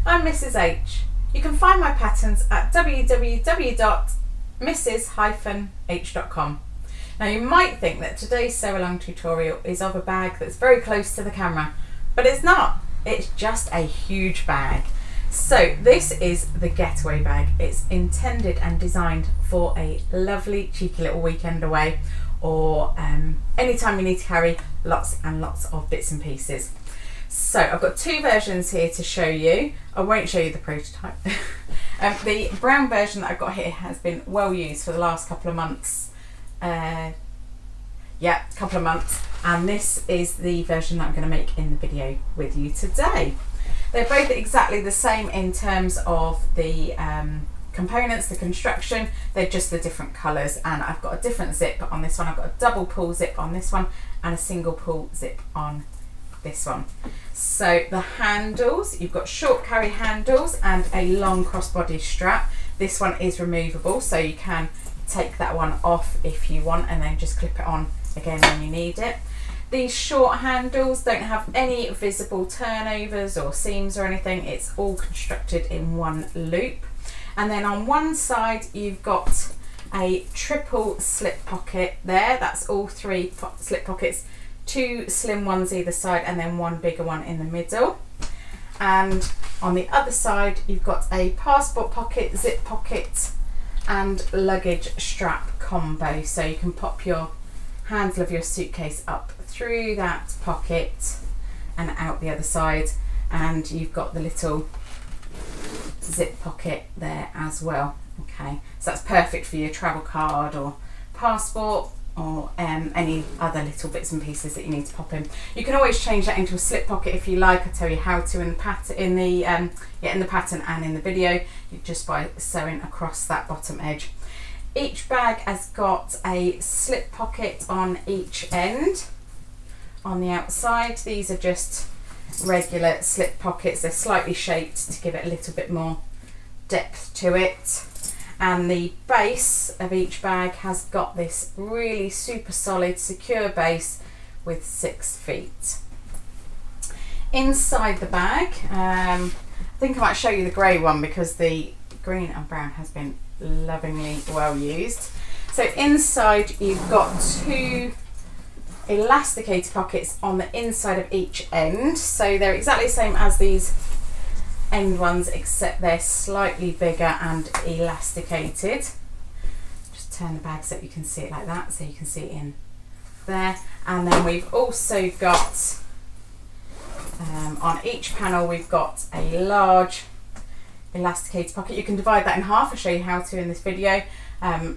I'm Mrs H. You can find my patterns at www.mrs-h.com. Now you might think that today's sew along tutorial is of a bag that's very close to the camera, but it's not. It's just a huge bag. So this is the Getaway bag. It's intended and designed for a lovely cheeky little weekend away, or anytime you need to carry lots and lots of bits and pieces. So I've got two versions here to show you. I won't show you the prototype. The brown version that I've got here has been well used for the last couple of months. Couple of months, and this is the version that I'm going to make in the video with you today. They're both exactly the same in terms of the components, the construction. They're just the different colours, and I've got a different zip on this one. I've got a double pull zip on this one and a single pull zip on this one. So the handles, you've got short carry handles and a long crossbody strap. This one is removable, so you can take that one off if you want and then just clip it on again when you need it. These short handles don't have any visible turnovers or seams or anything. It's all constructed in one loop. And then on one side you've got a triple slip pocket there. That's all three slip pockets, two slim ones either side and then one bigger one in the middle. And on the other side you've got a passport pocket, zip pocket and luggage strap combo, so you can pop your handle of your suitcase up through that pocket and out the other side, and you've got the little zip pocket there as well. Okay, so that's perfect for your travel card or passport or any other little bits and pieces that you need to pop in. You can always change that into a slip pocket if you like. I'll tell you how to in the pattern and in the video, just by sewing across that bottom edge. Each bag has got a slip pocket on each end. On the outside, these are just regular slip pockets. They're slightly shaped to give it a little bit more depth to it. And the base of each bag has got this really super solid, secure base with 6 feet. Inside the bag, I think I might show you the grey one because the green and brown has been lovingly well used. So inside you've got two elasticated pockets on the inside of each end. So they're exactly the same as these end ones, except they're slightly bigger and elasticated. Just turn the bag so you can see it like that, so you can see it in there. And then we've also got on each panel we've got a large elasticated pocket. You can divide that in half. I'll show you how to in this video.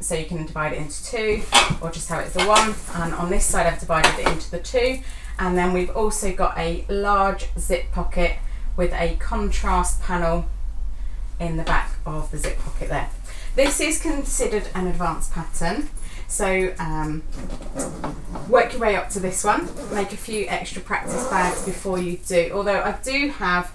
So you can divide it into two or just have it as the one, and on this side I've divided it into the two. And then we've also got a large zip pocket with a contrast panel in the back of the zip pocket there. This is considered an advanced pattern, so work your way up to this one. Make a few extra practice bags before you do, although I do have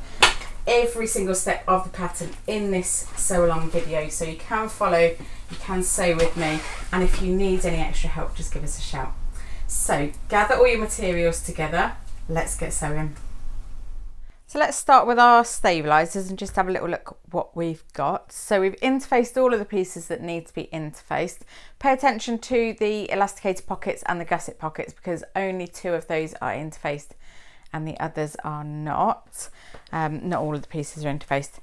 every single step of the pattern in this sew along video, so you can follow, you can sew with me, and if you need any extra help just give us a shout. So gather all your materials together, let's get sewing. So let's start with our stabilisers and just have a little look what we've got. So we've interfaced all of the pieces that need to be interfaced. Pay attention to the elasticated pockets and the gusset pockets because only two of those are interfaced and the others are not. Not all of the pieces are interfaced.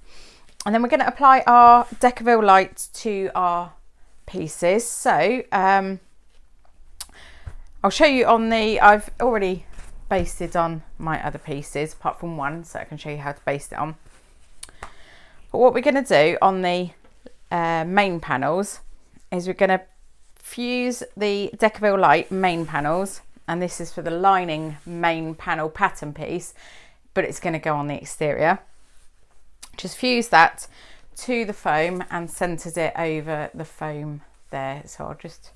And then we're going to apply our Decaville light to our pieces. So I'll show you on the, I've already basted on my other pieces apart from one, so I can show you how to baste it on. But what we're going to do on the main panels is we're going to fuse the Decaville light main panels, and this is for the lining main panel pattern piece, but it's going to go on the exterior. Just fuse that to the foam and centered it over the foam there. So I'll just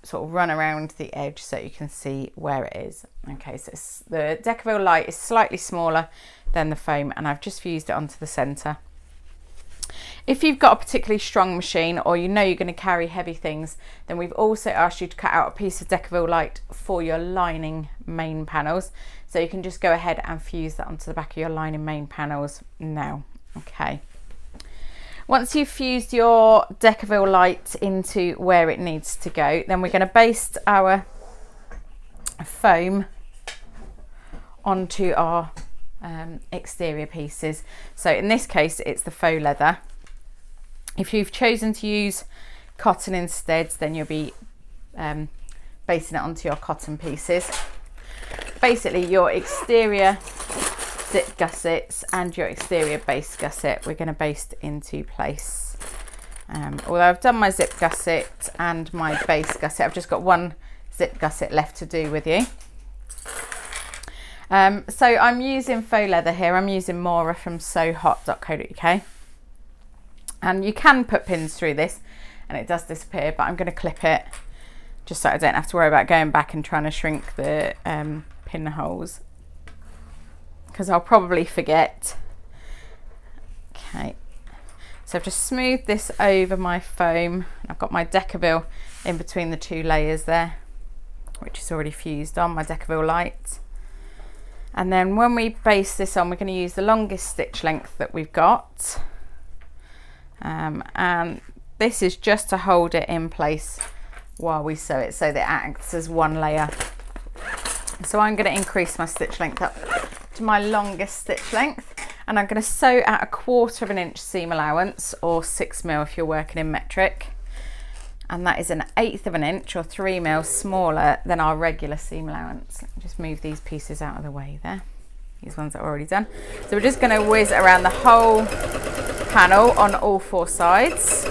sort of run around the edge so you can see where it is. Okay, so the Decaville light is slightly smaller than the foam and I've just fused it onto the center. If you've got a particularly strong machine, or you know you're going to carry heavy things, then we've also asked you to cut out a piece of Decaville light for your lining main panels. So you can just go ahead and fuse that onto the back of your lining main panels now. Okay. Once you've fused your Decaville light into where it needs to go, then we're going to baste our foam onto our exterior pieces. So in this case, it's the faux leather. If you've chosen to use cotton instead, then you'll be basting it onto your cotton pieces. Basically, your exterior zip gussets and your exterior base gusset, we're going to baste into place. Although I've done my zip gusset and my base gusset, I've just got one zip gusset left to do with you. So I'm using faux leather here. I'm using Mora from sewhot.co.uk. And you can put pins through this and it does disappear, but I'm going to clip it just so I don't have to worry about going back and trying to shrink the pinholes, because I'll probably forget. Okay, so I've just smoothed this over my foam. I've got my Decaville in between the two layers there, which is already fused on, my Decaville light. And then when we base this on, we're going to use the longest stitch length that we've got. And this is just to hold it in place while we sew it, so that it acts as one layer. So I'm going to increase my stitch length up to my longest stitch length, and I'm going to sew at 1/4 inch seam allowance, or 6mm if you're working in metric, and that is 1/8 inch or 3mm smaller than our regular seam allowance. Let me just move these pieces out of the way there. These ones are already done. So we're just going to whiz around the whole panel on all 4 sides.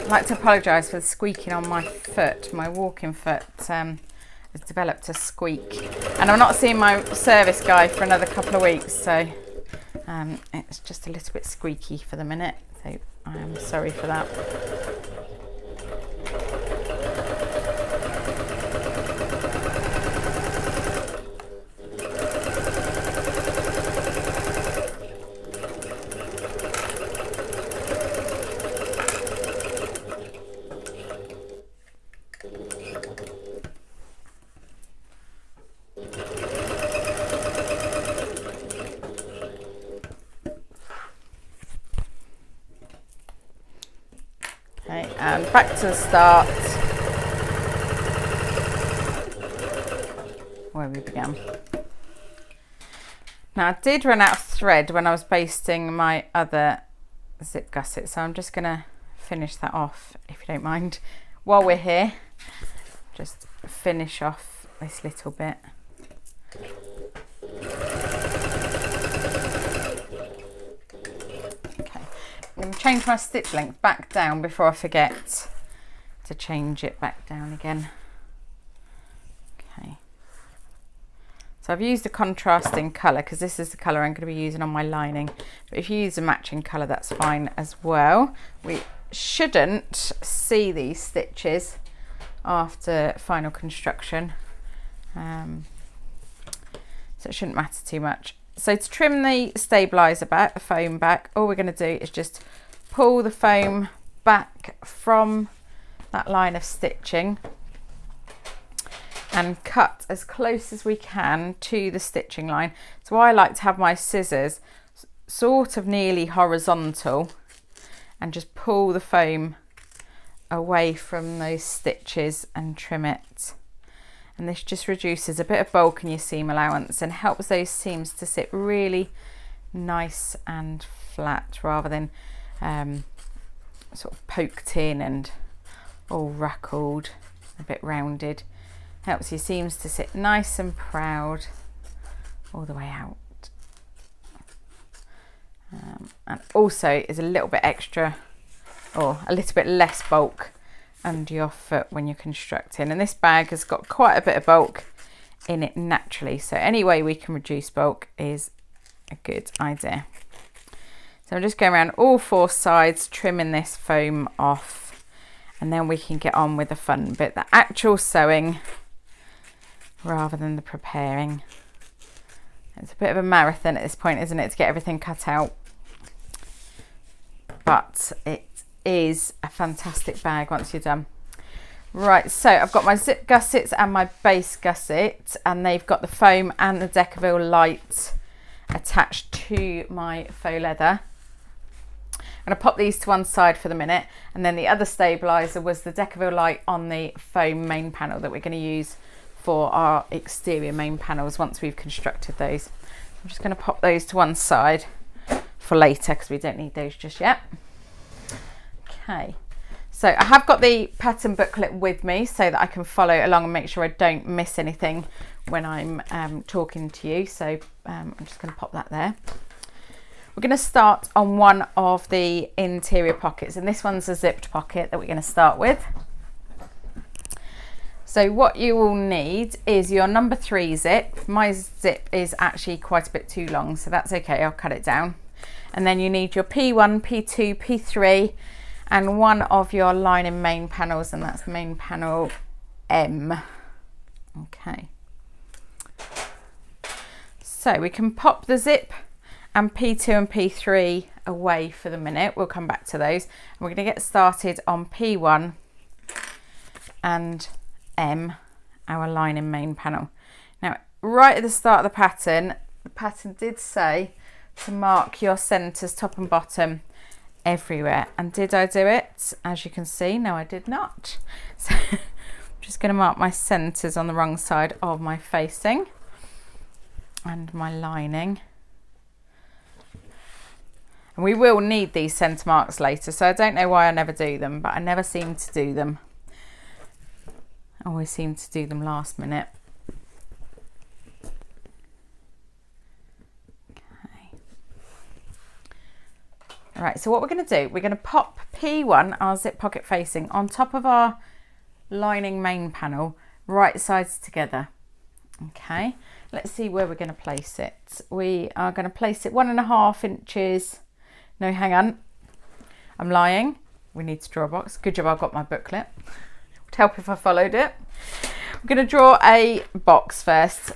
I'd like to apologise for the squeaking on my foot. My walking foot has developed a squeak, and I'm not seeing my service guy for another couple of weeks, so it's just a little bit squeaky for the minute, so I am sorry for that. Okay, and back to the start where we began. Now I did run out of thread when I was basting my other zip gusset, so I'm just going to finish that off, if you don't mind. While we're here, just finish off this little bit. I'm going to change my stitch length back down before I forget to change it back down again. Okay. So I've used a contrasting colour because this is the colour I'm going to be using on my lining. But if you use a matching colour, that's fine as well. We shouldn't see these stitches after final construction. So it shouldn't matter too much. So to trim the stabiliser back, the foam back, all we're going to do is just pull the foam back from that line of stitching and cut as close as we can to the stitching line. So I like to have my scissors sort of nearly horizontal and just pull the foam away from those stitches and trim it. And this just reduces a bit of bulk in your seam allowance and helps those seams to sit really nice and flat, rather than sort of poked in and all ruckled, a bit rounded. Helps your seams to sit nice and proud all the way out. And also is a little bit extra, or a little bit less bulk under your foot when you're constructing. And this bag has got quite a bit of bulk in it naturally, so any way we can reduce bulk is a good idea. So I'm just going around all 4 sides, trimming this foam off, and then we can get on with the fun bit, the actual sewing rather than the preparing. It's a bit of a marathon at this point, isn't it, to get everything cut out but it is a fantastic bag once you're done. Right, so I've got my zip gussets and my base gusset, and they've got the foam and the Decaville light attached to my faux leather. I'm going to pop these to one side for the minute, and then the other stabiliser was the Decaville light on the foam main panel that we're going to use for our exterior main panels once we've constructed those. I'm just going to pop those to one side for later because we don't need those just yet. Okay. So I have got the pattern booklet with me so that I can follow along and make sure I don't miss anything when I'm talking to you. So I'm just going to pop that there. We're going to start on one of the interior pockets, and this one's a zipped pocket that we're going to start with. So what you will need is your number 3 zip. My zip is actually quite a bit too long, so that's okay, I'll cut it down. And then you need your P1, P2, P3, and one of your lining main panels, and that's main panel M. Okay. So we can pop the zip and P2 and P3 away for the minute. We'll come back to those. And we're going to get started on P1 and M, our lining main panel. Now, right at the start of the pattern did say to mark your centres top and bottom everywhere, and did I do it? As you can see, no, I did not. So I'm just going to mark my centres on the wrong side of my facing and my lining. And we will need these centre marks later, so I don't know why I never do them, but I never seem to do them. I always seem to do them last minute. All right, so what we're going to do, we're going to pop P1, our zip pocket facing, on top of our lining main panel, right sides together. Okay, let's see where we're going to place it. We are going to place it 1.5 inches. No, hang on, I'm lying. We need to draw a box. Good job, I've got my booklet. It would help if I followed it. We're going to draw a box first.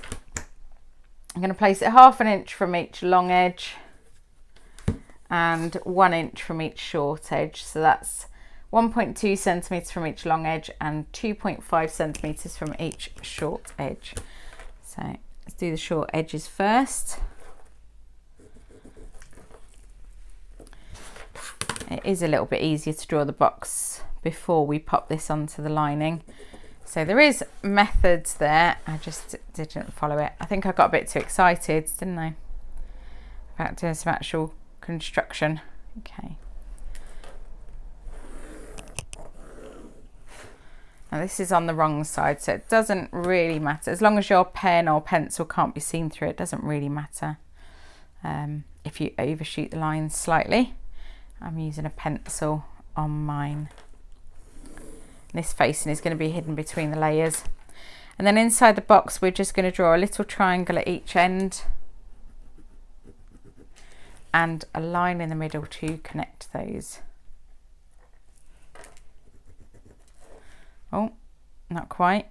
I'm going to place it 1/2 inch from each long edge and 1 inch from each short edge. So that's 1.2 centimetres from each long edge and 2.5 centimetres from each short edge. So let's do the short edges first. It is a little bit easier to draw the box before we pop this onto the lining. So there is methods there, I just didn't follow it. I think I got a bit too excited, didn't I? About doing some actual construction. Okay. Now this is on the wrong side, so it doesn't really matter. As long as your pen or pencil can't be seen through, it doesn't really matter if you overshoot the lines slightly. I'm using a pencil on mine. This facing is going to be hidden between the layers. And then inside the box, we're just going to draw a little triangle at each end and a line in the middle to connect those. Oh, not quite.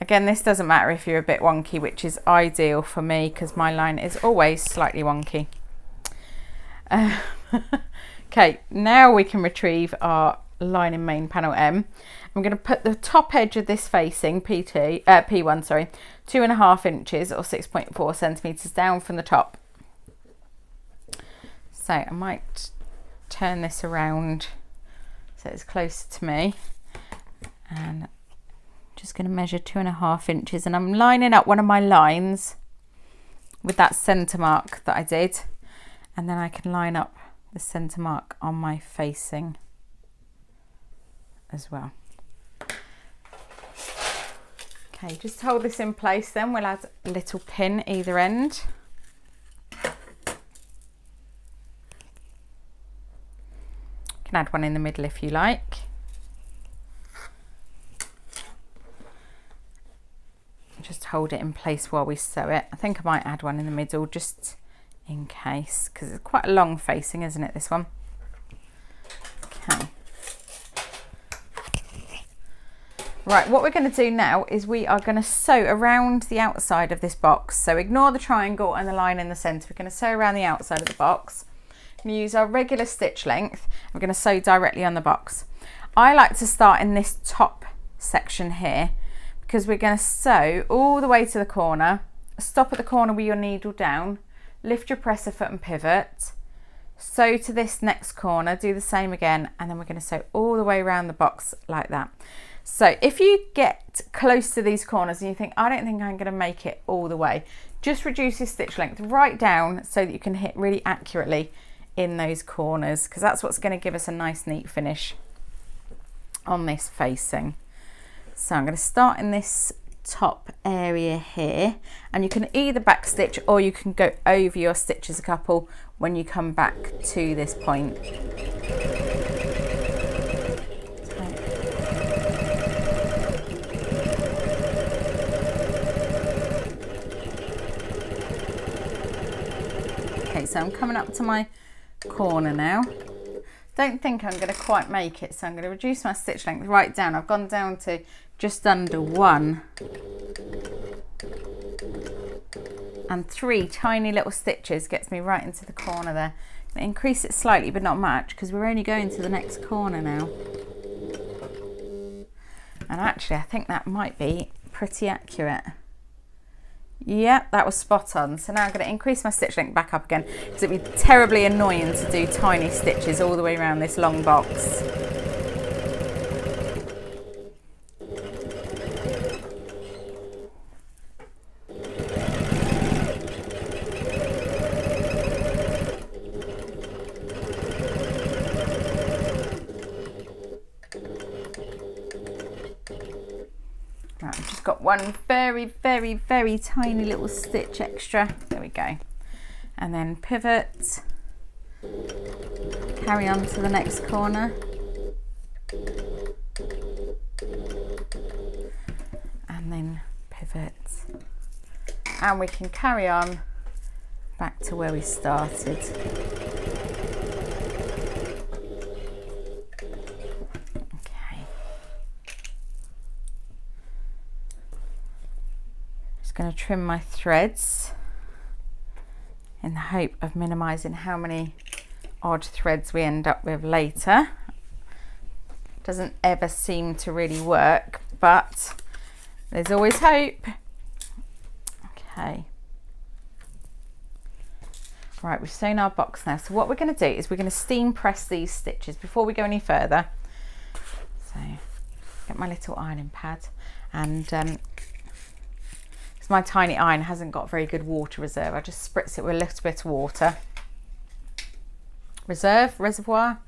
Again, this doesn't matter if you're a bit wonky, which is ideal for me because my line is always slightly wonky. Okay, now we can retrieve our lining main panel M. I'm going to put the top edge of this facing P1, sorry, 2.5 inches or 6.4 centimetres down from the top. So I might turn this around so it's closer to me, and I'm just going to measure 2.5 inches, and I'm lining up one of my lines with that centre mark that I did, and then I can line up the centre mark on my facing as well. Okay, just hold this in place, then we'll add a little pin either end. You can add one in the middle if you like. Just hold it in place while we sew it. I think I might add one in the middle just in case, because it's quite a long facing, isn't it, this one? Okay. Right, what we're going to do now is we are going to sew around the outside of this box. So ignore the triangle and the line in the centre. We're going to sew around the outside of the box. going to use our regular stitch length. We're going to sew directly on the box. I like to start in this top section here because we're going to sew all the way to the corner, stop at the corner with your needle down, lift your presser foot and pivot, sew to this next corner, do the same again, and then we're going to sew all the way around the box like that. So if you get close to these corners and you think, I don't think I'm going to make it all the way, just reduce your stitch length right down so that you can hit really accurately in those corners, because that's what's going to give us a nice neat finish on this facing. So I'm going to start in this top area here, and you can either back stitch or you can go over your stitches a couple when you come back to this point. Okay, so I'm coming up to my corner now. Don't think I'm going to quite make it, so I'm going to reduce my stitch length right down. I've gone down to just under 1 and 3 tiny little stitches gets me right into the corner there. Increase it slightly but not much because we're only going to the next corner now. And actually I think that might be pretty accurate. Yep, that was spot on. So now I'm going to increase my stitch length back up again because it'd be terribly annoying to do tiny stitches all the way around this long box. Right, I've just got one very tiny little stitch extra. There we go. And then pivot, carry on to the next corner. And then pivot. And we can carry on back to where we started. Going to trim my threads in the hope of minimizing how many odd threads we end up with later. Doesn't ever seem to really work, but there's always hope. Okay, right, we've sewn our box now, so what we're going to do is we're going to steam press these stitches before we go any further. So get my little ironing pad, and my tiny iron hasn't got very good water reserve. I just spritz it with a little bit of water. Reservoir,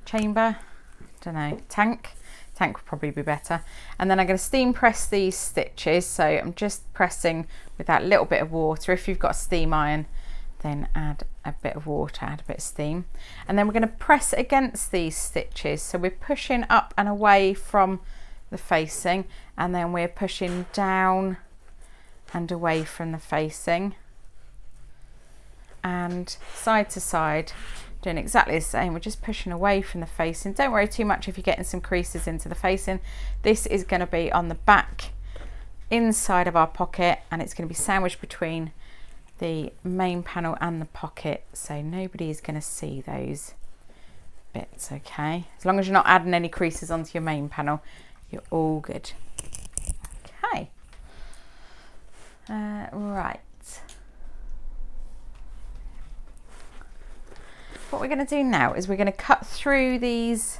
chamber, don't know, tank would probably be better. And then I'm going to steam press these stitches. So I'm just pressing with that little bit of water. If you've got a steam iron, then add a bit of water, add a bit of steam. And then we're going to press against these stitches. So we're pushing up and away from the facing, and then we're pushing down and away from the facing, and side to side, doing exactly the same. We're just pushing away from the facing. Don't worry too much if you're getting some creases into the facing. This is going to be on the back inside of our pocket, and it's going to be sandwiched between the main panel and the pocket, so nobody is going to see those bits. Okay, as long as you're not adding any creases onto your main panel, you're all good. Okay, right, what we're going to do now is we're going to cut through these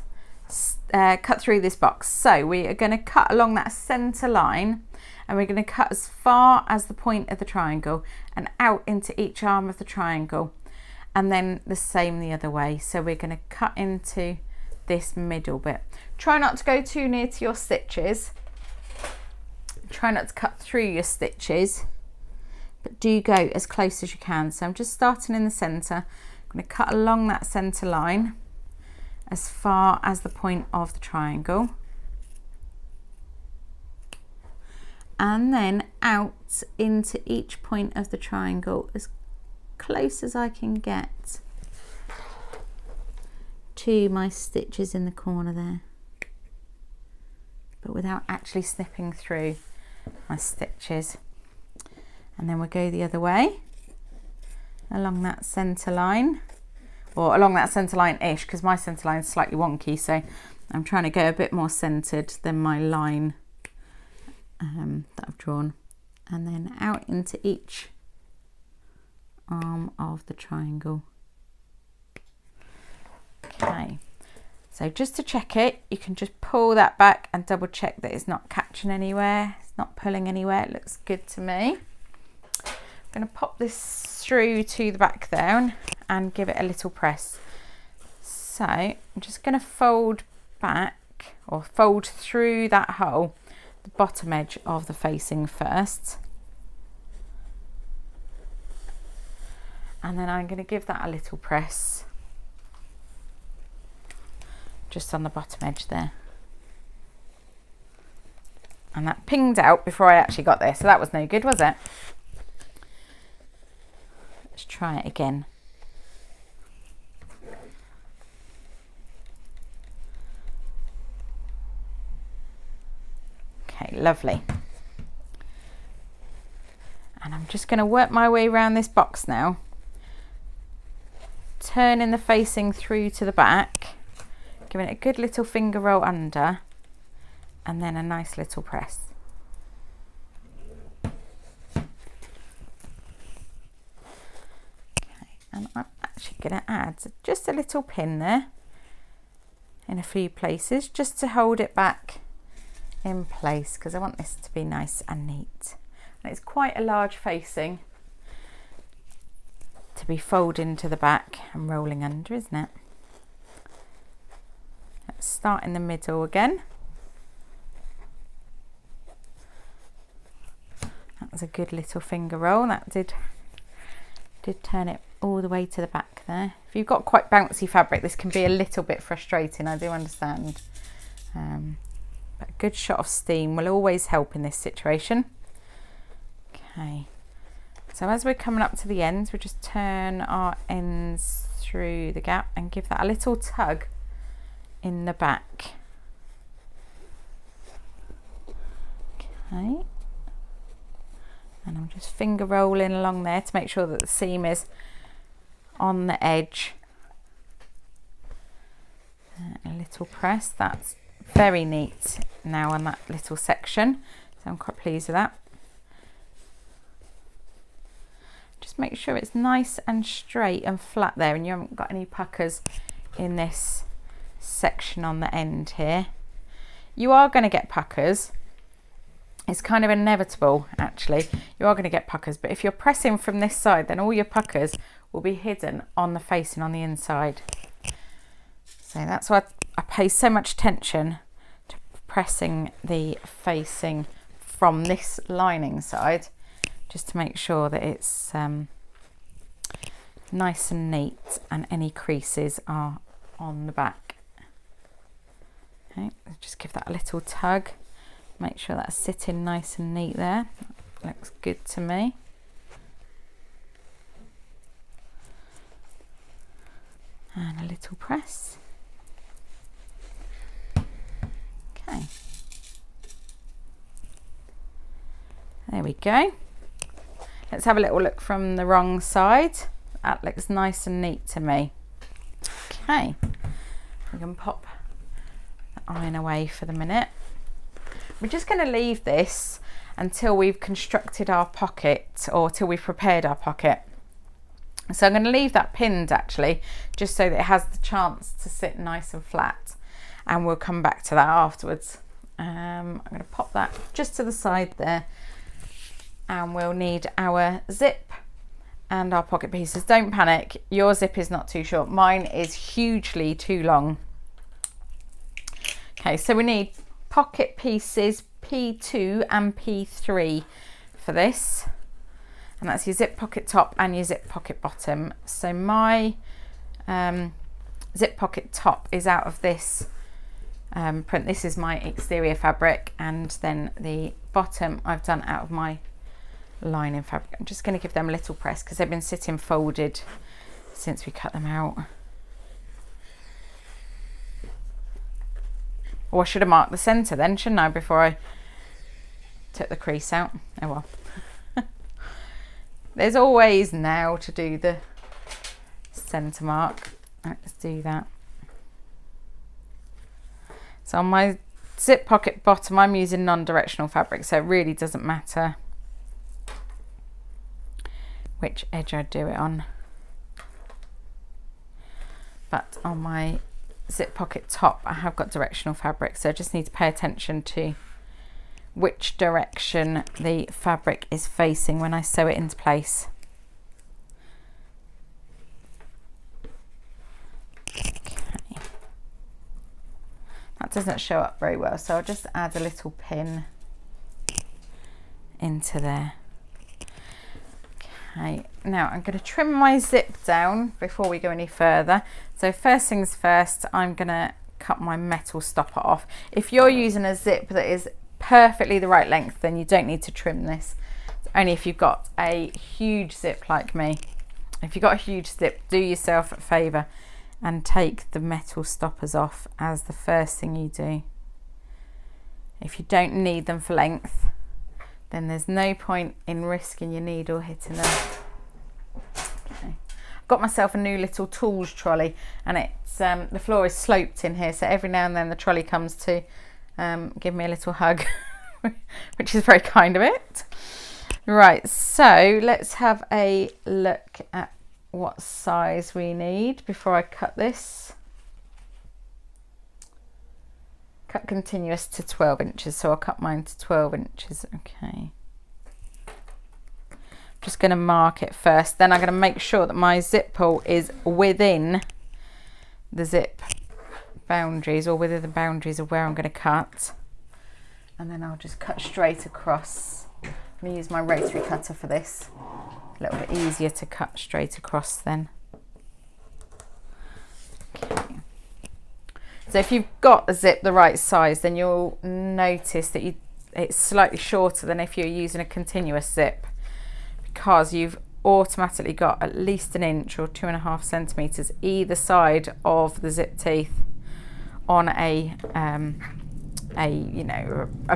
cut through this box. So we are going to cut along that center line, and we're going to cut as far as the point of the triangle and out into each arm of the triangle, and then the same the other way. So we're going to cut into this middle bit. Try not to go too near to your stitches. Try not to cut through your stitches, but do go as close as you can. So I'm just starting in the center. I'm going to cut along that center line as far as the point of the triangle, and then out into each point of the triangle as close as I can get to my stitches in the corner there, but without actually snipping through my stitches. And then we'll go the other way along that center line, or along that centre line-ish, because my centre line is slightly wonky, so I'm trying to go a bit more centred than my line that I've drawn, and then out into each arm of the triangle. Okay, so just to check it, you can just pull that back and double check that it's not catching anywhere, it's not pulling anywhere. It looks good to me. I'm going to pop this through to the back down and give it a little press. So I'm just going to fold back, or fold through that hole, the bottom edge of the facing first, and then I'm going to give that a little press just on the bottom edge there, and that pinged out before I actually got there, so that was no good, was it? Let's try it again. Okay, lovely. And I'm just going to work my way around this box now, turning the facing through to the back, giving it a good little finger roll under, and then a nice little press. Okay, and I'm actually going to add just a little pin there in a few places, just to hold it back in place, because I want this to be nice and neat. And it's quite a large facing to be folding to the back and rolling under, isn't it? Let's start in the middle again. That was a good little finger roll. That did turn it all the way to the back there. If you've got quite bouncy fabric, this can be a little bit frustrating, I do understand. But a good shot of steam will always help in this situation. Okay, so as we're coming up to the ends, we just turn our ends through the gap and give that a little tug in the back. Okay, and I'm just finger rolling along there to make sure that the seam is on the edge. A little press. That's very neat now on that little section, so I'm quite pleased with that. Just make sure it's nice and straight and flat there, and you haven't got any puckers in this section on the end here. You are going to get puckers. It's kind of inevitable, actually. You are going to get puckers, but if you're pressing from this side, then all your puckers will be hidden on the facing on the inside. So that's why I pay so much attention to pressing the facing from this lining side, just to make sure that it's nice and neat and any creases are on the back. Okay, just give that a little tug, make sure that's sitting nice and neat there. That looks good to me. And a little press. Okay, there we go. Let's have a little look from the wrong side. That looks nice and neat to me. Okay, we can pop the iron away for the minute. We're just going to leave this until we've constructed our pocket, or till we've prepared our pocket. So I'm going to leave that pinned, actually, just so that it has the chance to sit nice and flat, and we'll come back to that afterwards. I'm going to pop that just to the side there, and we'll need our zip and our pocket pieces. Don't panic, your zip is not too short, mine is hugely too long. Okay, so we need pocket pieces P2 and P3 for this, and that's your zip pocket top and your zip pocket bottom. So my zip pocket top is out of this print. This is my exterior fabric, and then the bottom I've done out of my lining fabric. I'm just going to give them a little press because they've been sitting folded since we cut them out. Oh, I should have marked the centre then, shouldn't I, before I took the crease out? Oh well. There's always now to do the centre mark. let's do that. So on my zip pocket bottom, I'm using non-directional fabric, so it really doesn't matter which edge I do it on. But on my zip pocket top, I have got directional fabric, so I just need to pay attention to which direction the fabric is facing when I sew it into place. Okay. That doesn't show up very well, so I'll just add a little pin into there. Okay, now I'm going to trim my zip down before we go any further. So first things first, I'm going to cut my metal stopper off. If you're using a zip that is perfectly the right length, then you don't need to trim this. It's only if you've got a huge zip like me. If you've got a huge zip, do yourself a favour and take the metal stoppers off as the first thing you do. If you don't need them for length, then there's no point in risking your needle hitting them. Okay. I've got myself a new little tools trolley, and it's the floor is sloped in here, so every now and then the trolley comes to give me a little hug, which is very kind of it. Right, so let's have a look at what size we need before I cut this. Cut continuous to 12 inches, so I'll cut mine to 12 inches. Okay. Just going to mark it first, then I'm going to make sure that my zip pull is within the zip boundaries, or within the boundaries of where I'm going to cut, and then I'll just cut straight across. I'm going to use my rotary cutter for this. A little bit easier to cut straight across then. Okay. So if you've got a zip the right size, then you'll notice that it's slightly shorter than if you're using a continuous zip, because you've automatically got at least an inch or 2.5 centimeters either side of the zip teeth on a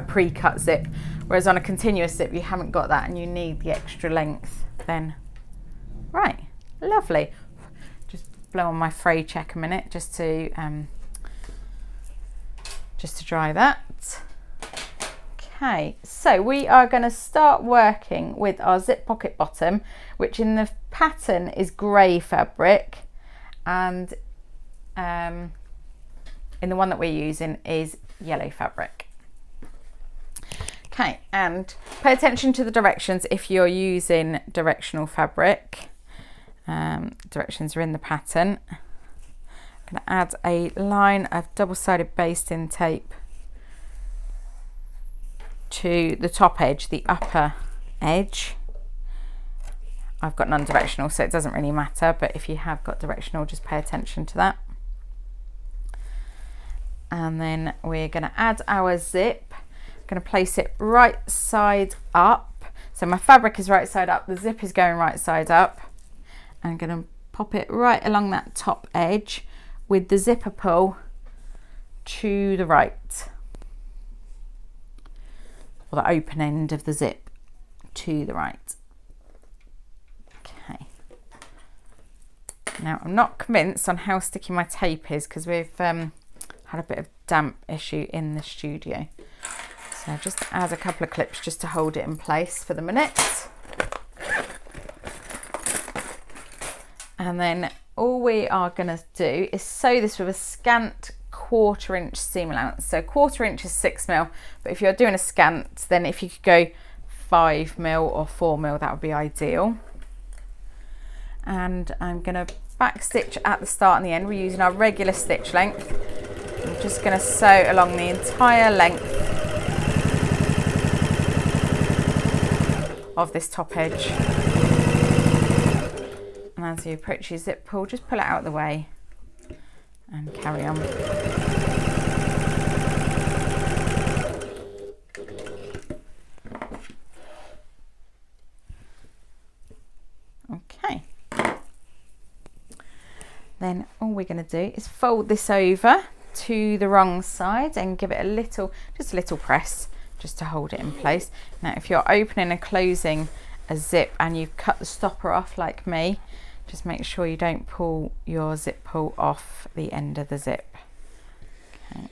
pre-cut zip, whereas on a continuous zip you haven't got that and you need the extra length then. Right, lovely. Just blow on my fray check a minute just to dry that. Okay, so we are going to start working with our zip pocket bottom, which in the pattern is grey fabric, and in the one that we're using is yellow fabric. Okay, and pay attention to the directions if you're using directional fabric. Directions are in the pattern. I'm going to add a line of double-sided basting tape to the top edge, the upper edge. I've got non-directional, so it doesn't really matter, but if you have got directional, just pay attention to that. And then we're going to add our zip. I'm going to place it right side up. So my fabric is right side up, the zip is going right side up. I'm going to pop it right along that top edge with the zipper pull to the right, or the open end of the zip to the right. Okay. Now I'm not convinced on how sticky my tape is, because we've had a bit of damp issue in the studio. So just add a couple of clips just to hold it in place for the minute. And then all we are going to do is sew this with a scant 1/4 inch seam allowance. So 1/4 inch is 6mm, but if you're doing a scant, then if you could go 5mm or 4mm, that would be ideal. And I'm going to back stitch at the start and the end. We're using our regular stitch length. I'm just going to sew along the entire length of this top edge. And as you approach your zip pull, just pull it out of the way and carry on. Okay. Then all we're going to do is fold this over to the wrong side and give it a little, just a little press, just to hold it in place. Now if you're opening and closing a zip and you've cut the stopper off like me, Just make sure you don't pull your zip pull off the end of the zip. Okay.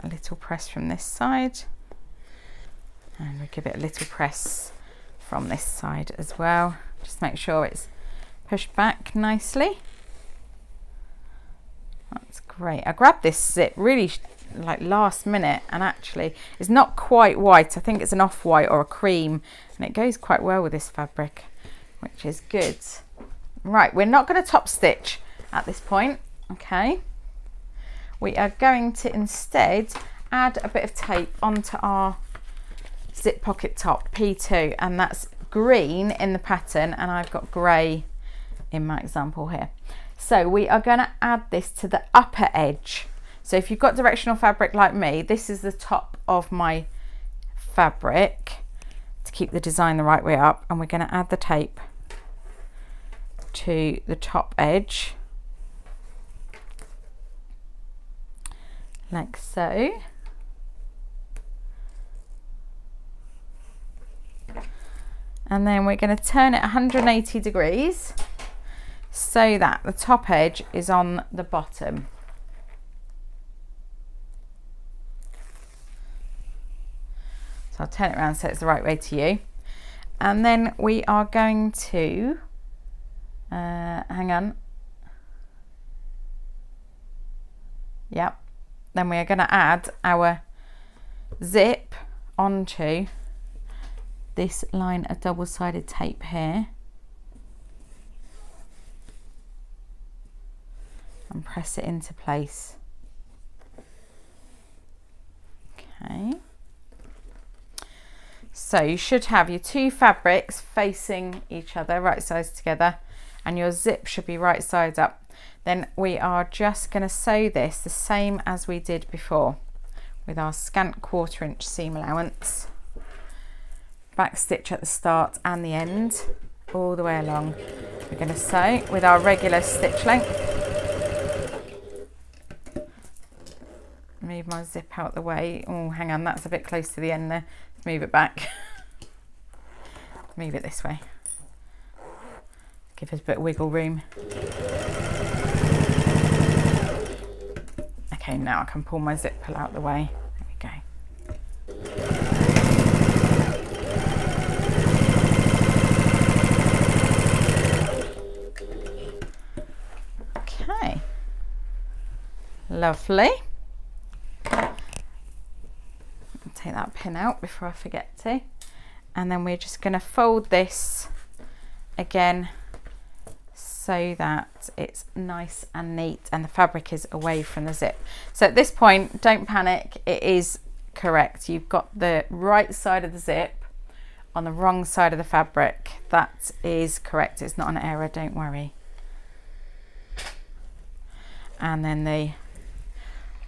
A little press from this side, and we give it a little press from this side as well. Just make sure it's pushed back nicely. That's great. I grabbed this zip really like last minute, and actually it's not quite white. I think it's an off-white or a cream, and it goes quite well with this fabric, which is good. Right, we're not going to top stitch at this point. Okay, we are going to instead add a bit of tape onto our zip pocket top P2, and that's green in the pattern, and I've got grey in my example here. So we are going to add this to the upper edge. So if you've got directional fabric like me, this is the top of my fabric to keep the design the right way up, and we're going to add the tape to the top edge like so. And then we're going to turn it 180 degrees so that the top edge is on the bottom. So I'll turn it around so it's the right way to you. And then we are going to, hang on. Yep. Then we are going to add our zip onto this line of double-sided tape here. And press it into place. Okay. So you should have your two fabrics facing each other, right sides together, and your zip should be right sides up. Then we are just going to sew this the same as we did before with our scant 1/4 inch seam allowance. Back stitch at the start and the end, all the way along. We're going to sew with our regular stitch length. Move my zip out the way. Oh, hang on, that's a bit close to the end there. Let's move it back. Move it this way. Give us a bit of wiggle room. Okay, now I can pull my zip pull out the way. There we go. Okay. Lovely. Take that pin out before I forget to, and then we're just going to fold this again so that it's nice and neat and the fabric is away from the zip. So at this point, don't panic, it is correct. You've got the right side of the zip on the wrong side of the fabric. That is correct, it's not an error, don't worry. And then the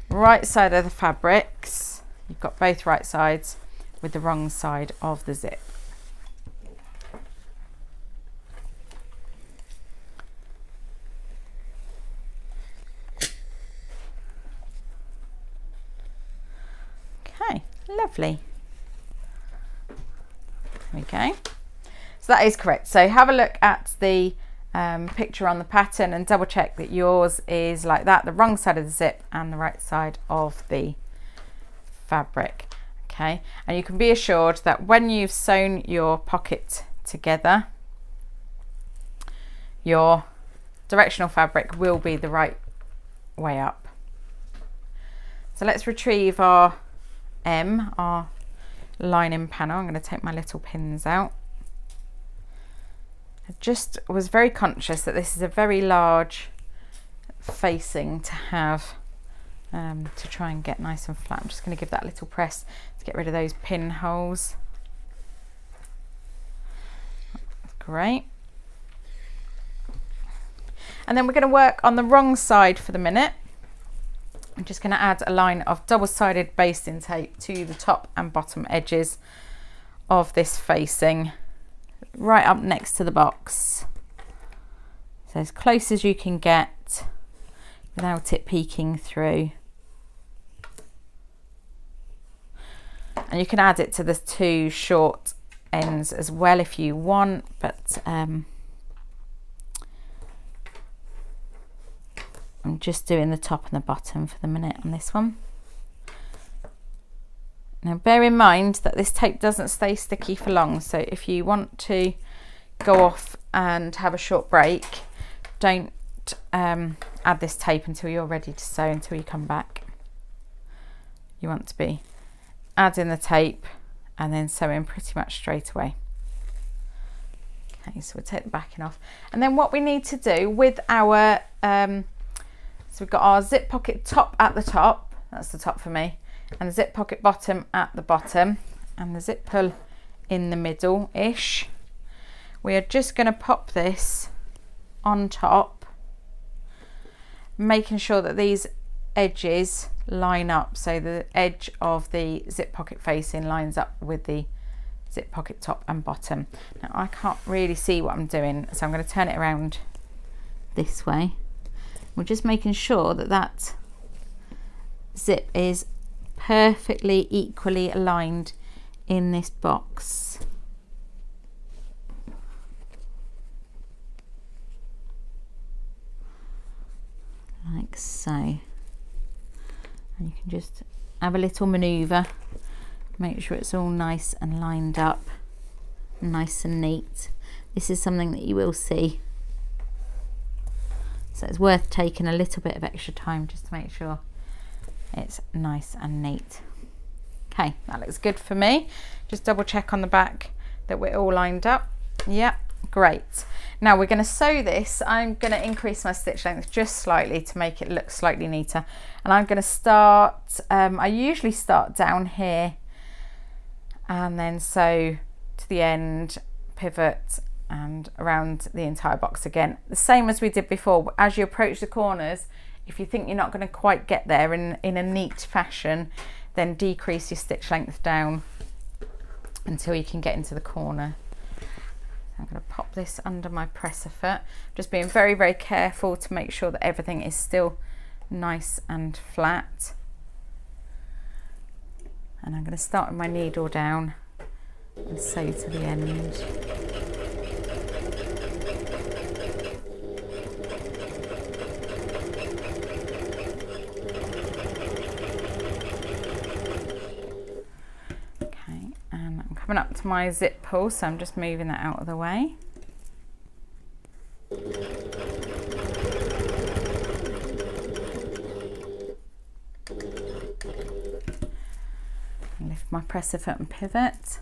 right side of the fabrics, you've got both right sides with the wrong side of the zip. Okay, lovely. There we go. So that is correct. So have a look at the picture on the pattern and double check that yours is like that, the wrong side of the zip and the right side of the fabric. Okay, and you can be assured that when you've sewn your pocket together, your directional fabric will be the right way up. So let's retrieve our M, our lining panel. I'm going to take my little pins out. I just was very conscious that this is a very large facing to have to try and get nice and flat. I'm just going to give that a little press to get rid of those pinholes. That's great. And then we're going to work on the wrong side for the minute. I'm just going to add a line of double-sided basting tape to the top and bottom edges of this facing, right up next to the box. So as close as you can get without it peeking through. And And you can add it to the 2 short ends as well if you want, but I'm just doing the top and the bottom for the minute on this one. Now bear in mind that this tape doesn't stay sticky for long, so if you want to go off and have a short break, don't add this tape until you're ready to sew, until you come back. You want to be adding the tape and then sewing pretty much straight away. Okay, so we'll take the backing off, and then what we need to do with our so we've got our zip pocket top at the top, that's the top for me, and the zip pocket bottom at the bottom, and the zip pull in the middle ish. We are just going to pop this on top, making sure that these edges line up, so the edge of the zip pocket facing lines up with the zip pocket top and bottom. Now I can't really see what I'm doing, so I'm going to turn it around this way. We're just making sure that that zip is perfectly equally aligned in this box. Like so. And you can just have a little maneuver, make sure it's all nice and lined up, nice and neat. This is something that you will see, so it's worth taking a little bit of extra time just to make sure it's nice and neat. Okay, that looks good for me. Just double check on the back that we're all lined up. Yep, great. Now we're going to sew this. I'm going to increase my stitch length just slightly to make it look slightly neater, and I'm going to start I usually start down here and then sew to the end, pivot and around the entire box again, the same as we did before. As you approach the corners, if you think you're not going to quite get there in a neat fashion, then decrease your stitch length down until you can get into the corner. I'm going to pop this under my presser foot, just being very, very careful to make sure that everything is still nice and flat. And I'm going to start with my needle down and sew to the end. Okay, and I'm coming up to my zip pull, so I'm just moving that out of the way. Lift my presser foot and pivot.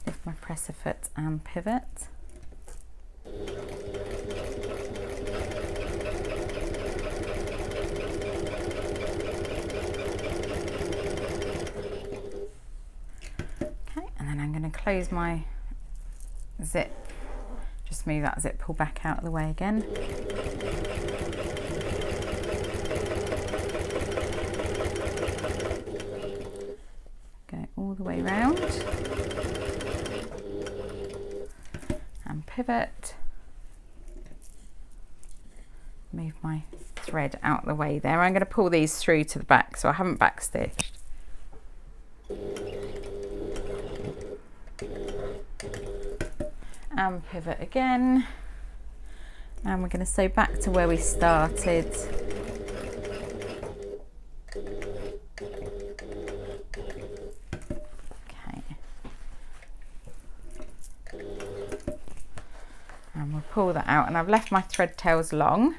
Lift my presser foot and pivot. Okay, and then I'm going to close my zip. Just move that zip pull back out of the way again. Go all the way round and pivot. Move my thread out of the way there. I'm going to pull these through to the back, so I haven't back stitched. And pivot again, and we're going to sew back to where we started. Okay, and we'll pull that out, and I've left my thread tails long,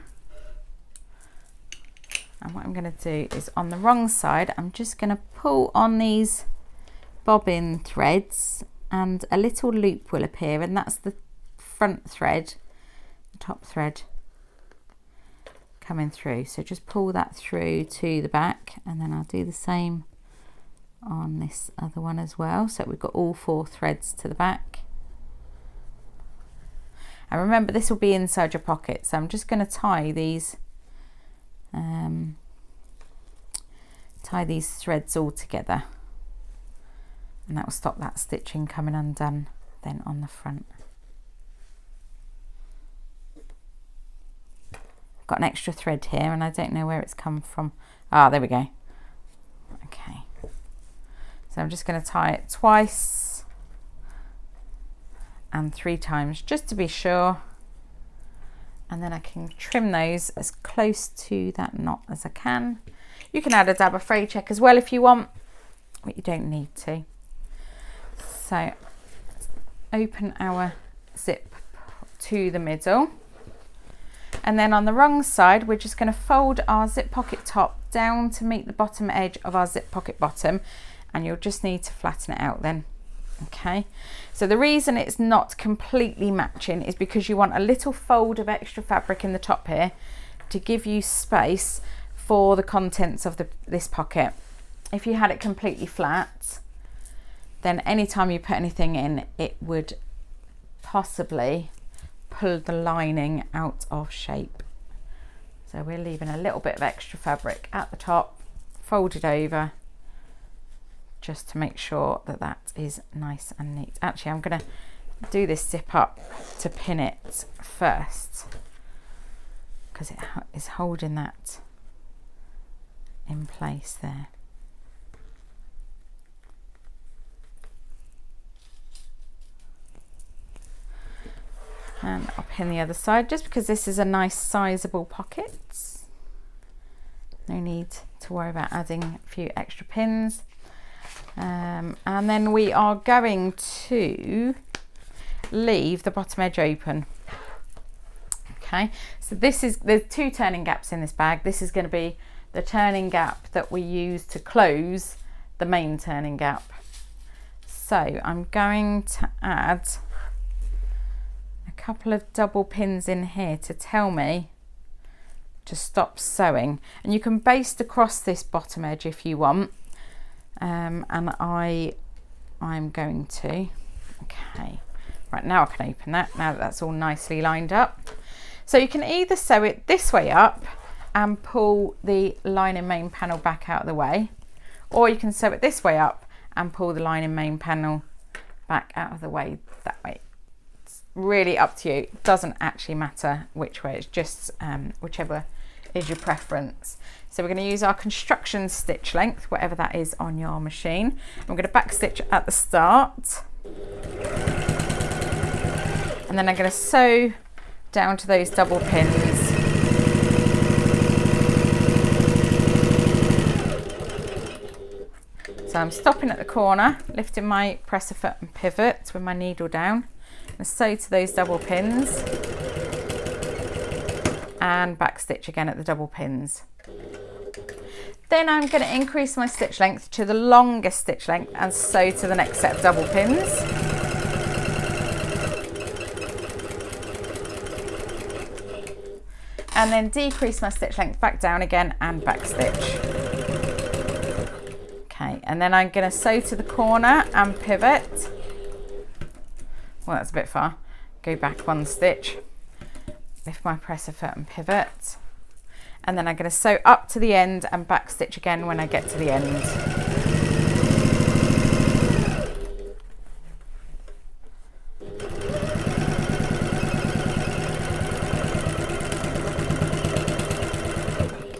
and what I'm going to do is on the wrong side I'm just going to pull on these bobbin threads, and a little loop will appear, and that's the front thread, the top thread coming through. So just pull that through to the back, and then I'll do the same on this other one as well, so we've got all 4 threads to the back. And remember, this will be inside your pocket, so I'm just going to tie these threads all together, and that will stop that stitching coming undone then on the front. got an extra thread here and I don't know where it's come from. Ah, there we go. Okay, so I'm just going to tie it twice and 3 times just to be sure, and then I can trim those as close to that knot as I can. You can add a dab of fray check as well if you want, but you don't need to. So let's open our zip to the middle, and then on the wrong side we're just going to fold our zip pocket top down to meet the bottom edge of our zip pocket bottom, and you'll just need to flatten it out then. Okay, so the reason it's not completely matching is because you want a little fold of extra fabric in the top here to give you space for the contents of this pocket. If you had it completely flat, then anytime you put anything in, it would possibly pull the lining out of shape. So we're leaving a little bit of extra fabric at the top, folded over, just to make sure that that is nice and neat. Actually, I'm going to do this zip up to pin it first, because it is holding that in place there. And I'll pin the other side, just because this is a nice sizable pocket. No need to worry about adding a few extra pins. And then we are going to leave the bottom edge open. Okay, so there's 2 turning gaps in this bag. This is going to be the turning gap that we use to close the main turning gap. So I'm going to add a couple of double pins in here to tell me to stop sewing, and you can baste across this bottom edge if you want. And I'm going to, okay, right, now I can open that, now that that's all nicely lined up. So you can either sew it this way up and pull the lining main panel back out of the way, or you can sew it this way up and pull the lining main panel back out of the way that way. It's really up to you. It doesn't actually matter which way, it's just whichever is your preference. So we're going to use our construction stitch length, whatever that is on your machine. I'm going to back stitch at the start, and then I'm going to sew down to those double pins. So I'm stopping at the corner, lifting my presser foot and pivot with my needle down, and sew to those double pins, and back stitch again at the double pins. Then I'm going to increase my stitch length to the longest stitch length and sew to the next set of double pins. And then decrease my stitch length back down again and back stitch. Okay, and then I'm going to sew to the corner and pivot. Well, that's a bit far. Go back 1 stitch, lift my presser foot and pivot. And then I'm going to sew up to the end and back stitch again when I get to the end.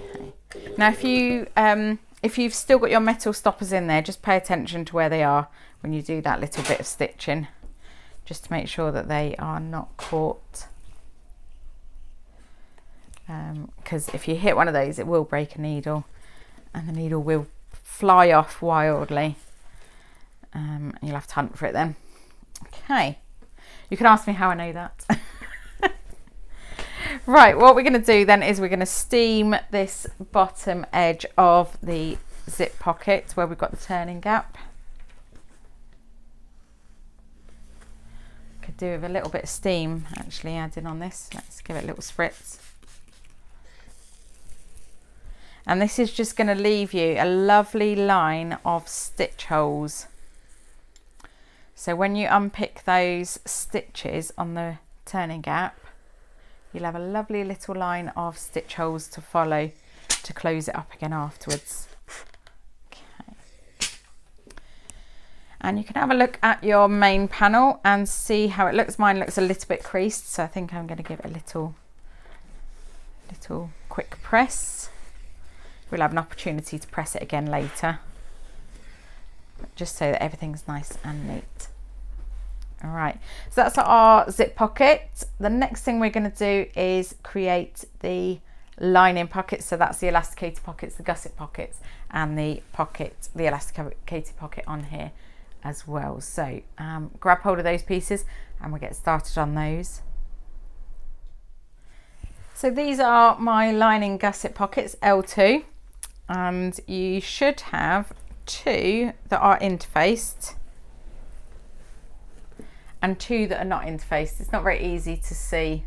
Okay. Now if you've still got your metal stoppers in there, just pay attention to where they are when you do that little bit of stitching, just to make sure that they are not caught. Because if you hit one of those, it will break a needle and the needle will fly off wildly. You'll have to hunt for it then. Okay, you can ask me how I know that. Right, what we're going to do then is we're going to steam this bottom edge of the zip pocket where we've got the turning gap. Could do with a little bit of steam actually added on this. Let's give it a little spritz. And this is just going to leave you a lovely line of stitch holes. So when you unpick those stitches on the turning gap, you'll have a lovely little line of stitch holes to follow to close it up again afterwards. Okay. And you can have a look at your main panel and see how it looks. Mine looks a little bit creased, so I think I'm going to give it a little little quick press. We'll have an opportunity to press it again later, just so that everything's nice and neat. All right, so that's our zip pocket. The next thing we're going to do is create the lining pockets. So that's the elasticated pockets, the gusset pockets, and the elasticated pocket on here as well. So grab hold of those pieces and we'll get started on those. So these are my lining gusset pockets, L2, and you should have 2 that are interfaced and 2 that are not interfaced. It's not very easy to see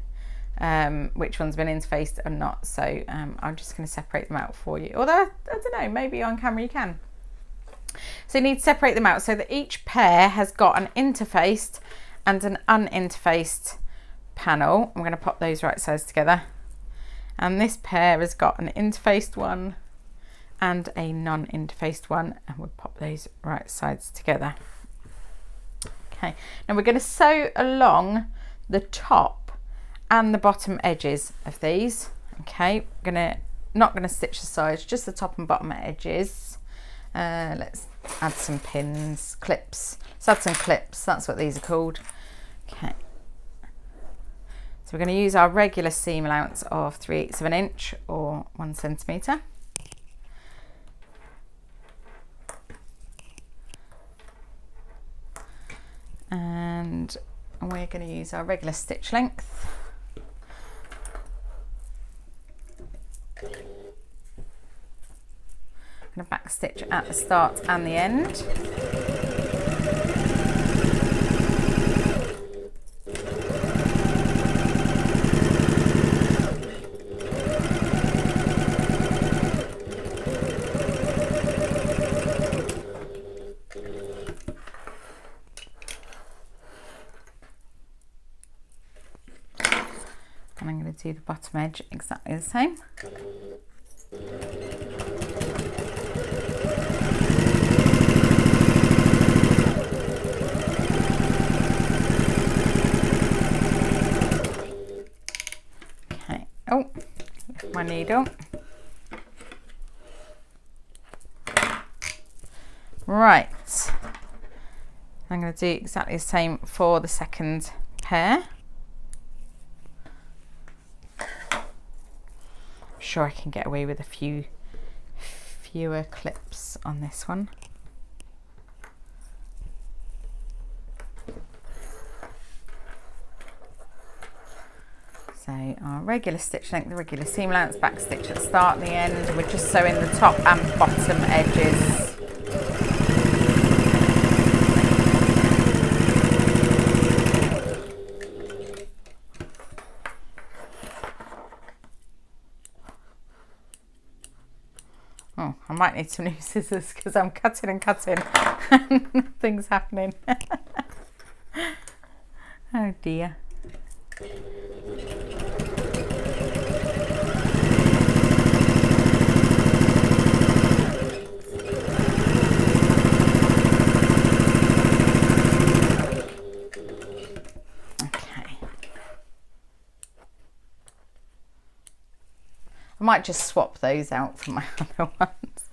which one's been interfaced or not, so I'm just going to separate them out for you, although I don't know, maybe on camera you can. So you need to separate them out so that each pair has got an interfaced and an uninterfaced panel. I'm going to pop those right sides together, and this pair has got an interfaced one and a non-interfaced one, and we'll pop those right sides together. Okay, now we're going to sew along the top and the bottom edges of these. Okay, not going to stitch the sides, just the top and bottom edges. Let's add some pins, clips. Let's add some clips, that's what these are called. Okay, so we're going to use our regular seam allowance of 3/8 of an inch or 1 centimetre. And we're going to use our regular stitch length. I'm going to back stitch at the start and the end. And I'm going to do the bottom edge exactly the same. Okay, oh, lift my needle. Right, I'm going to do exactly the same for the second pair. Sure I can get away with a fewer clips on this one. So our regular stitch length, the regular seam allowance, back stitch at the start and the end. We're just sewing the top and bottom edges. Oh, I might need some new scissors because I'm cutting and cutting and nothing's happening. Oh dear. I might just swap those out for my other ones,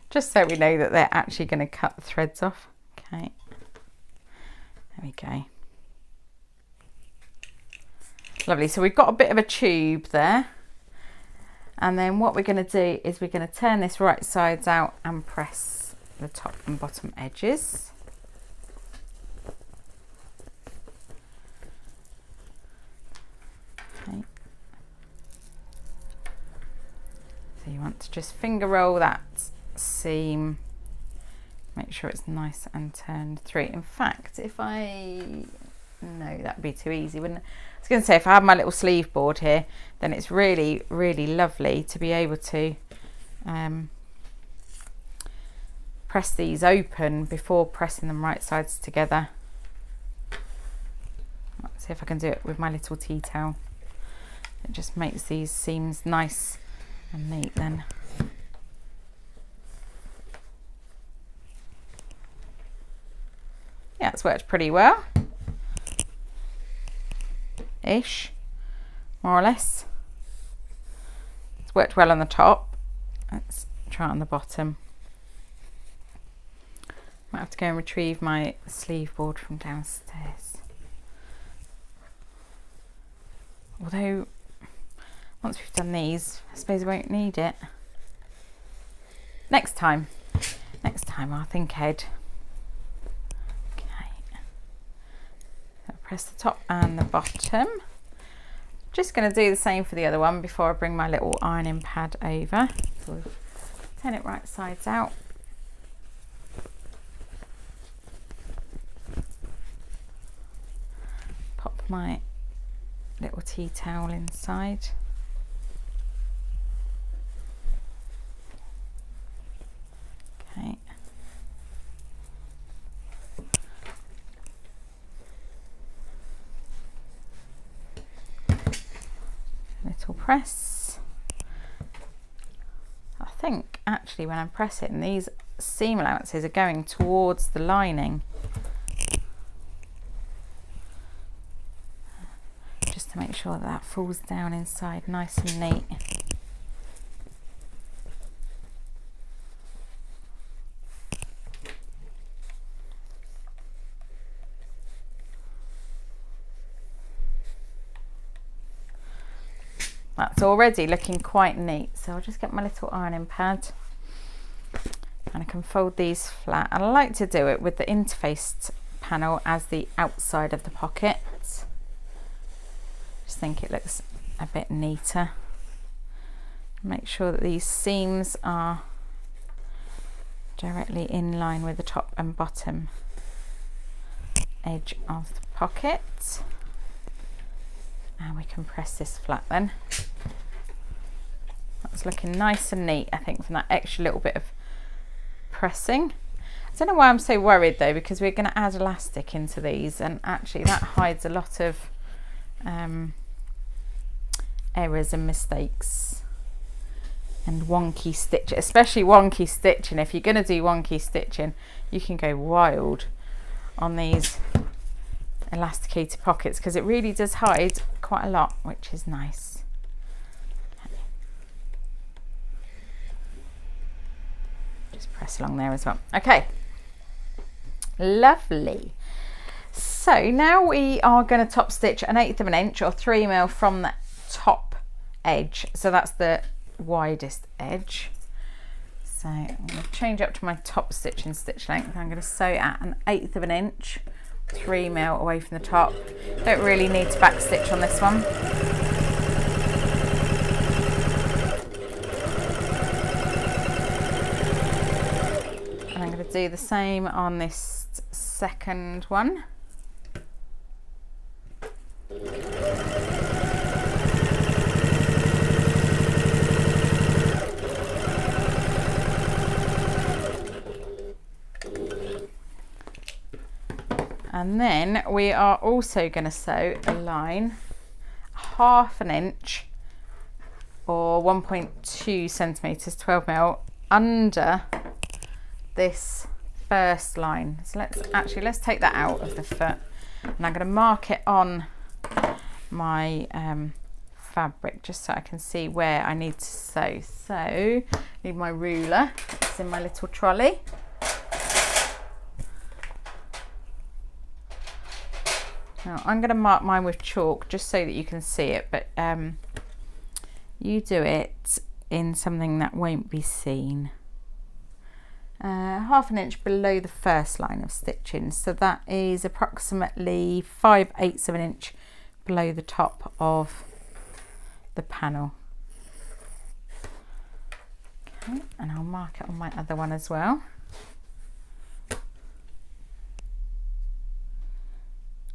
just so we know that they're actually going to cut the threads off. Okay, there we go. Lovely, so we've got a bit of a tube there. And then what we're going to do is we're going to turn this right sides out and press the top and bottom edges. Okay. So you want to just finger roll that seam, make sure it's nice and turned through. In fact, if no, that'd be too easy, wouldn't it? I was going to say, if I have my little sleeve board here, then it's really, really lovely to be able to press these open before pressing them right sides together. Let's see if I can do it with my little tea towel. It just makes these seams nice and neat then. Yeah, it's worked pretty well. Ish, more or less. It's worked well on the top. Let's try it on the bottom. Might have to go and retrieve my sleeve board from downstairs. Although, once we've done these, I suppose I won't need it. Next time I'll think ahead. Okay. So press the top and the bottom. Just going to do the same for the other one before I bring my little ironing pad over. So we'll turn it right sides out. Pop my little tea towel inside. Okay. Little press. I think actually when I'm pressing, these seam allowances are going towards the lining. Just to make sure that that falls down inside nice and neat. That's already looking quite neat, so I'll just get my little ironing pad and I can fold these flat. And I like to do it with the interfaced panel as the outside of the pocket. Just think it looks a bit neater. Make sure that these seams are directly in line with the top and bottom edge of the pocket. And we can press this flat then. That's looking nice and neat, I think, from that extra little bit of pressing. I don't know why I'm so worried though, because we're going to add elastic into these, and actually that hides a lot of errors and mistakes and wonky stitch, especially wonky stitching. If you're going to do wonky stitching, you can go wild on these elasticated pockets, because it really does hide quite a lot, which is nice. Okay. Just press along there as well. Okay, lovely. So now we are going to top stitch 1/8 of an inch or 3mm from the top edge, so that's the widest edge. So I'm going to change up to my top stitching stitch length. I'm going to sew at 1/8 of an inch, 3mm away from the top. Don't really need to back stitch on this one. And I'm going to do the same on this second one. And then we are also going to sew a line 1/2 inch or 1.2 centimeters, 12mm under this first line. So let's take that out of the foot, and I'm going to mark it on my fabric just so I can see where I need to sew. So I need my ruler. It's in my little trolley. Now I'm going to mark mine with chalk just so that you can see it, but you do it in something that won't be seen. 1/2 inch below the first line of stitching, so that is approximately 5/8 of an inch below the top of the panel. Okay, and I'll mark it on my other one as well.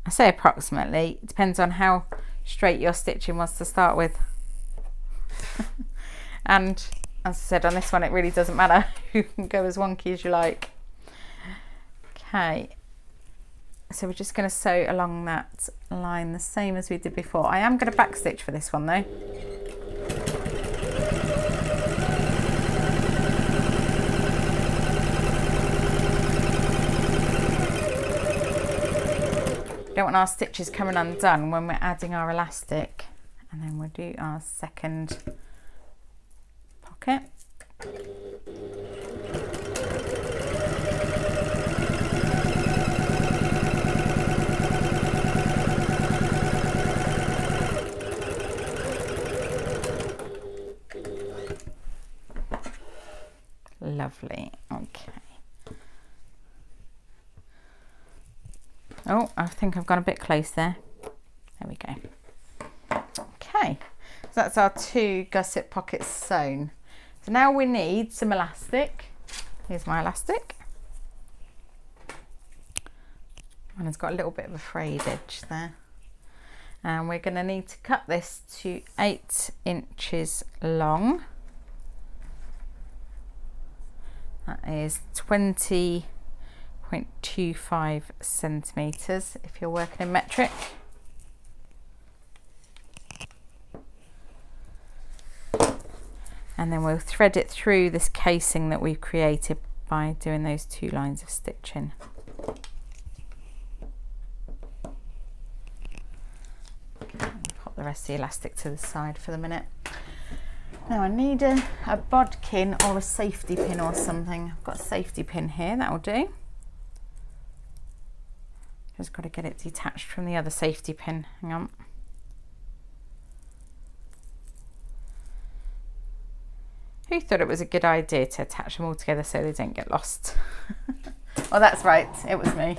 I say approximately, it depends on how straight your stitching was to start with. And as I said, on this one it really doesn't matter. You can go as wonky as you like. Okay, so we're just going to sew along that line the same as we did before. I am going to back stitch for this one though. Don't want our stitches coming undone when we're adding our elastic, and then we'll do our second pocket. Lovely. Okay. Oh, I think I've gone a bit close there. There we go. Okay, so that's our 2 gusset pockets sewn. So now we need some elastic. Here's my elastic. And it's got a little bit of a frayed edge there. And we're going to need to cut this to 8 inches long. That is 20.25 centimetres if you're working in metric. And then we'll thread it through this casing that we've created by doing those 2 lines of stitching. Okay, pop the rest of the elastic to the side for the minute. Now I need a bodkin or a safety pin or something. I've got a safety pin here, that'll do. Just got to get it detached from the other safety pin. Hang on. Who thought it was a good idea to attach them all together so they don't get lost? Well, that's right, it was me.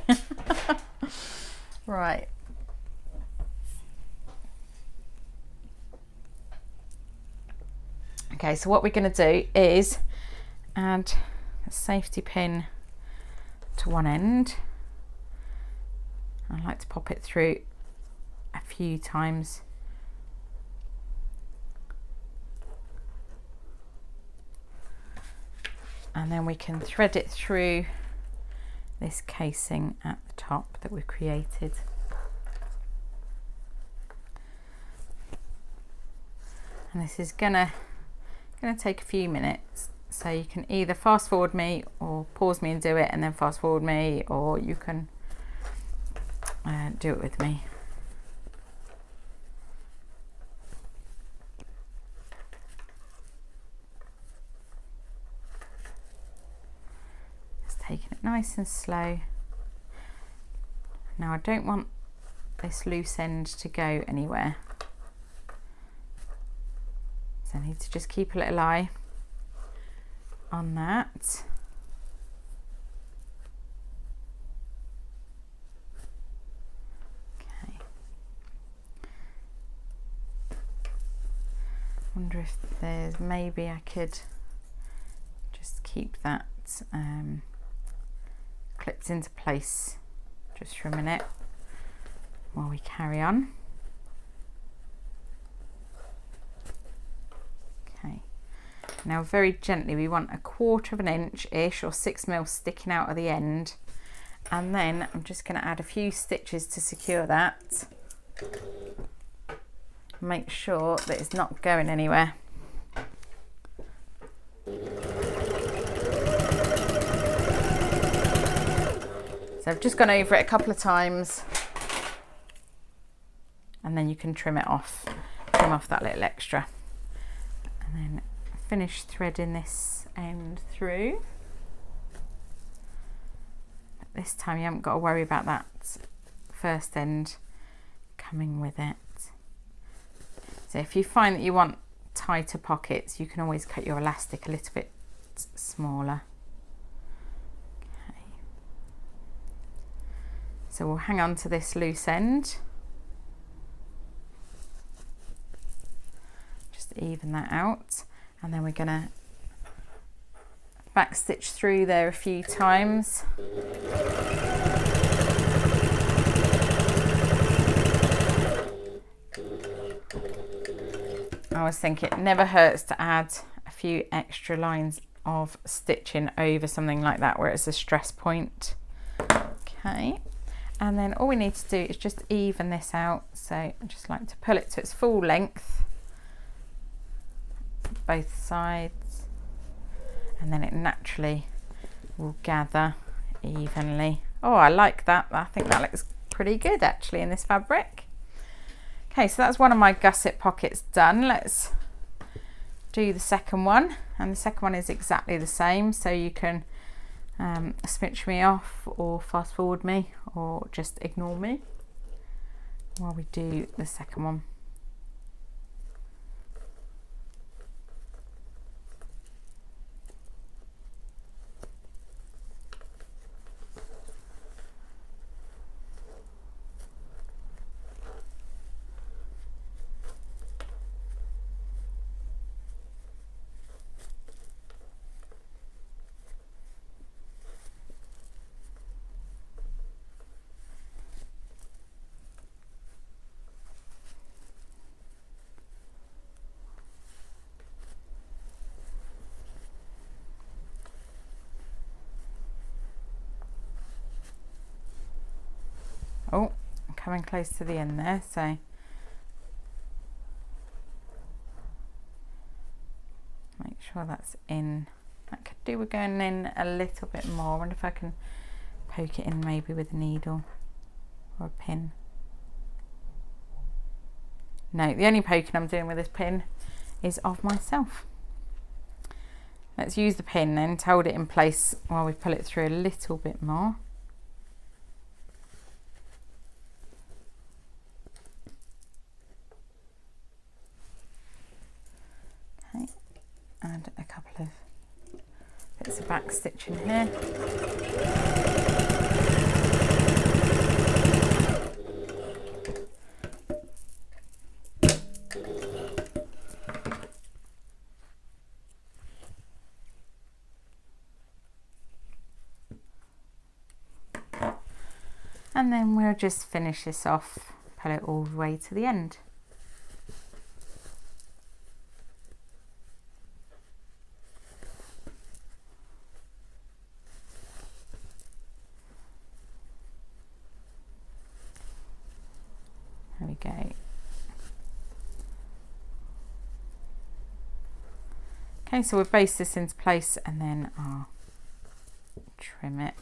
Right. Okay, so what we're going to do is add a safety pin to one end. I like to pop it through a few times. And then we can thread it through this casing at the top that we've created. And this is gonna take a few minutes, so you can either fast forward me or pause me and do it and then fast forward me, or you can do it with me. Just taking it nice and slow. Now I don't want this loose end to go anywhere. So I need to just keep a little eye on that. Okay. Wonder if there's, maybe I could just keep that clipped into place just for a minute while we carry on. Now very gently we want 1/4 of an inch-ish or 6mm sticking out of the end, and then I'm just going to add a few stitches to secure that. Make sure that it's not going anywhere. So I've just gone over it a couple of times, and then you can trim off that little extra, and then finish threading this end through. This time you haven't got to worry about that first end coming with it. So if you find that you want tighter pockets, you can always cut your elastic a little bit smaller. Okay. So we'll hang on to this loose end. Just even that out. And then we're going to back stitch through there a few times. I always think it never hurts to add a few extra lines of stitching over something like that where it's a stress point. Okay, and then all we need to do is just even this out. So I just like to pull it to its full length, both sides, and then it naturally will gather evenly. Oh, I like that. I think that looks pretty good actually in this fabric. Okay, so that's one of my gusset pockets done. Let's do the second one, and the second one is exactly the same, so you can switch me off or fast forward me or just ignore me while we do the second one. Oh, I'm coming close to the end there, so make sure that's in. That could do with going in a little bit more. I wonder if I can poke it in maybe with a needle or a pin. No, the only poking I'm doing with this pin is of myself. Let's use the pin then to hold it in place while we pull it through a little bit more. Add a couple of bits of back stitching here. And then we'll just finish this off, pull it all the way to the end. There we go. Okay, so we've based this into place and then I'll trim it.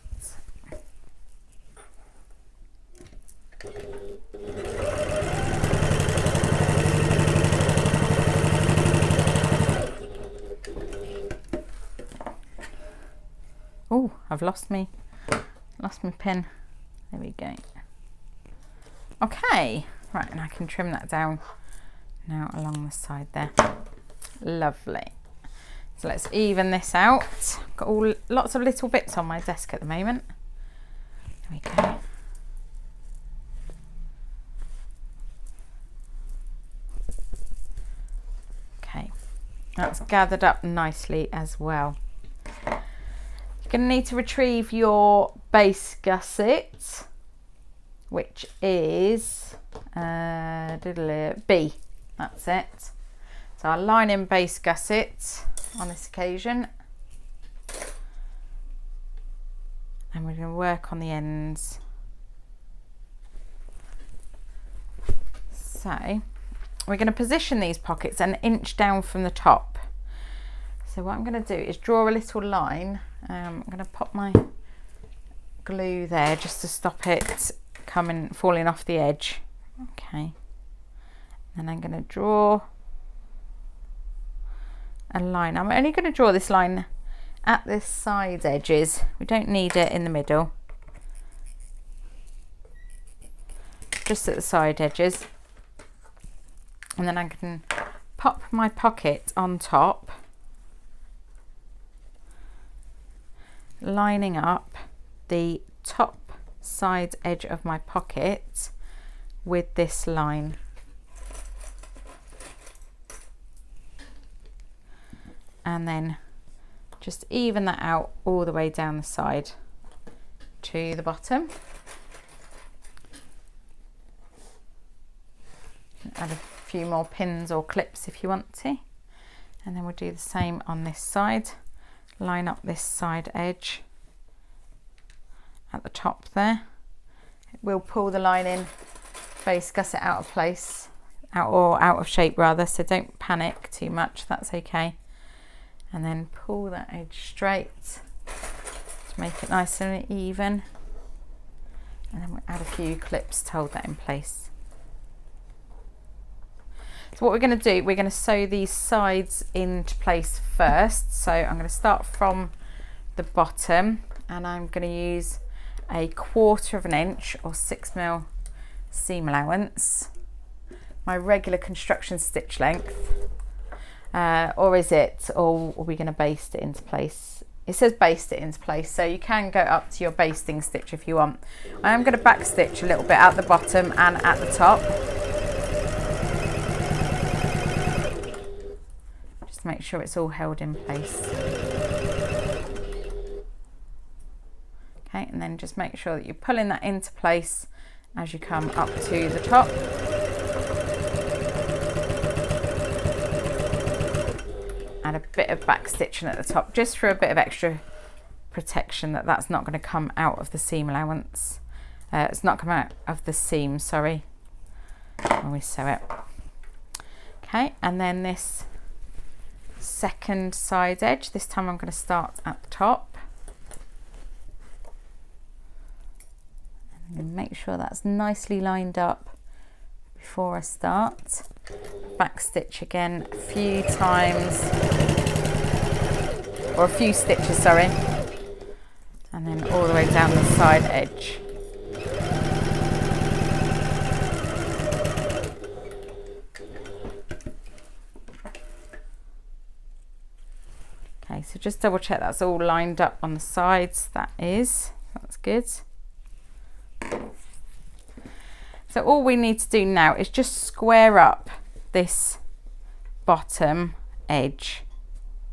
Oh, I've lost my pin. There we go. Okay, right, and I can trim that down now along the side there. Lovely. So let's even this out. Got lots of little bits on my desk at the moment. There we go. Okay, that's gathered up nicely as well. You're going to need to retrieve your base gusset, which is B. That's it. So our lining base gusset on this occasion, and we're going to work on the ends. So we're going to position these pockets an inch down from the top. So what I'm going to do is draw a little line. I'm going to pop my glue there just to stop it falling off the edge. Okay, and I'm going to draw a line. I'm only going to draw this line at the side edges. We don't need it in the middle, just at the side edges, and then I can pop my pocket on top, lining up the top side edge of my pocket with this line. And then just even that out all the way down the side to the bottom. Add a few more pins or clips if you want to. And then we'll do the same on this side. Line up this side edge at the top there. We'll pull the lining base gusset out of place, out of shape rather, so don't panic too much, that's okay. And then pull that edge straight to make it nice and even, and then we'll add a few clips to hold that in place. So what we're going to do, we're going to sew these sides into place first. So I'm going to start from the bottom, and I'm going to use a 1/4 inch or 6mm seam allowance, my regular construction stitch length, or are we going to baste it into place? It says baste it into place, so you can go up to your basting stitch if you want. I am going to back stitch a little bit at the bottom and at the top, just to make sure it's all held in place. Okay, and then just make sure that you're pulling that into place as you come up to the top. And a bit of back stitching at the top, just for a bit of extra protection, that's not going to come out of the seam allowance. It's not come out of the seam, sorry, when we sew it. Okay, and then this second side edge, this time I'm going to start at the top. And make sure that's nicely lined up before I start. Back stitch again a few times, or a few stitches, sorry, and then all the way down the side edge. Okay, so just double check that's all lined up on the sides. That's good. So all we need to do now is just square up this bottom edge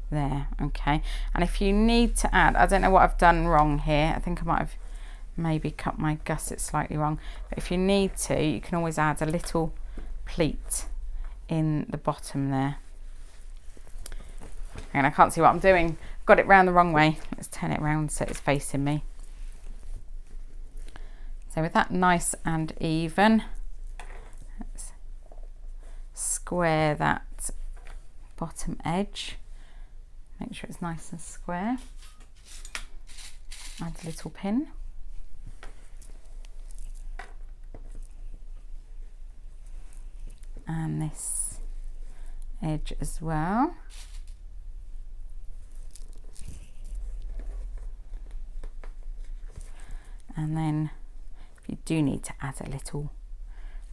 there, okay? And if you need to add, I don't know what I've done wrong here. I think I might have maybe cut my gusset slightly wrong. But if you need to, you can always add a little pleat in the bottom there. And I can't see what I'm doing. Got it round the wrong way. Let's turn it round so it's facing me. So with that nice and even, let's square that bottom edge. Make sure it's nice and square. Add a little pin. And this edge as well. And then if you do need to add a little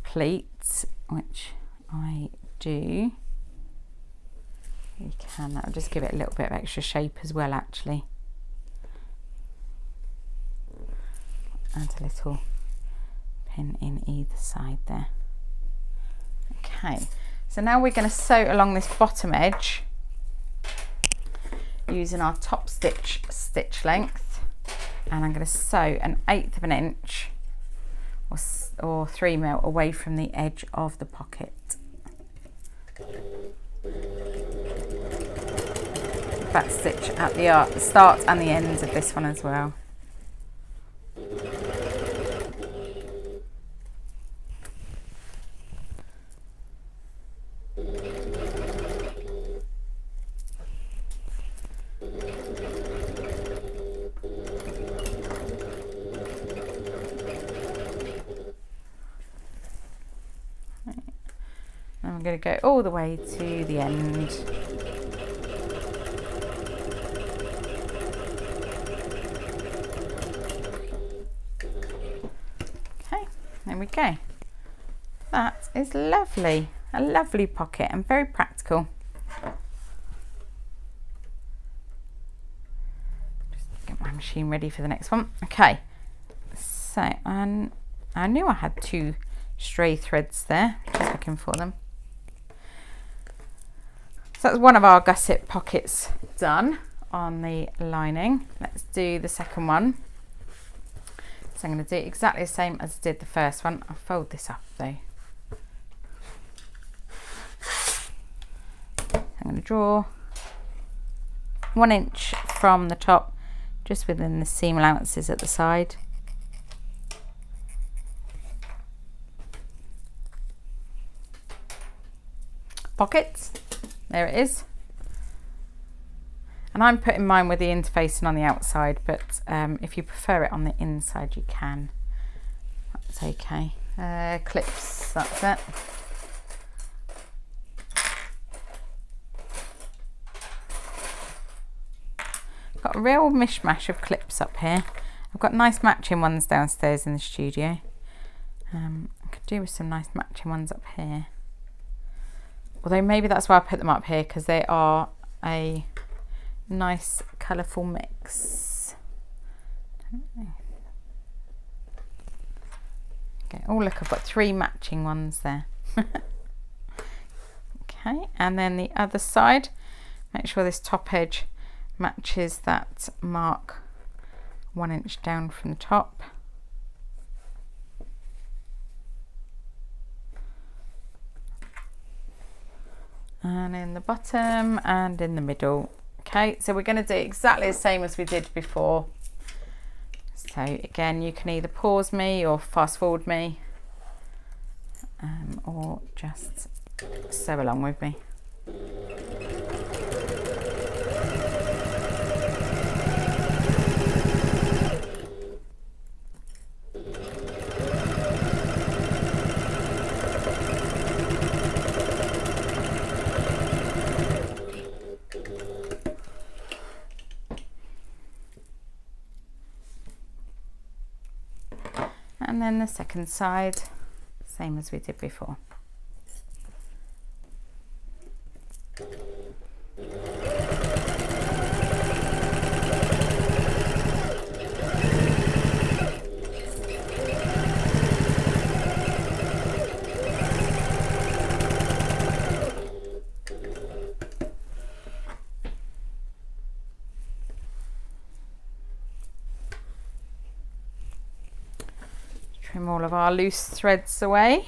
pleat, which I do, you can. That'll just give it a little bit of extra shape as well, actually. Add a little pin in either side there. Okay, so now we're going to sew along this bottom edge using our top stitch stitch length, and I'm going to sew 1/8 inch or 3mm away from the edge of the pocket. Back stitch at the start and the ends of this one as well. And I'm going to go all the way to the end. Okay, there we go. That is lovely. A lovely pocket and very practical. Just get my machine ready for the next one. Okay, so I knew I had 2 stray threads there, just looking for them. So that's one of our gusset pockets done on the lining. Let's do the second one. So I'm going to do exactly the same as I did the first one. I'll fold this up though. I'm going to draw 1 inch from the top, just within the seam allowances at the side. Pockets, there it is. And I'm putting mine with the interfacing on the outside, but if you prefer it on the inside, you can. That's okay. Clips, that's it. I've got a real mishmash of clips up here. I've got nice matching ones downstairs in the studio. I could do with some nice matching ones up here. Although maybe that's why I put them up here, because they are a nice colourful mix. Okay, oh look, I've got 3 matching ones there. Okay, and then the other side, make sure this top edge matches that mark 1 inch down from the top. And in the bottom and in the middle. Okay, so we're going to do exactly the same as we did before. So again, you can either pause me or fast forward me, or just sew along with me. And then the second side, same as we did before. Trim all of our loose threads away,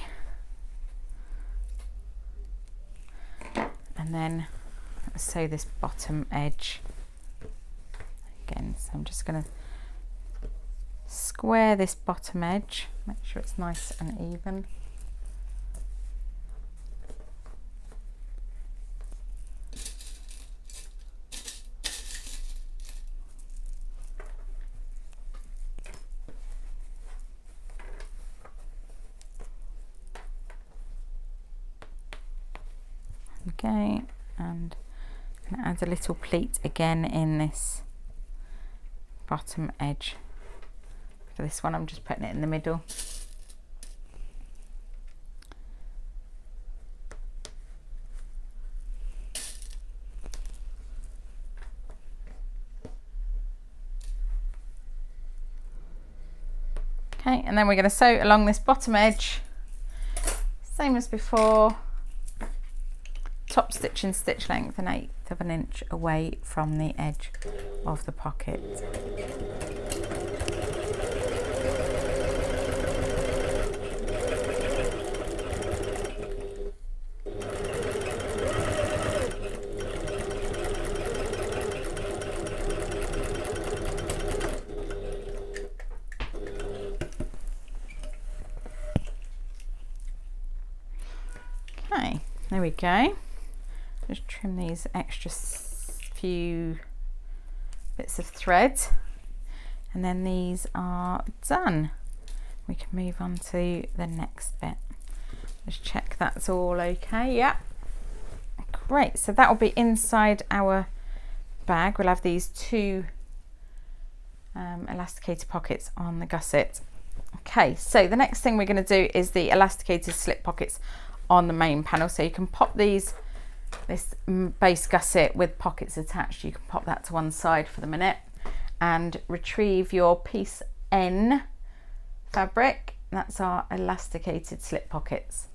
and then sew this bottom edge again. So I'm just going to square this bottom edge, make sure it's nice and even. Okay, and I'm going to add a little pleat again in this bottom edge. For this one, I'm just putting it in the middle. Okay, and then we're going to sew along this bottom edge, same as before. Top stitch in stitch length 1/8 of an inch away from the edge of the pocket. Okay, there we go. Just trim these extra few bits of thread, and then these are done. We can move on to the next bit. Just check that's all okay. Yeah, great. So that will be inside our bag. We'll have these 2 elasticated pockets on the gusset. Okay, so the next thing we're going to do is the elasticated slip pockets on the main panel. So you can pop this base gusset with pockets attached, you can pop that to one side for the minute and retrieve your piece N fabric. That's our elasticated slip pockets.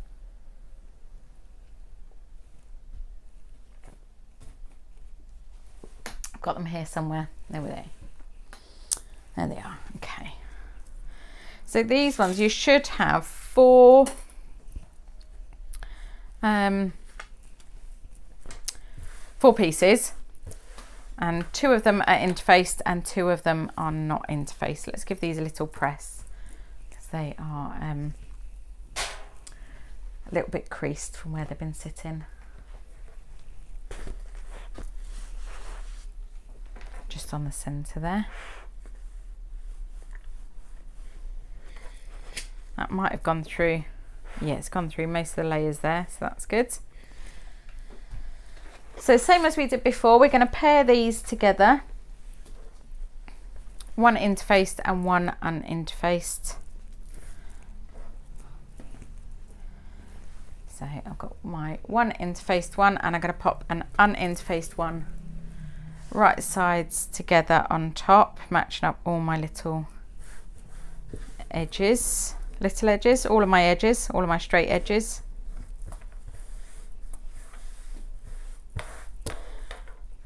I've got them here somewhere. There we go. There they are. Okay. So these ones, you should have 4 pieces, and 2 of them are interfaced and 2 of them are not interfaced. Let's give these a little press because they are a little bit creased from where they've been sitting. Just on the centre there. That might have gone through. Yeah, it's gone through most of the layers there, so that's good. So same as we did before, we're going to pair these together one interfaced and one uninterfaced. So I've got my one interfaced one, and I'm going to pop an uninterfaced one right sides together on top, matching up all my little edges, all of my edges, all of my straight edges.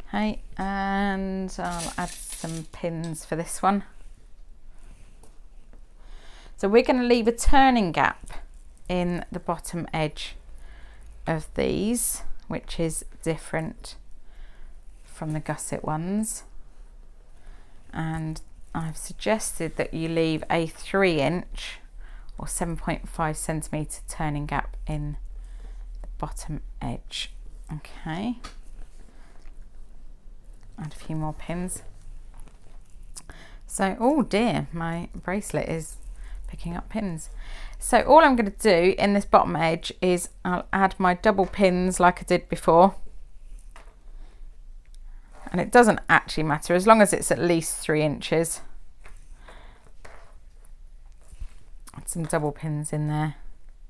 Okay, and I'll add some pins for this one. So we're going to leave a turning gap in the bottom edge of these, which is different from the gusset ones, and I've suggested that you leave a 3-inch or 7.5 centimetre turning gap in the bottom edge. Okay, add a few more pins. So, oh dear, my bracelet is picking up pins. So all I'm going to do in this bottom edge is I'll add my double pins like I did before. And it doesn't actually matter as long as it's at least 3 inches. Add some double pins in there.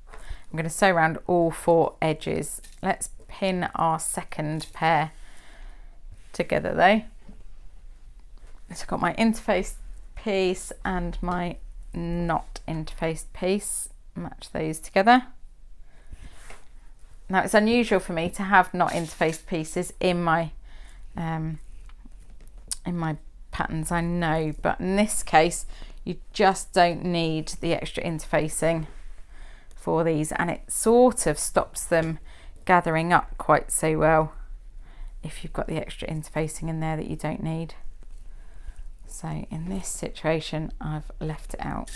I'm going to sew around all 4 edges. Let's pin our second pair together though. So I've got my interfaced piece and my not interfaced piece, match those together. Now it's unusual for me to have not interfaced pieces in my patterns, I know, but in this case you just don't need the extra interfacing for these, and it sort of stops them gathering up quite so well if you've got the extra interfacing in there that you don't need. So in this situation I've left it out,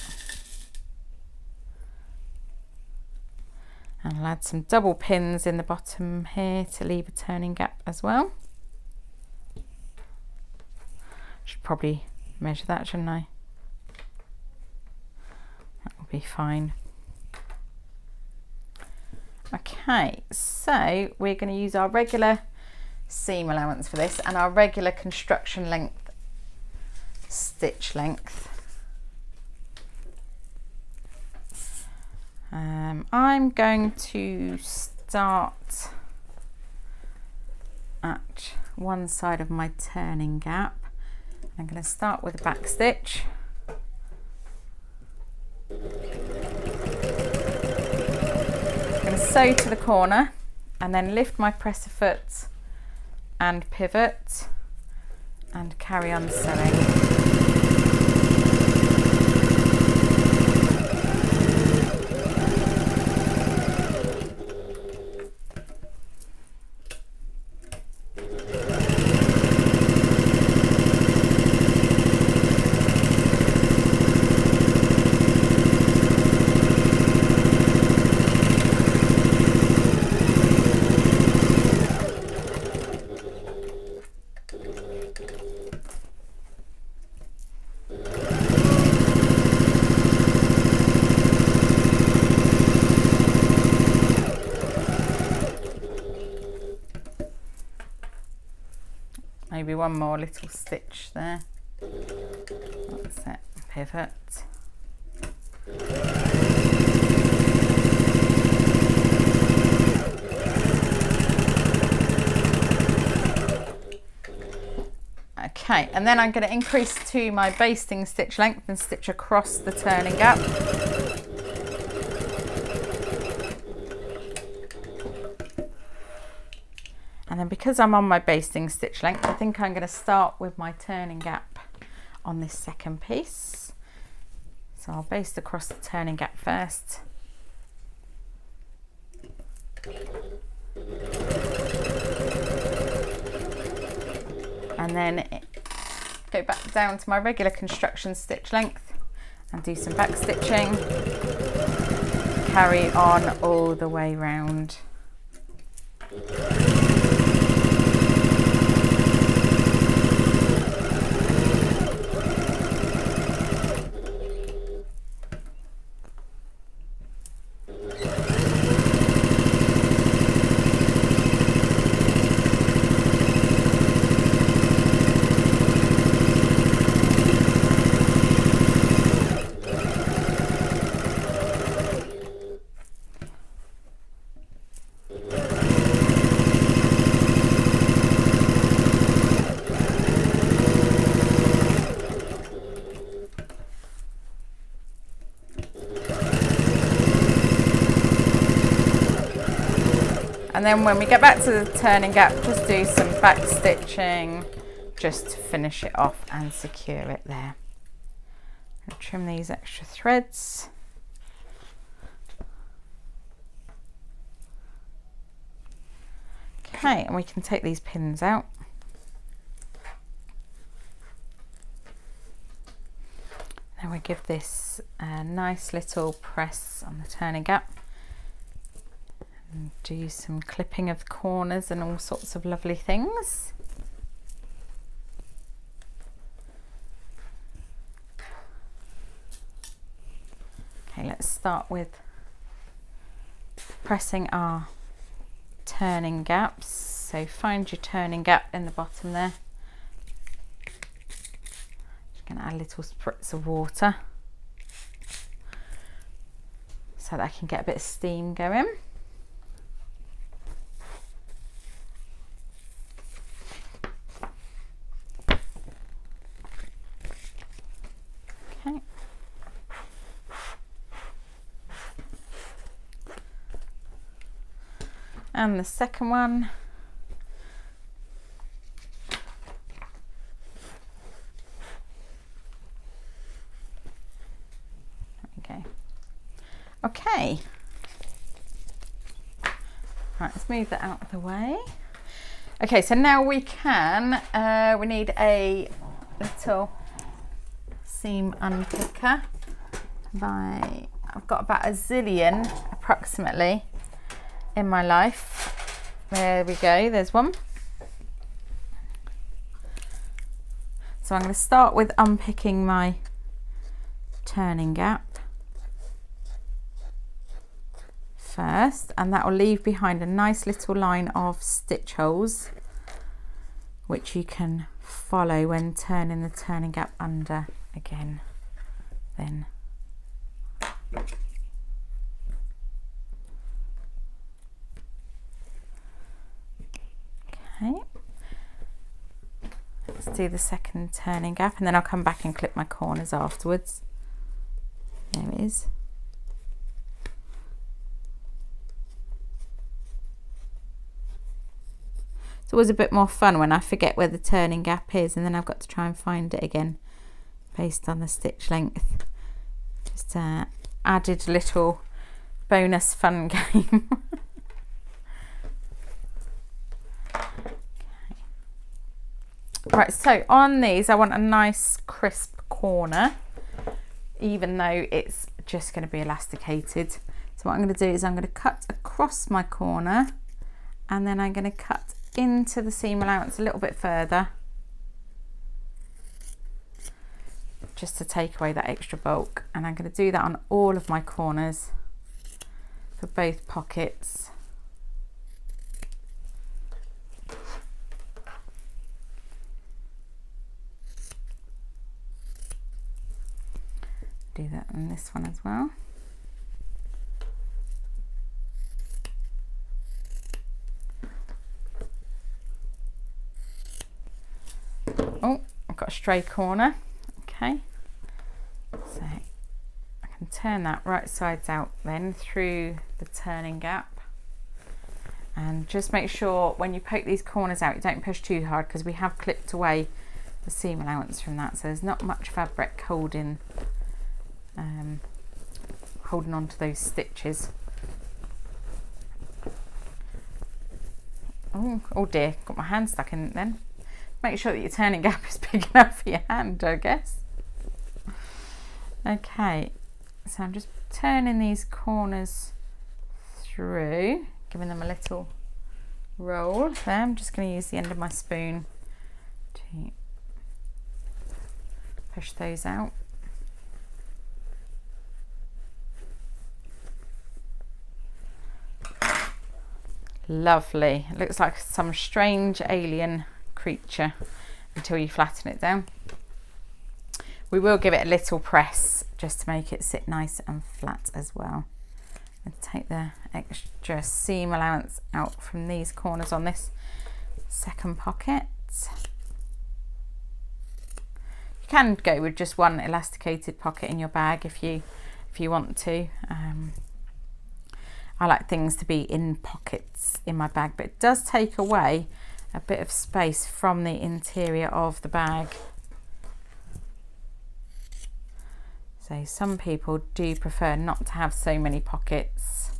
and I'll add some double pins in the bottom here to leave a turning gap as well. Should probably measure that, shouldn't I? That will be fine. Okay, so we're going to use our regular seam allowance for this and our regular construction length stitch length. I'm going to start at one side of my turning gap. I'm going to start with a back stitch. I'm going to sew to the corner and then lift my presser foot and pivot and carry on sewing. Maybe one more little stitch there. That's it, pivot. Okay, and then I'm going to increase to my basting stitch length and stitch across the turning gap. And then because I'm on my basting stitch length, I think I'm going to start with my turning gap on this second piece. So I'll baste across the turning gap first. And then go back down to my regular construction stitch length and do some back stitching. Carry on all the way round. then when we get back to the turning gap, just do some back stitching just to finish it off and secure it there. And trim these extra threads. Okay, and we can take these pins out. Then we give this a nice little press on the turning gap and do some clipping of the corners and all sorts of lovely things. Okay, let's start with pressing our turning gaps. So find your turning gap in the bottom there. Just going to add a little spritz of water so that I can get a bit of steam going. Okay. And the second one. There we go. Okay. Right, let's move that out of the way. Okay, so now we can, we need a little seam unpicker. I've got about a zillion approximately in my life. There we go, there's one. So I'm going to start with unpicking my turning gap first, and that will leave behind a nice little line of stitch holes which you can follow when turning the turning gap under again. Then okay, let's do the second turning gap and then I'll come back and clip my corners afterwards. There it is. It's always a bit more fun when I forget where the turning gap is and then I've got to try and find it again based on the stitch length. Just added little bonus fun game. Right, so on these I want a nice crisp corner, even though it's just going to be elasticated. So what I'm going to do is I'm going to cut across my corner and then I'm going to cut into the seam allowance a little bit further, just to take away that extra bulk, and I'm going to do that on all of my corners for both pockets. Do that on this one as well. Oh, I've got a stray corner. Okay, so I can turn that right sides out then through the turning gap, and just make sure when you poke these corners out you don't push too hard because we have clipped away the seam allowance from that, so there's not much fabric holding on to those stitches. Oh dear, got my hand stuck in it then. Make sure that your turning gap is big enough for your hand, I guess. Okay, so I'm just turning these corners through, giving them a little roll there. I'm just going to use the end of my spoon to push those out. Lovely. It looks like some strange alien creature until you flatten it down. We will give it a little press just to make it sit nice and flat as well. And take the extra seam allowance out from these corners on this second pocket. You can go with just one elasticated pocket in your bag if you want to. I like things to be in pockets in my bag, but it does take away a bit of space from the interior of the bag. So some people do prefer not to have so many pockets,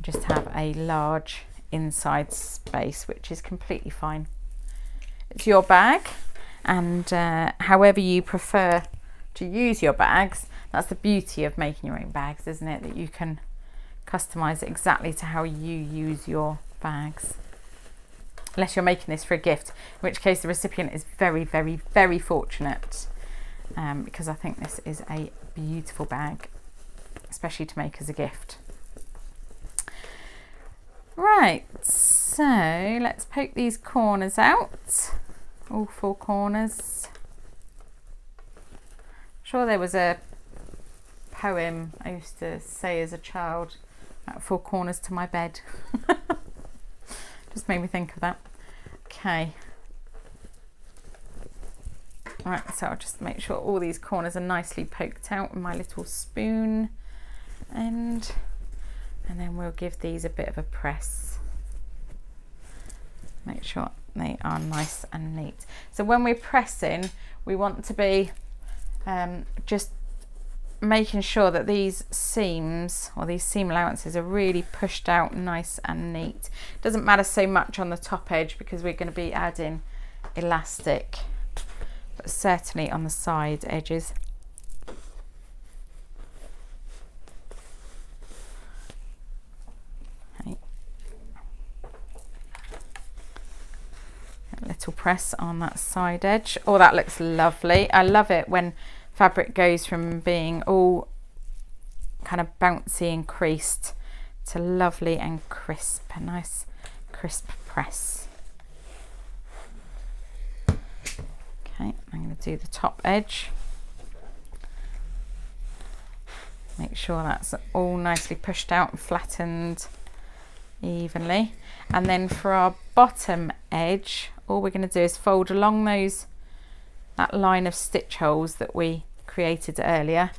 just have a large inside space, which is completely fine. It's your bag, and however you prefer to use your bags, that's the beauty of making your own bags, isn't it? That you can customize it exactly to how you use your bags. Unless you're making this for a gift, in which case the recipient is very, very, very fortunate, because I think this is a beautiful bag, especially to make as a gift. Right, so let's poke these corners out, all 4 corners. Sure, there was a poem I used to say as a child, 4 corners to my bed. Just made me think of that. Okay. Right, so I'll just make sure all these corners are nicely poked out with my little spoon end, and then we'll give these a bit of a press. Make sure they are nice and neat. So when we're pressing, we want to be just making sure that these seams, or these seam allowances, are really pushed out nice and neat. Doesn't matter so much on the top edge because we're going to be adding elastic, but certainly on the side edges. Okay. A little press on that side edge. Oh, that looks lovely. I love it when fabric goes from being all kind of bouncy and creased to lovely and crisp, a nice crisp press. Okay, I'm going to do the top edge. Make sure that's all nicely pushed out and flattened evenly. And then for our bottom edge, all we're going to do is fold along that line of stitch holes that we created earlier.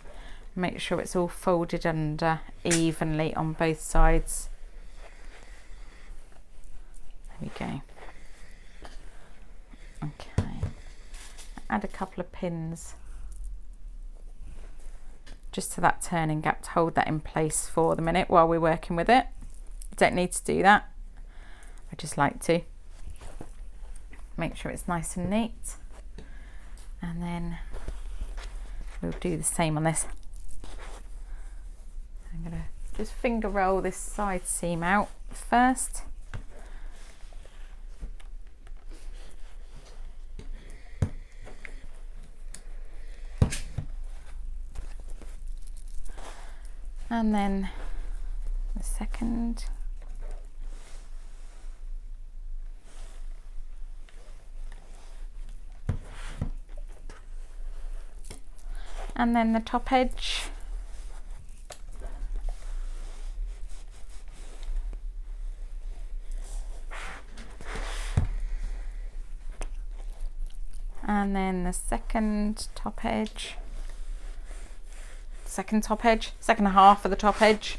Make sure it's all folded under evenly on both sides. There we go. Okay. Add a couple of pins just to that turning gap to hold that in place for the minute while we're working with it. You don't need to do that. I just like to. Make sure it's nice and neat. And then we'll do the same on this. I'm going to just finger roll this side seam out first. And then the second. And then the top edge. And then the second top edge. Second top edge, second half of the top edge.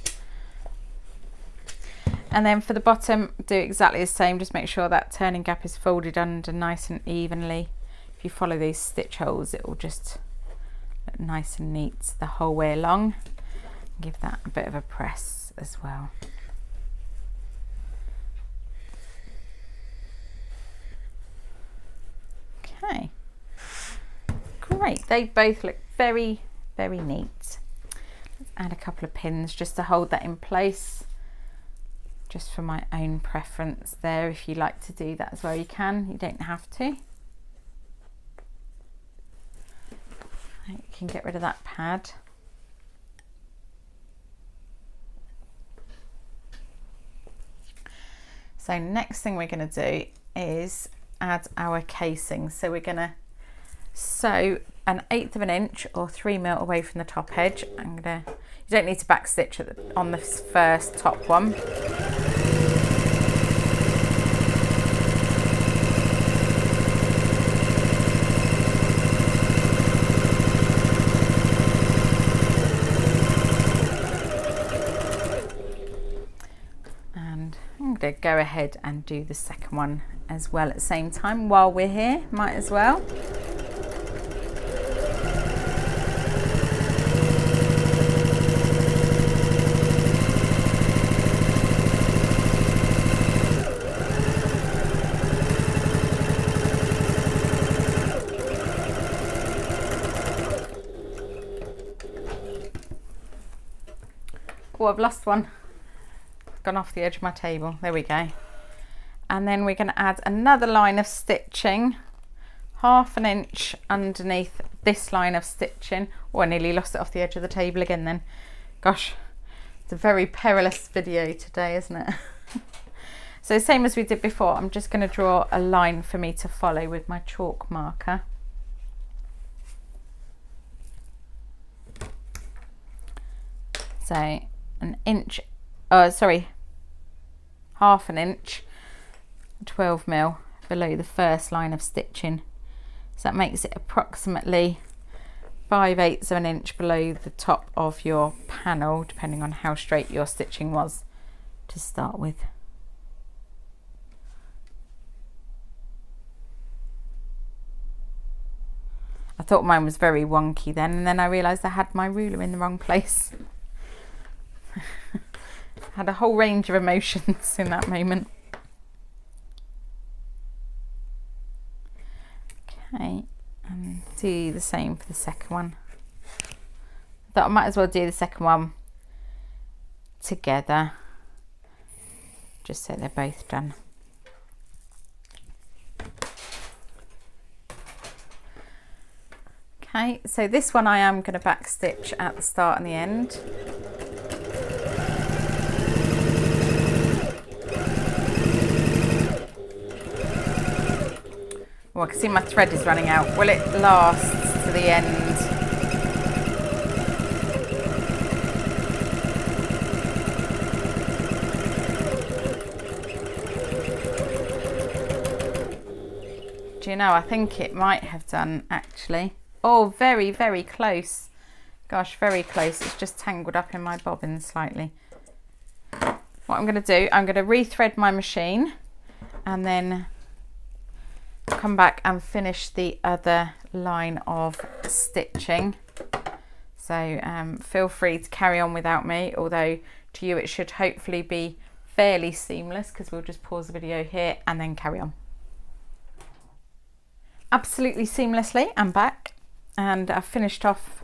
And then for the bottom, do exactly the same. Just make sure that turning gap is folded under nice and evenly. If you follow these stitch holes, it will just look nice and neat the whole way along. Give that a bit of a press as well. Okay, great. They both look very, very neat. Let's add a couple of pins just to hold that in place. Just for my own preference there. If you like to do that as well, you can. You don't have to. You can get rid of that pad. So next thing we're going to do is add our casing. So we're going to sew 1/8 of an inch or 3mm away from the top edge. You don't need to back stitch on this first top one. to go ahead and do the second one as well at the same time while we're here, might as well. Oh, I've lost one. Gone off the edge of my table. There we go. And then we're going to add another line of stitching, 1/2 inch underneath this line of stitching. Oh, I nearly lost it off the edge of the table again then. Gosh, it's a very perilous video today, isn't it? So same as we did before, I'm just going to draw a line for me to follow with my chalk marker. So an inch, sorry, 1/2 inch, 12mm below the first line of stitching. So that makes it approximately 5/8 of an inch below the top of your panel, depending on how straight your stitching was to start with. I thought mine was very wonky then, and then I realised I had my ruler in the wrong place. Had a whole range of emotions in that moment. Okay, and do the same for the second one. Thought I might as well do the second one together, just so they're both done. Okay, so this one I am going to back stitch at the start and the end. Oh, I can see my thread is running out. Will it last to the end? Do you know, I think it might have done actually. Oh, very, very close. Gosh, very close. It's just tangled up in my bobbin slightly. What I'm going to do, I'm going to rethread my machine and then come back and finish the other line of stitching. So feel free to carry on without me, although to you it should hopefully be fairly seamless, because we'll just pause the video here and then carry on. Absolutely seamlessly, I'm back and I've finished off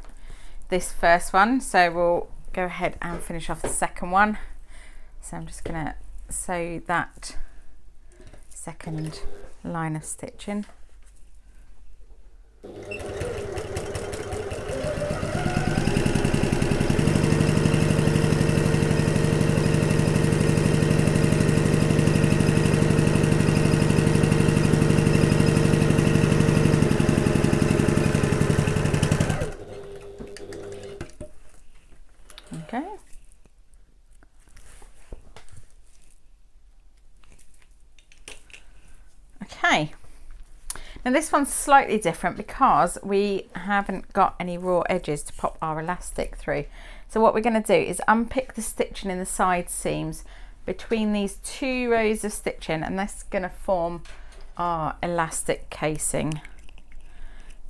this first one, so we'll go ahead and finish off the second one. So I'm just going to sew that second line of stitching. Okay. Okay. Now this one's slightly different because we haven't got any raw edges to pop our elastic through. So what we're going to do is unpick the stitching in the side seams between these two rows of stitching, and that's going to form our elastic casing.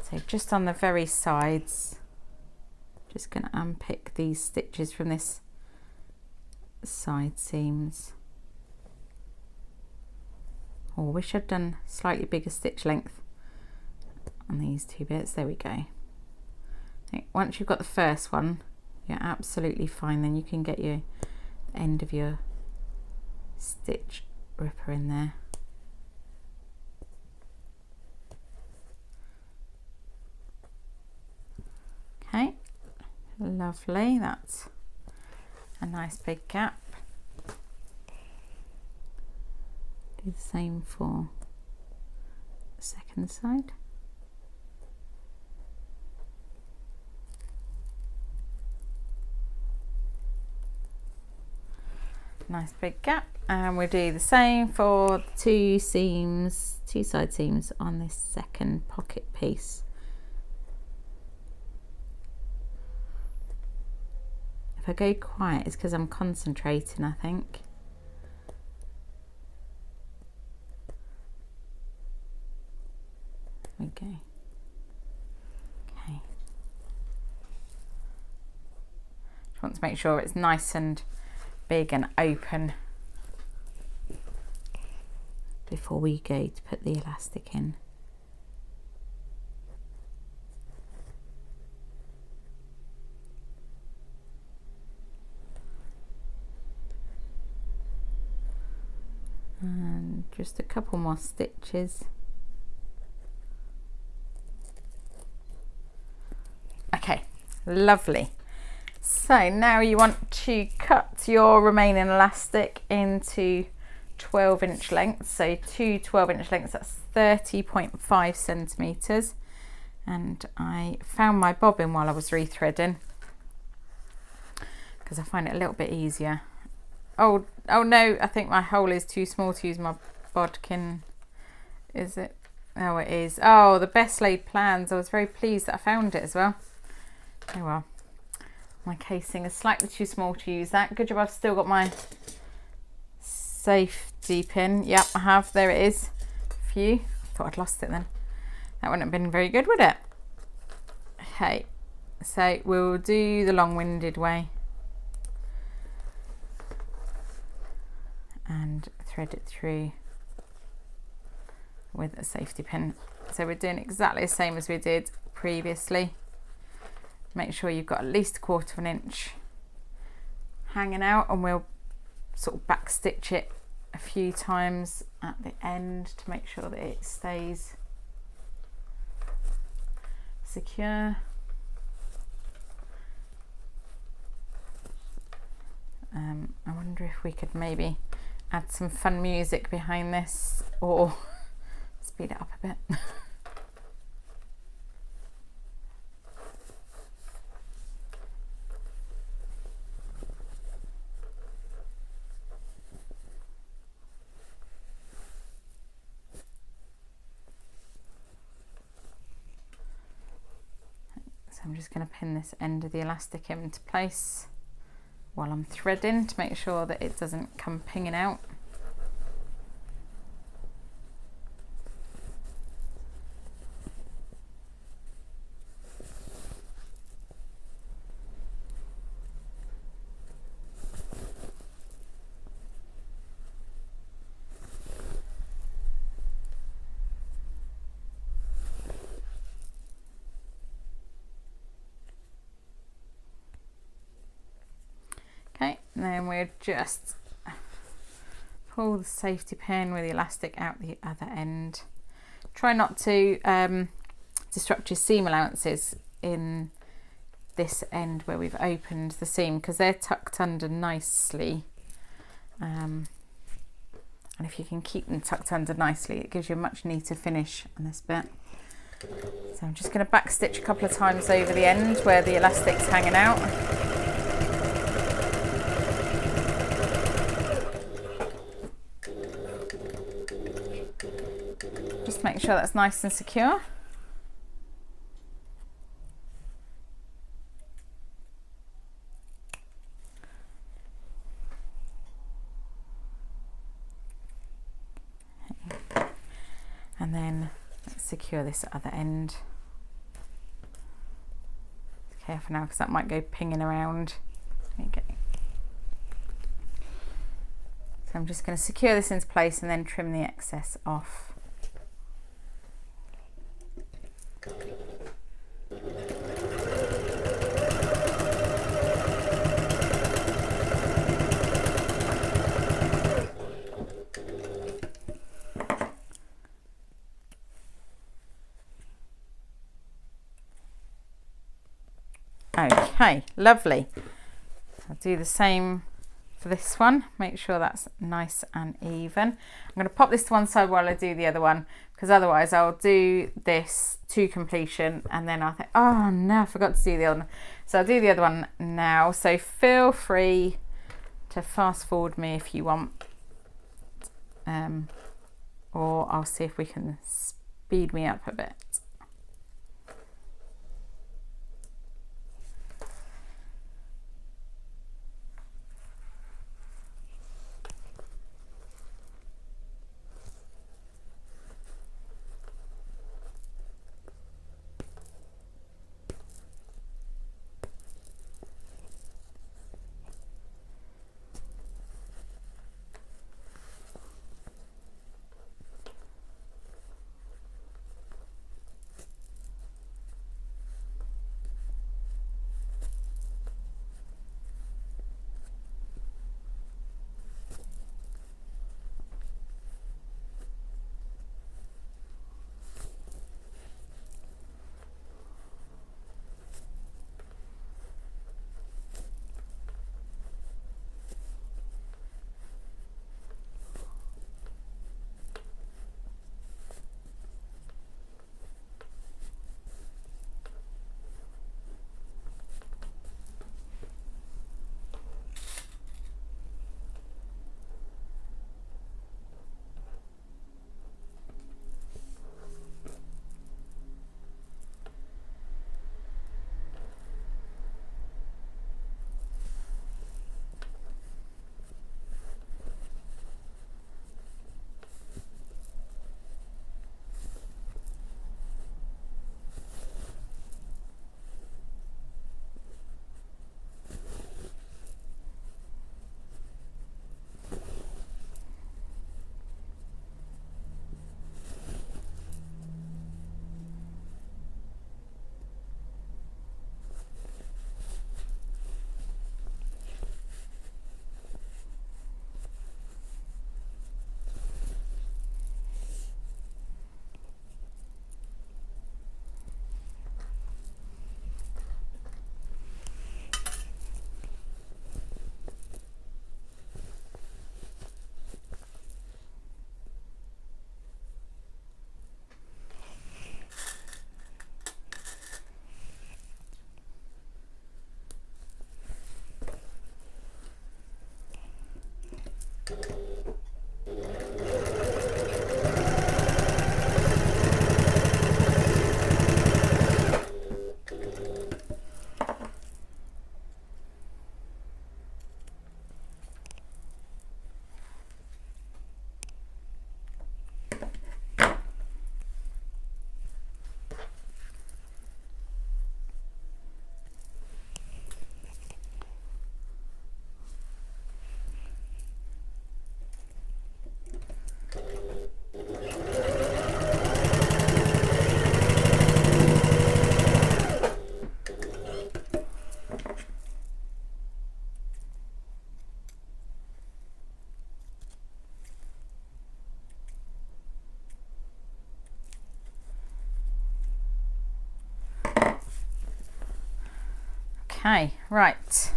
So just on the very sides, just going to unpick these stitches from this side seams. Oh, I wish I'd done slightly bigger stitch length on these two bits. There we go. I think once you've got the first one, you're absolutely fine. Then you can get your end of your stitch ripper in there. Okay, lovely. That's a nice big gap. Do the same for the second side. Nice big gap, and we'll do the same for the two seams, two side seams on this second pocket piece. If I go quiet, it's because I'm concentrating, I think. we go. Okay. Just want to make sure it's nice and big and open before we go to put the elastic in. And just a couple more stitches. Okay, lovely. So now you want to cut your remaining elastic into 12-inch lengths. So two 12-inch lengths, that's 30.5 centimetres. And I found my bobbin while I was rethreading because I find it a little bit easier. Oh no, I think my hole is too small to use my bodkin. Is it? Oh, it is. Oh, the best laid plans. I was very pleased that I found it as well. Oh well. My casing is slightly too small to use that. Good job I've still got my safety pin. Yep, I have. There it is. Phew. Thought I'd lost it then. That wouldn't have been very good, would it? Okay. So we'll do the long-winded way. And thread it through with a safety pin. So we're doing exactly the same as we did previously. Make sure you've got at least 1/4 of an inch hanging out, and we'll sort of back stitch it a few times at the end to make sure that it stays secure. I wonder if we could maybe add some fun music behind this or speed it up a bit. So I'm just going to pin this end of the elastic into place while I'm threading to make sure that it doesn't come pinging out. Okay, and then we'll just pull the safety pin with the elastic out the other end. Try not to disrupt your seam allowances in this end where we've opened the seam, because they're tucked under nicely. And if you can keep them tucked under nicely, it gives you a much neater finish on this bit. So I'm just going to back stitch a couple of times over the end where the elastic's hanging out. Just make sure that's nice and secure. And then let's secure this other end. Be careful now because that might go pinging around. There you go. So I'm just going to secure this into place and then trim the excess off. Okay, lovely. I'll do the same for this one. Make sure that's nice and even. I'm going to pop this to one side while I do the other one, because otherwise I'll do this to completion and then I'll think, oh no, I forgot to do the other one. So I'll do the other one now. So feel free to fast forward me if you want, or I'll see if we can speed me up a bit. Okay, right,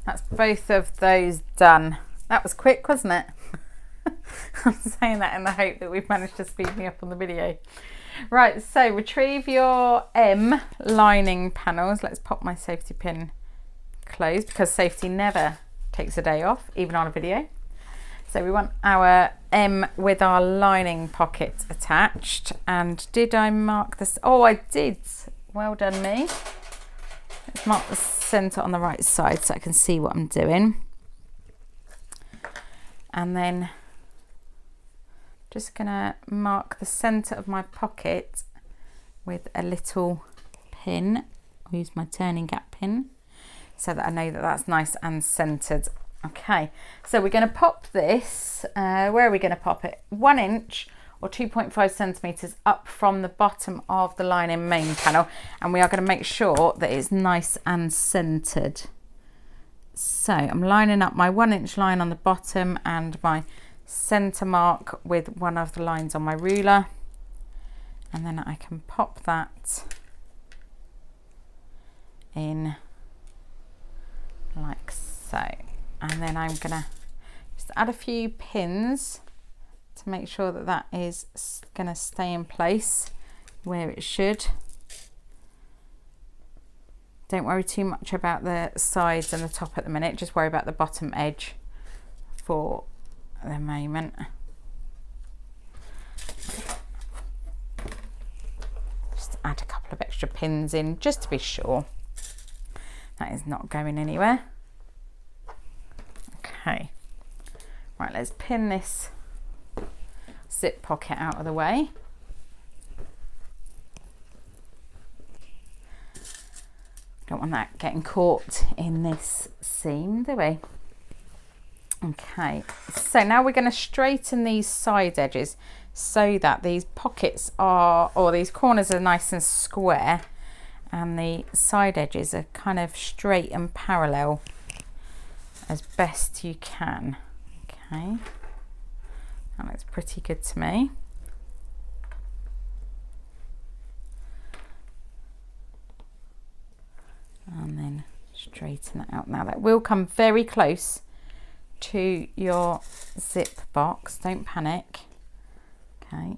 that's both of those done. That was quick, wasn't it? I'm saying that in the hope that we've managed to speed me up on the video. Right, so retrieve your M lining panels. Let's pop my safety pin closed because safety never takes a day off, even on a video. So we want our M with our lining pocket attached. And did I mark this? Oh, I did. Well done me. Let's mark the centre on the right side so I can see what I'm doing. And then just gonna mark the centre of my pocket with a little pin. I'll use my turning gap pin so that I know that that's nice and centred. Okay, so we're going to pop this, where are we going to pop it? 1 inch or 2.5 centimetres up from the bottom of the lining main panel, and we are going to make sure that it's nice and centred. So I'm lining up my 1 inch line on the bottom and my centre mark with one of the lines on my ruler, and then I can pop that in like so. And then I'm gonna just add a few pins to make sure that that is gonna stay in place where it should. Don't worry too much about the sides and the top at the minute, just worry about the bottom edge for the moment. Just add a couple of extra pins in just to be sure that is not going anywhere. Okay, right, let's pin this zip pocket out of the way. Don't want that getting caught in this seam, do we? Okay, so now we're going to straighten these side edges so that these pockets are, or these corners are nice and square and the side edges are kind of straight and parallel as best you can. Okay, that looks pretty good to me. And then straighten it out. Now that will come very close to your zip box, don't panic. Okay,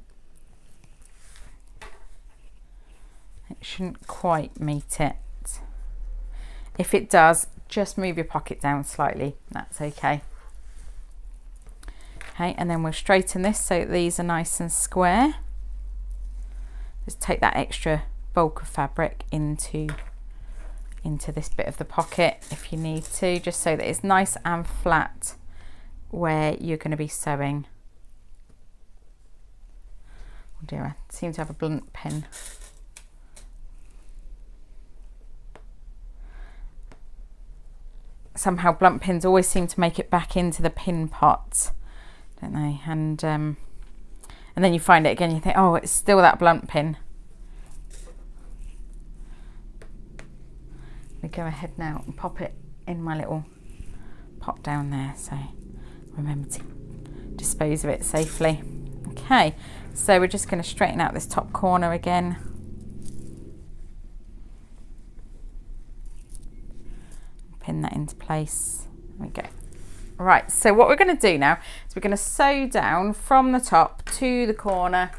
it shouldn't quite meet it. If it does, just move your pocket down slightly, that's okay. Okay, and then we'll straighten this so these are nice and square. Just take that extra bulk of fabric into this bit of the pocket if you need to, just so that it's nice and flat where you're going to be sewing. Oh dear, I seem to have a blunt pin. Somehow blunt pins always seem to make it back into the pin pot, don't they? And then you find it again, you think, oh, it's still that blunt pin. We go ahead now and pop it in my little pot down there, so remember to dispose of it safely. Okay, so we're just going to straighten out this top corner again. Pin that into place. There we go. Right, so what we're going to do now is we're going to sew down from the top to the corner,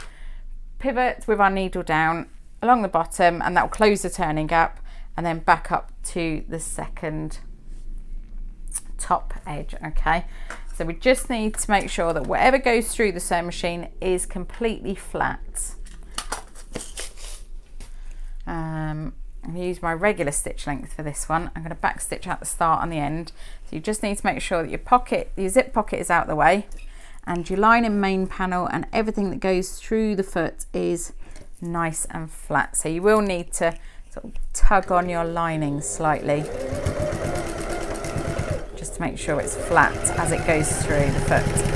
pivot with our needle down along the bottom, and that will close the turning gap, and then back up to the second top edge. Okay, so we just need to make sure that whatever goes through the sewing machine is completely flat. I'm going to use my regular stitch length for this one. I'm going to back stitch out the start and the end. So you just need to make sure that your zip pocket is out the way, and your lining main panel and everything that goes through the foot is nice and flat. So you will need to sort of tug on your lining slightly just to make sure it's flat as it goes through the foot.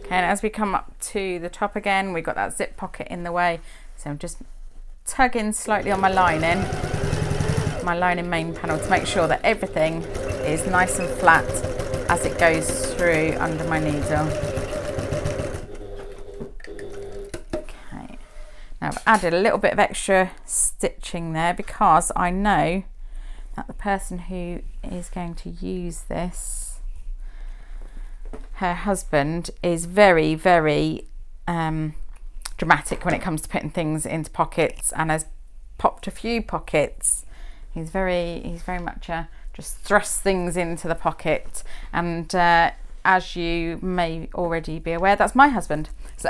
Okay, and as we come up to the top again, we've got that zip pocket in the way. So I'm just tugging slightly on my lining main panel to make sure that everything is nice and flat as it goes through under my needle. Okay, now I've added a little bit of extra stitching there because I know that the person who is going to use this, her husband, is very, very dramatic when it comes to putting things into pockets, and has popped a few pockets. He's very much just thrust things into the pocket, and as you may already be aware, that's my husband. So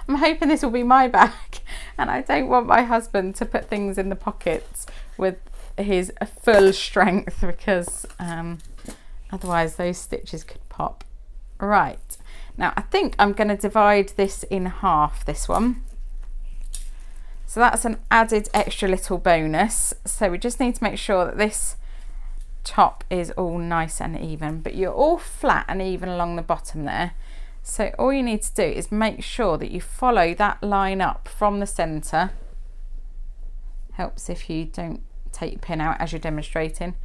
I'm hoping this will be my bag, and I don't want my husband to put things in the pockets with his full strength, because otherwise those stitches could pop. Right, now I think I'm going to divide this in half, this one. So that's an added extra little bonus. So we just need to make sure that this top is all nice and even, but you're all flat and even along the bottom there. So all you need to do is make sure that you follow that line up from the center. Helps if you don't take your pin out as you're demonstrating,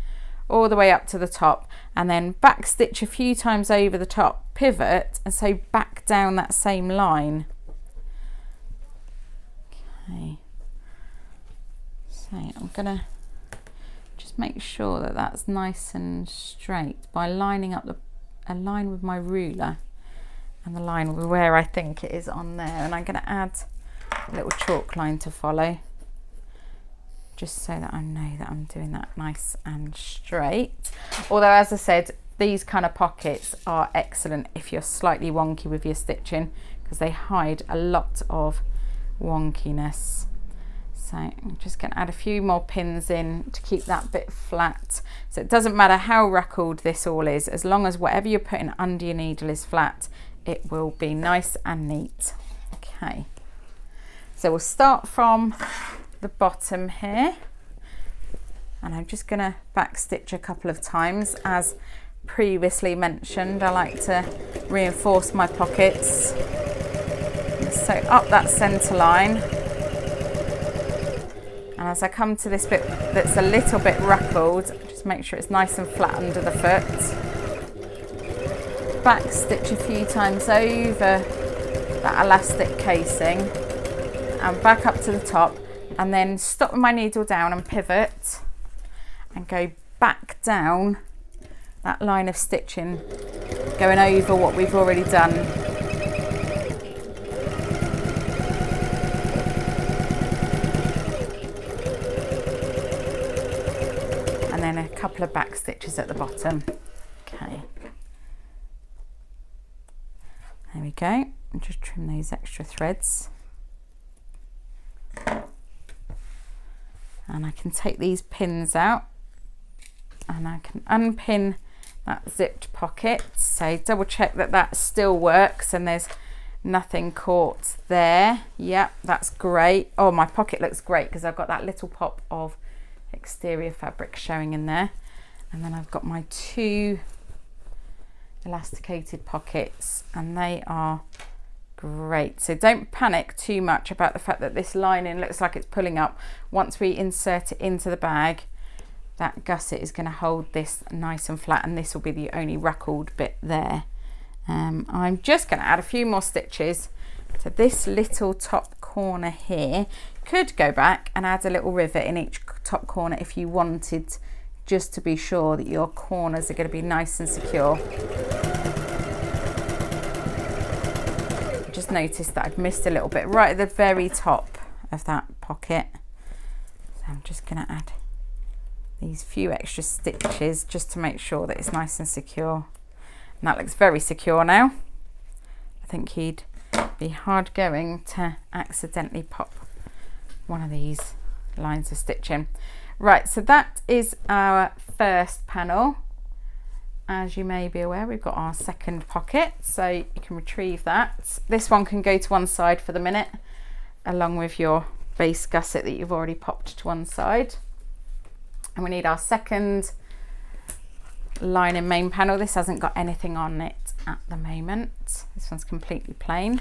all the way up to the top, and then back stitch a few times over the top, pivot, and so back down that same line. Okay, so I'm gonna just make sure that that's nice and straight by lining up a line with my ruler and the line where I think it is on there, and I'm gonna add a little chalk line to follow, just so that I know that I'm doing that nice and straight. Although, as I said, these kind of pockets are excellent if you're slightly wonky with your stitching, because they hide a lot of wonkiness. So I'm just going to add a few more pins in to keep that bit flat. So it doesn't matter how ruckled this all is, as long as whatever you're putting under your needle is flat, it will be nice and neat. Okay, so we'll start from the bottom here, and I'm just going to back stitch a couple of times. As previously mentioned, I like to reinforce my pockets. So up that center line, and as I come to this bit that's a little bit ruckled, just make sure it's nice and flat under the foot. Back stitch a few times over that elastic casing and back up to the top, and then stop with my needle down and pivot and go back down that line of stitching, going over what we've already done. And then a couple of back stitches at the bottom. Okay, there we go, and just trim those extra threads. And I can take these pins out, and I can unpin that zipped pocket. So double check that that still works and there's nothing caught there. Yep, that's great. Oh, my pocket looks great because I've got that little pop of exterior fabric showing in there. And then I've got my two elasticated pockets, and they are great. So don't panic too much about the fact that this lining looks like it's pulling up. Once we insert it into the bag, that gusset is going to hold this nice and flat, and this will be the only ruckled bit there. I'm just going to add a few more stitches to this little top corner here. Could go back and add a little rivet in each top corner if you wanted, just to be sure that your corners are going to be nice and secure. Just noticed that I've missed a little bit right at the very top of that pocket, so I'm just going to add these few extra stitches just to make sure that it's nice and secure. And that looks very secure now. I think he'd be hard going to accidentally pop one of these lines of stitching. Right, so that is our first panel. As you may be aware, we've got our second pocket, so you can retrieve that. This one can go to one side for the minute, along with your base gusset that you've already popped to one side. And we need our second lining main panel. This hasn't got anything on it at the moment. This one's completely plain.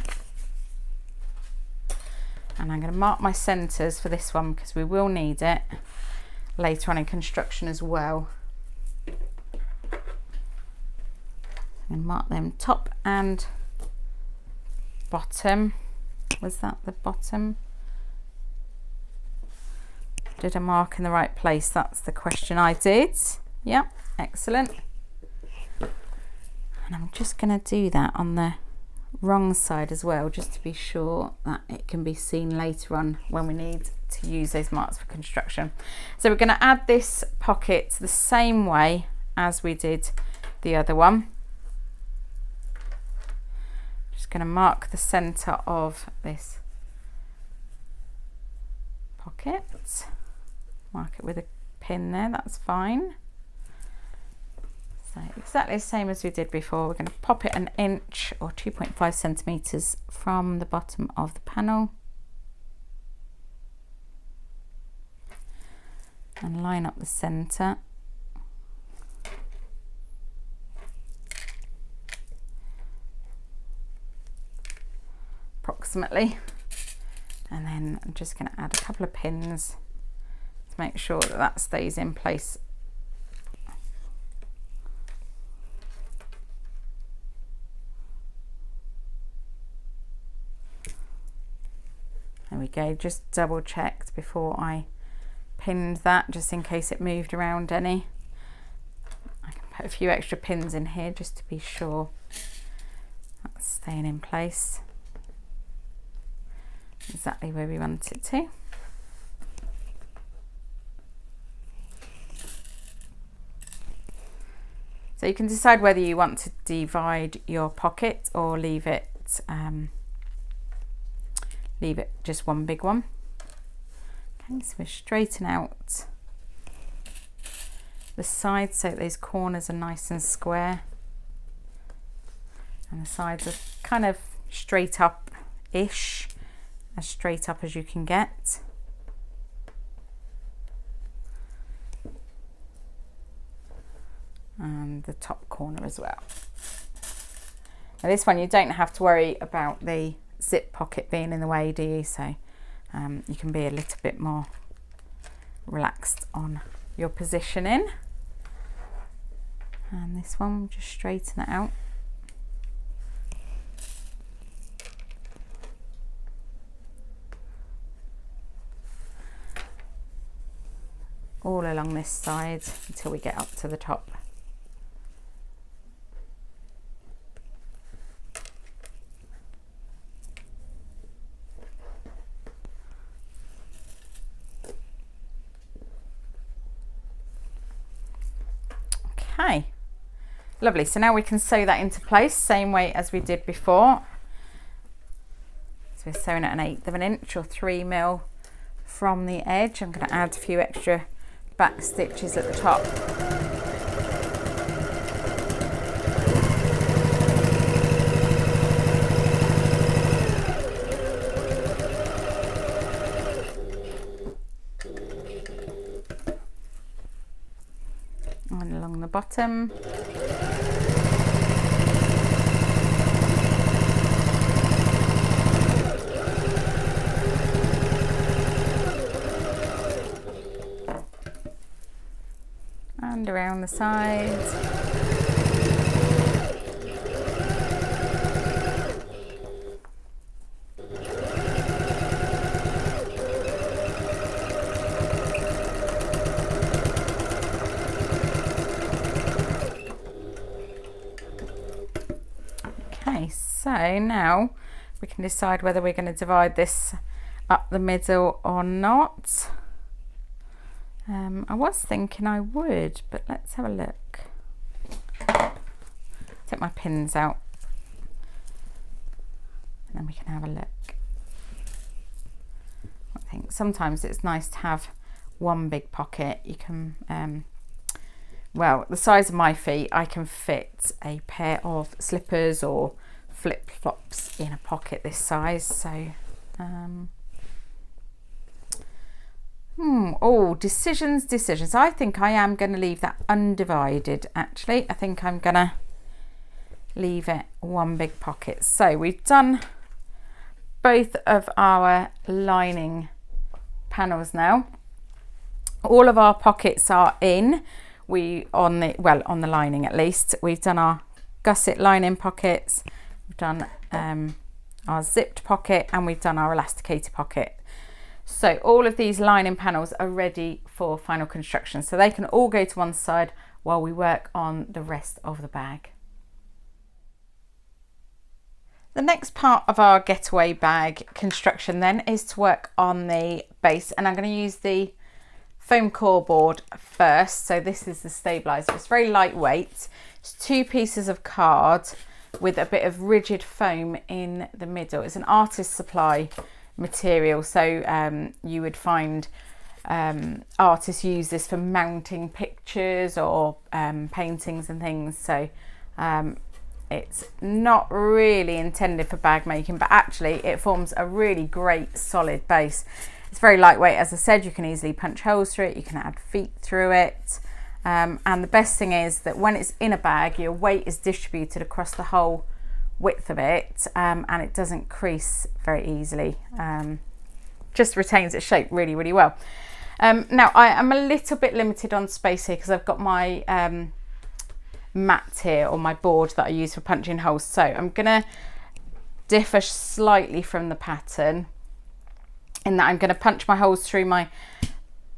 And I'm going to mark my centres for this one because we will need it later on in construction as well. And mark them top and bottom. Was that the bottom? Did I mark in the right place? That's the question I did. Yeah, excellent. And I'm just going to do that on the wrong side as well, just to be sure that it can be seen later on when we need to use those marks for construction. So we're going to add this pocket the same way as we did the other one. Just going to mark the center of this pocket, mark it with a pin there, that's fine. So exactly the same as we did before. We're going to pop it 1 inch or 2.5 centimeters from the bottom of the panel and line up the center. Approximately, and then I'm just going to add a couple of pins to make sure that that stays in place. There we go, just double checked before I pinned that, just in case it moved around any. I can put a few extra pins in here just to be sure that's staying in place exactly where we want it to. So you can decide whether you want to divide your pocket or leave it just one big one. Okay, so we straighten out the sides so those corners are nice and square, and the sides are kind of straight up-ish, as straight up as you can get. And the top corner as well. Now this one you don't have to worry about the zip pocket being in the way, do you? So you can be a little bit more relaxed on your positioning. And this one, we'll just straighten it out. All along this side until we get up to the top. Okay, lovely. So now we can sew that into place, same way as we did before. So we're sewing at 1/8 of an inch or 3 mil from the edge. I'm going to add a few extra back stitches at the top. And along the bottom. And around the sides. Okay, so now we can decide whether we're going to divide this up the middle or not. I was thinking I would, but let's have a look. Take my pins out and then we can have a look. I think sometimes it's nice to have one big pocket. You can, well, the size of my feet, I can fit a pair of slippers or flip-flops in a pocket this size. So, oh, decisions. I think I am going to leave that undivided, actually. I think I'm going to leave it one big pocket. So we've done both of our lining panels now. All of our pockets are in. On the lining at least. We've done our gusset lining pockets, we've done our zipped pocket, and we've done our elasticated pocket. So all of these lining panels are ready for final construction, so they can all go to one side while we work on the rest of the bag. The next part of our getaway bag construction then is to work on the base, and I'm going to use the foam core board first. So this is the stabilizer. It's very lightweight. It's 2 pieces of card with a bit of rigid foam in the middle. It's an artist supply material, so you would find artists use this for mounting pictures or paintings and things. So it's not really intended for bag making, but actually it forms a really great solid base. It's very lightweight, as I said. You can easily punch holes through it, you can add feet through it, and the best thing is that when it's in a bag, your weight is distributed across the whole width of it, and it doesn't crease very easily. Just retains its shape really, really well. Now I am a little bit limited on space here because I've got my mat here, or my board that I use for punching holes, so I'm gonna differ slightly from the pattern in that I'm going to punch my holes through my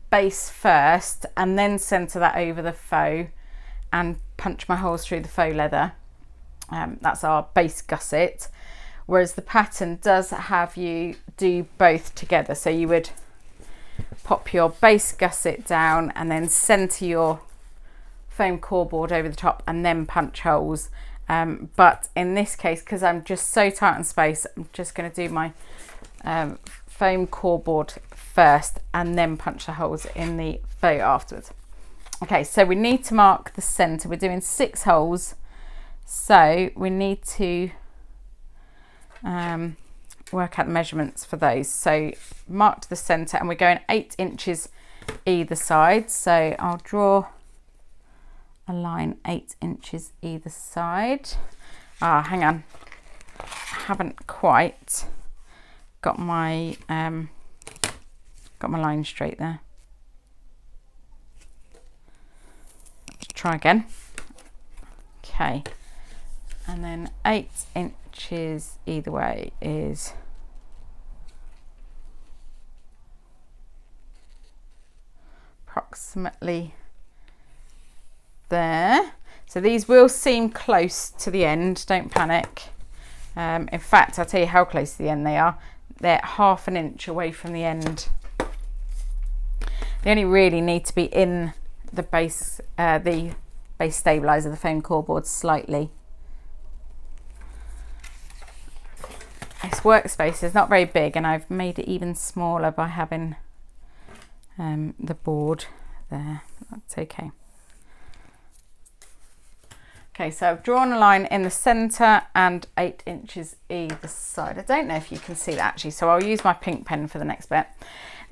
base first and then centre that over the faux and punch my holes through the faux leather. That's our base gusset, whereas the pattern does have you do both together. So you would pop your base gusset down and then centre your foam core board over the top and then punch holes. But in this case, because I'm just so tight on space, I'm just going to do my foam core board first and then punch the holes in the faux afterwards. Okay, so we need to mark the centre. We're doing 6 holes, so we need to work out the measurements for those. So mark to the centre, and we're going 8 inches either side. So I'll draw a line 8 inches either side. Hang on, I haven't quite got my line straight there. Let's try again. Okay, and then 8 inches either way is approximately there. So these will seem close to the end, don't panic. In fact, I'll tell you how close to the end they are. They're ½ an inch away from the end. They only really need to be in the base stabilizer, the foam core board, slightly. This workspace is not very big, and I've made it even smaller by having the board there. That's okay. Okay, so I've drawn a line in the centre and 8 inches either side. I don't know if you can see that actually, so I'll use my pink pen for the next bit.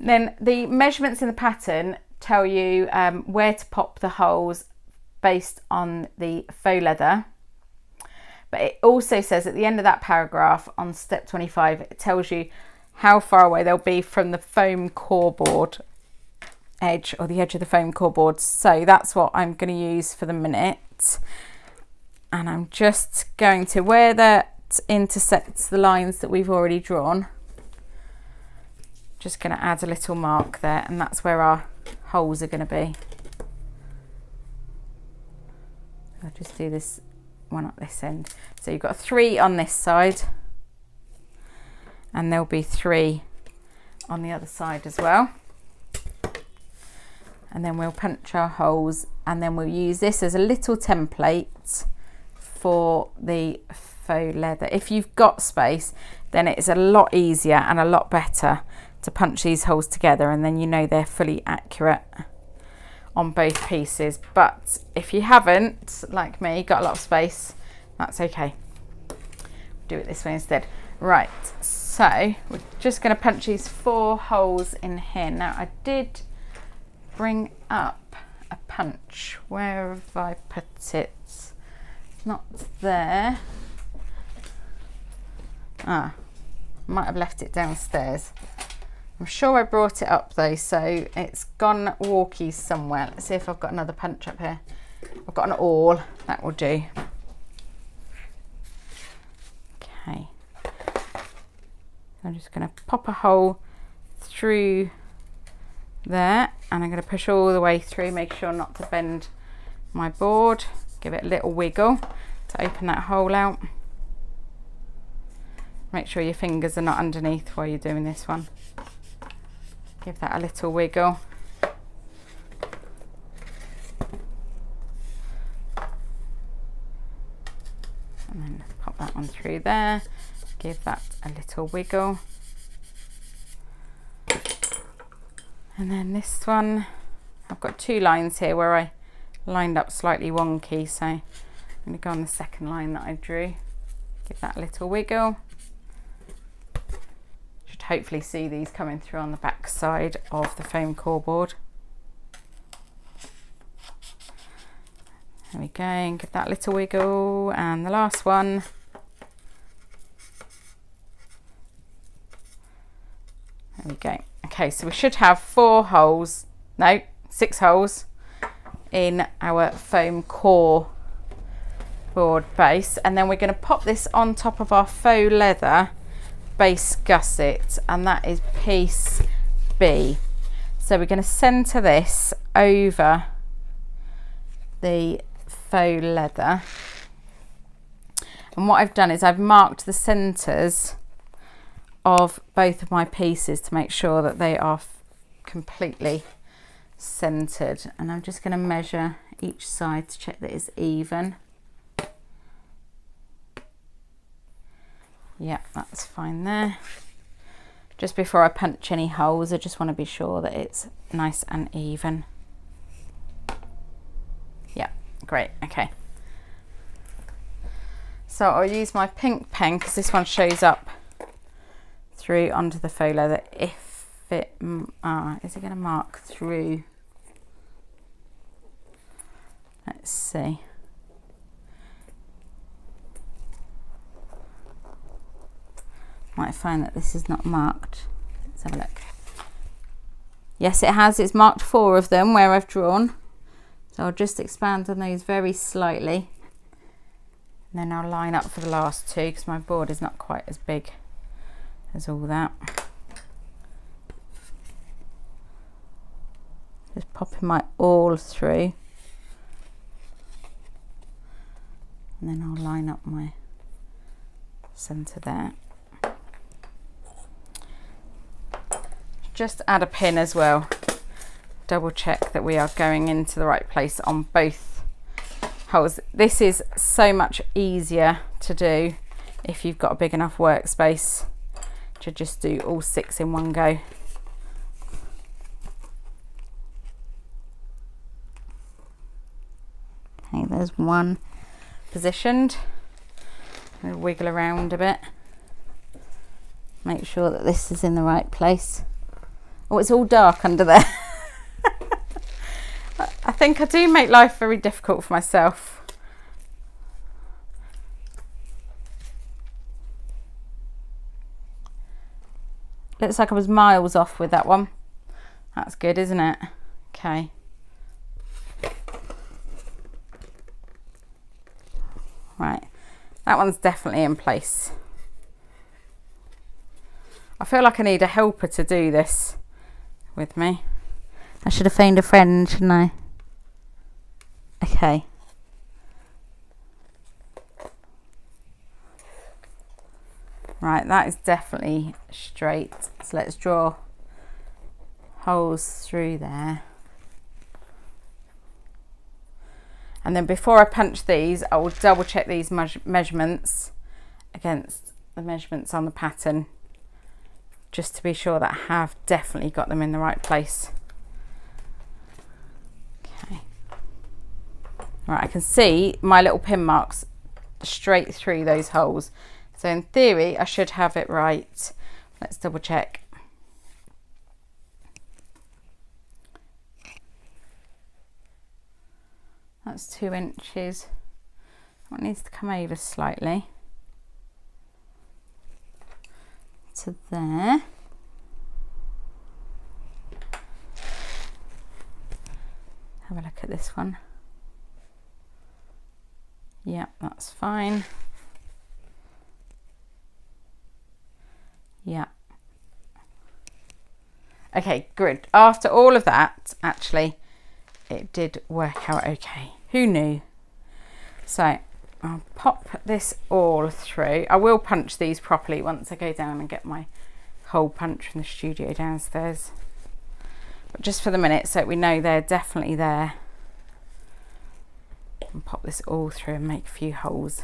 Then the measurements in the pattern tell you where to pop the holes based on the faux leather. But it also says at the end of that paragraph on step 25, it tells you how far away they'll be from the foam core board edge, or the edge of the foam core board. So that's what I'm going to use for the minute. And I'm just going to, where that intersects the lines that we've already drawn, just going to add a little mark there, and that's where our holes are going to be. I'll just do this one at this end. So you've got 3 on this side, and there'll be 3 on the other side as well. And then we'll punch our holes, and then we'll use this as a little template for the faux leather. If you've got space, then it's a lot easier and a lot better to punch these holes together, and then you know they're fully accurate on both pieces. But if you haven't, like me, got a lot of space, that's okay. Do it this way instead. Right, so we're just going to punch these 4 holes in here. Now I did bring up a punch. Where have I put it? not there. Might have left it downstairs. I'm sure I brought it up though, so it's gone walkies somewhere. Let's see if I've got another punch up here. I've got an awl, that will do. Okay. I'm just going to pop a hole through there, and I'm going to push all the way through, make sure not to bend my board. Give it a little wiggle to open that hole out. Make sure your fingers are not underneath while you're doing this one. Give that a little wiggle. And then pop that one through there. Give that a little wiggle. And then this one, I've got two lines here where I lined up slightly wonky, so I'm going to go on the second line that I drew. Give that a little wiggle. Should hopefully see these coming through on the back side of the foam core board. There we go, and give that a little wiggle. And the last one. There we go. Okay, so we should have 6 holes in our foam core board base, and then we're going to pop this on top of our faux leather base gusset, and that is piece B. So we're going to centre this over the faux leather, and what I've done is I've marked the centres of both of my pieces to make sure that they are completely centered, and I'm just going to measure each side to check that it's even. Yeah, that's fine there. Just before I punch any holes, I just want to be sure that it's nice and even. Yeah, great. Okay, so I'll use my pink pen because this one shows up through onto the faux leather. If it is it going to mark through? Let's see. Might find that this is not marked. Let's have a look. Yes, it has. It's marked 4 of them where I've drawn, so I'll just expand on those very slightly, and then I'll line up for the last 2 because my board is not quite as big as all that. Just popping my awl through, and then I'll line up my centre there. Just add a pin as well. Double check that we are going into the right place on both holes. This is so much easier to do if you've got a big enough workspace to just do all 6 in one go. Okay, there's one positioned. I'm going to wiggle around a bit. Make sure that this is in the right place. Oh, it's all dark under there. I think I do make life very difficult for myself. Looks like I was miles off with that one. That's good, isn't it? Okay. Right, that one's definitely in place. I feel like I need a helper to do this with me. I should have phoned a friend, shouldn't I? Okay. Right, that is definitely straight. So let's draw holes through there. And then before I punch these, I will double check these measurements against the measurements on the pattern, just to be sure that I have definitely got them in the right place. Okay. Right, I can see my little pin marks straight through those holes. So in theory, I should have it right. Let's double check. That's 2 inches. It needs to come over slightly to there. Have a look at this one. Yeah, that's fine. Yeah. Okay, good. After all of that, actually, it did work out okay. Who knew? So I'll pop this all through. I will punch these properly once I go down and get my hole punch from the studio downstairs. But just for the minute, so we know they're definitely there. And pop this all through and make a few holes.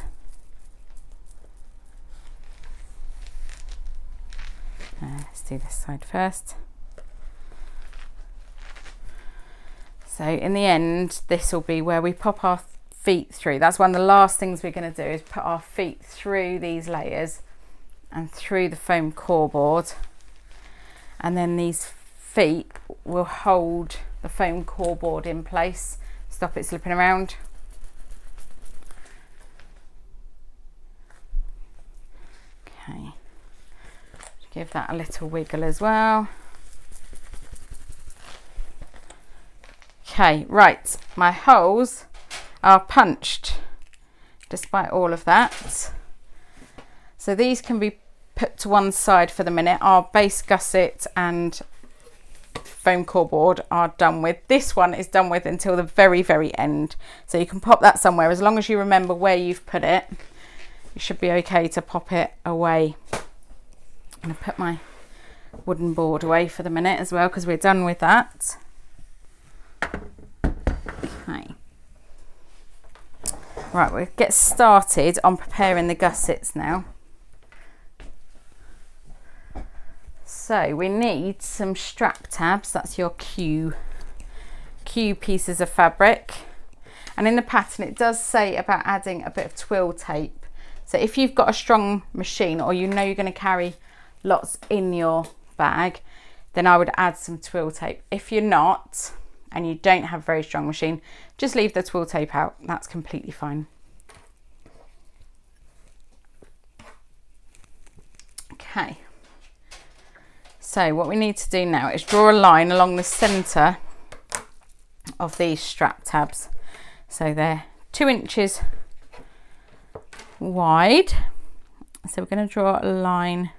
Let's do this side first. So in the end, this will be where we pop our feet through. That's one of the last things we're going to do, is put our feet through these layers and through the foam core board, and then these feet will hold the foam core board in place, stop it slipping around. Okay, give that a little wiggle as well. Okay, right, my holes are punched despite all of that. So these can be put to one side for the minute. Our base gusset and foam core board are done with. This one is done with until the very, very end. So you can pop that somewhere. As long as you remember where you've put it, you should be okay to pop it away. I'm going to put my wooden board away for the minute as well, because we're done with that. Okay. Right, we'll get started on preparing the gussets now. So we need some strap tabs. That's your Q pieces of fabric. And in the pattern it does say about adding a bit of twill tape. So if you've got a strong machine, or you know you're going to carry lots in your bag, then I would add some twill tape. If you're not, and you don't have a very strong machine, just leave the twill tape out. That's completely fine. Okay. So what we need to do now is draw a line along the centre of these strap tabs. So they're 2 inches wide. So we're going to draw a line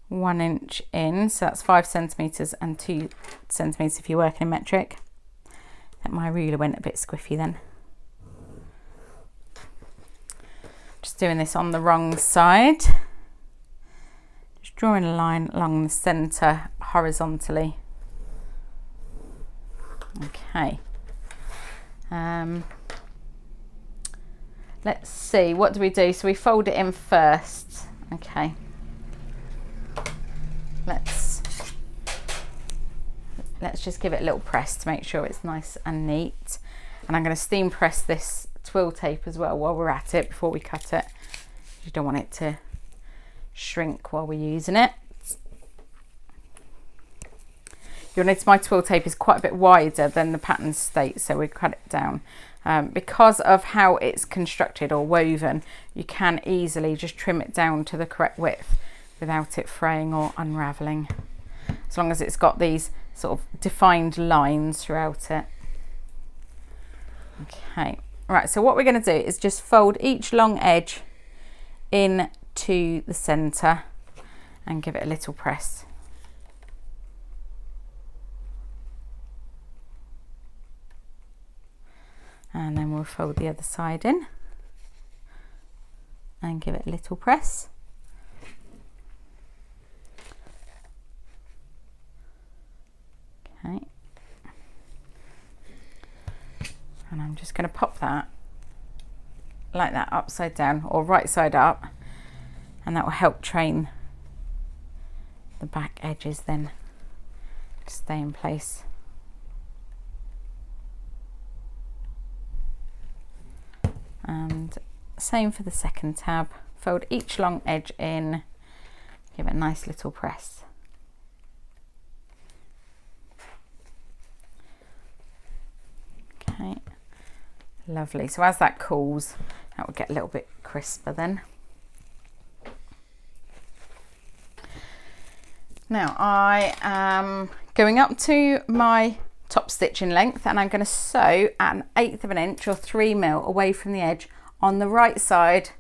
1 inch in. So that's 5 centimetres and 2 centimetres if you're working in metric. That my ruler went a bit squiffy then. Just doing this on the wrong side. Drawing a line along the centre horizontally. Okay. Let's see, what do we do? So we fold it in first. Okay. Let's just give it a little press to make sure it's nice and neat. And I'm going to steam press this twill tape as well while we're at it before we cut it. You don't want it to shrink while we're using it. You'll notice my twill tape is quite a bit wider than the pattern states, so we cut it down. Because of how it's constructed or woven, you can easily just trim it down to the correct width without it fraying or unravelling, as long as it's got these sort of defined lines throughout it. Okay, right, so what we're going to do is just fold each long edge in to the centre and give it a little press. And then we'll fold the other side in and give it a little press. Okay. And I'm just going to pop that like that upside down or right side up, and that will help train the back edges then to stay in place. And same for the second tab, fold each long edge in, give it a nice little press. Okay, Lovely. So as that cools, that will get a little bit crisper then. Now I am going up to my top stitch in length, and I'm going to sew at 1/8 of an inch or 3mm away from the edge on the right side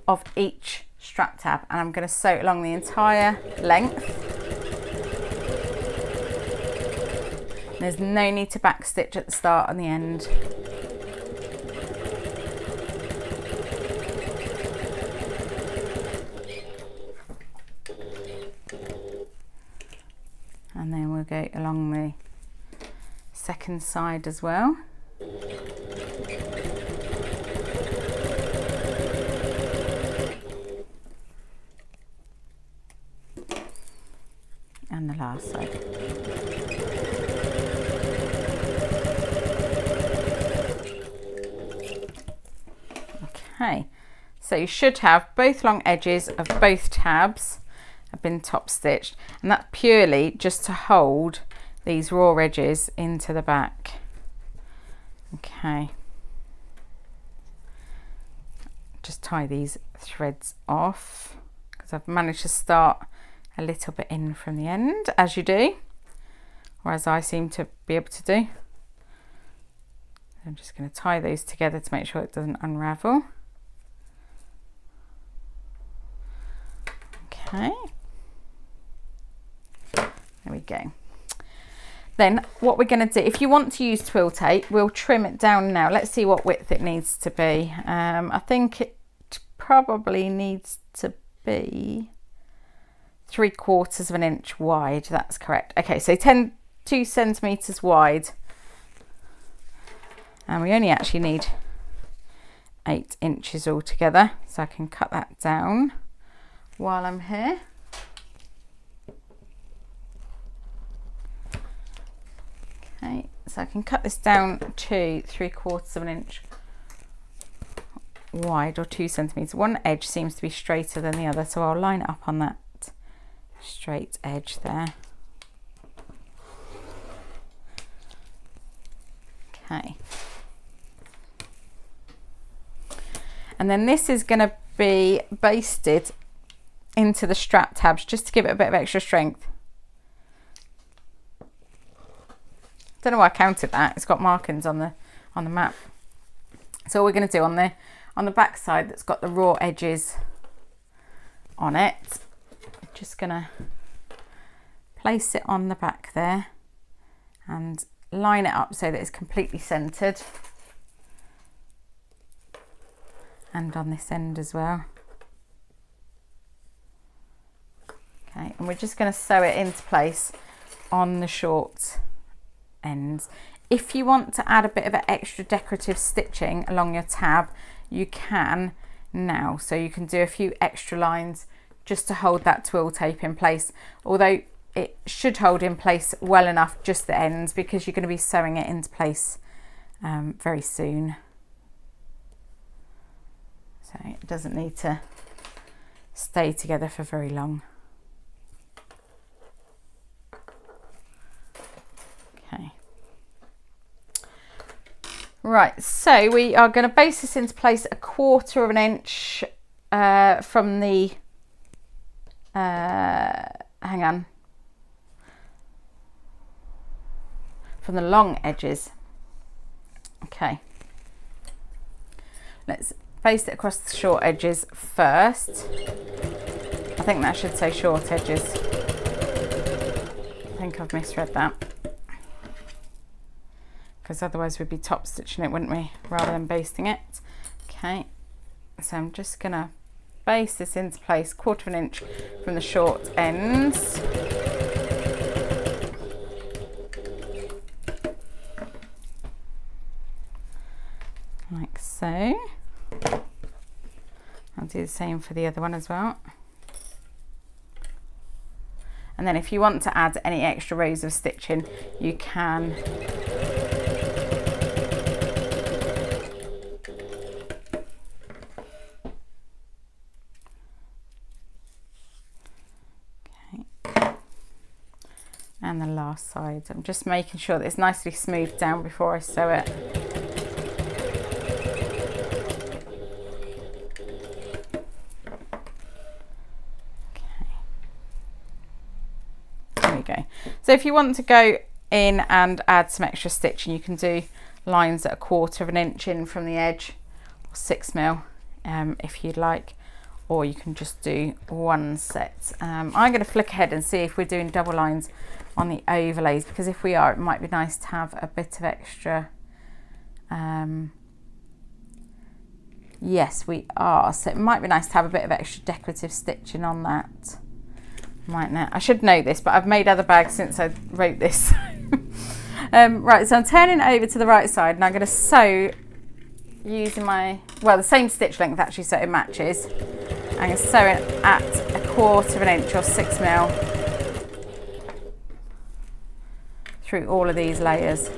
of each strap tab, and I'm going to sew along the entire length. There's no need to back stitch at the start and the end. And then we'll go along the second side as well. And the last side. Okay, so you should have both long edges of both tabs have been top stitched, and that's purely just to hold these raw edges into the back. Okay, just tie these threads off because I've managed to start a little bit in from the end, as you do, or as I seem to be able to do. I'm just going to tie those together to make sure it doesn't unravel. Okay, there we go. Then what we're going to do, if you want to use twill tape, we'll trim it down now. Let's see what width it needs to be. I think it probably needs to be 3/4 of an inch wide. That's correct. Okay, so 2 centimeters wide, and we only actually need 8 inches altogether, so I can cut that down while I'm here. Okay, so I can cut this down to 3/4 of an inch wide, or 2 centimeters. One edge seems to be straighter than the other, so I'll line it up on that straight edge there. Okay, and then this is going to be basted into the strap tabs just to give it a bit of extra strength. Don't know why I counted that. It's got markings on the map. So all we're going to do on the back side that's got the raw edges on it, I'm just going to place it on the back there and line it up so that it's completely centered, and on this end as well. Okay, and we're just going to sew it into place on the short ends. If you want to add a bit of extra decorative stitching along your tab, you can now. So you can do a few extra lines just to hold that twill tape in place, although it should hold in place well enough, just the ends, because you're going to be sewing it into place very soon. So it doesn't need to stay together for very long. Okay. Right, so we are going to base this into place 1/4 of an inch from the, hang on, from the long edges. Okay, let's baste it across the short edges first. I think that should say short edges. I think I've misread that, because otherwise we'd be top stitching it, wouldn't we, rather than basting it. Okay, so I'm just gonna baste this into place 1/4 of an inch from the short ends. Like so. I'll do the same for the other one as well. And then if you want to add any extra rows of stitching, you can. Okay. And the last side, I'm just making sure that it's nicely smoothed down before I sew it. So if you want to go in and add some extra stitching, you can do lines at 1/4 of an inch in from the edge, or 6mm if you'd like, or you can just do one set. I'm going to flick ahead and see if we're doing double lines on the overlays, because if we are, it might be nice to have a bit of extra. Yes, we are, so it might be nice to have a bit of extra decorative stitching on that, mightn't it? I should know this, but I've made other bags since I wrote this. Right, so I'm turning it over to the right side, and I'm going to sew using the same stitch length actually, so it matches. I'm going to sew it at 1/4 of an inch or 6mm through all of these layers.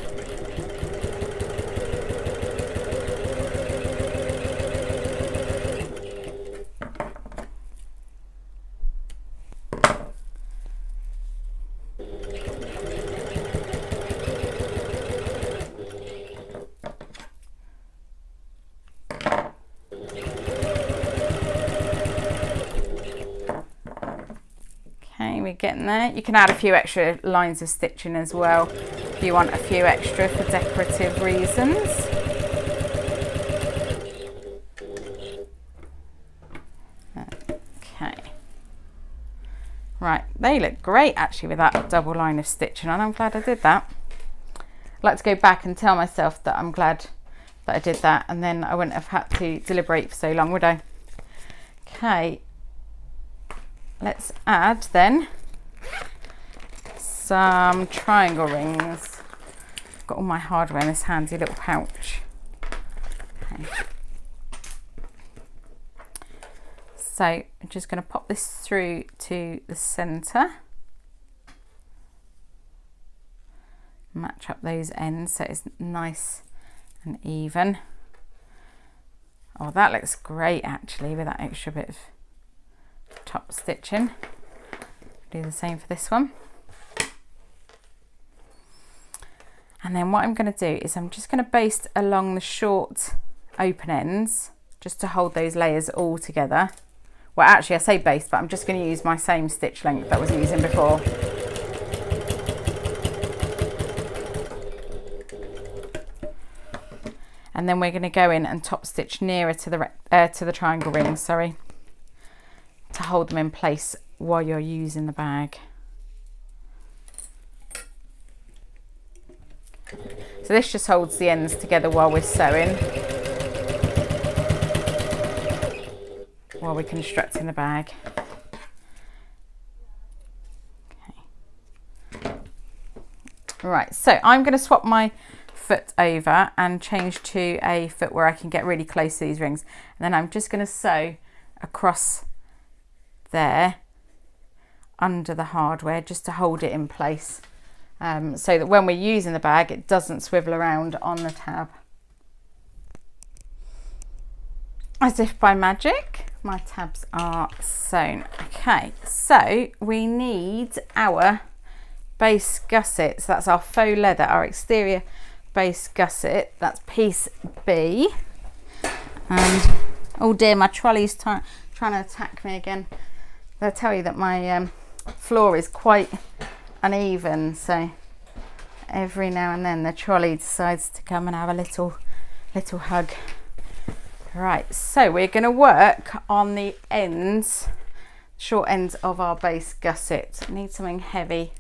We're getting there. You can add a few extra lines of stitching as well if you want a few extra for decorative reasons. Okay, right, they look great actually with that double line of stitching on. I'm glad I did that. I'd like to go back and tell myself that I'm glad that I did that, and then I wouldn't have had to deliberate for so long, would I? Okay, let's add then some triangle rings. I've got all my hardware in this handy little pouch. Okay. So I'm just going to pop this through to the centre, match up those ends so it's nice and even. Oh, that looks great actually with that extra bit of top stitching. Do the same for this one. And then what I'm going to do is I'm just going to baste along the short open ends just to hold those layers all together. Well, actually I say baste, but I'm just going to use my same stitch length that I was using before. And then we're going to go in and top stitch nearer to the triangle rings, sorry, to hold them in place while you're using the bag. So this just holds the ends together while we're sewing, while we're constructing the bag. Okay. Right, so I'm going to swap my foot over and change to a foot where I can get really close to these rings, and then I'm just going to sew across there under the hardware just to hold it in place, so that when we're using the bag it doesn't swivel around on the tab. As if by magic, my tabs are sewn. Okay, so we need our base gusset. So that's our faux leather, our exterior base gusset. That's piece B. And oh dear, my trolley's trying to attack me again. They'll tell you that my floor is quite uneven, so every now and then the trolley decides to come and have a little hug. Right, so we're going to work on the ends, short ends of our base gusset. I need something heavy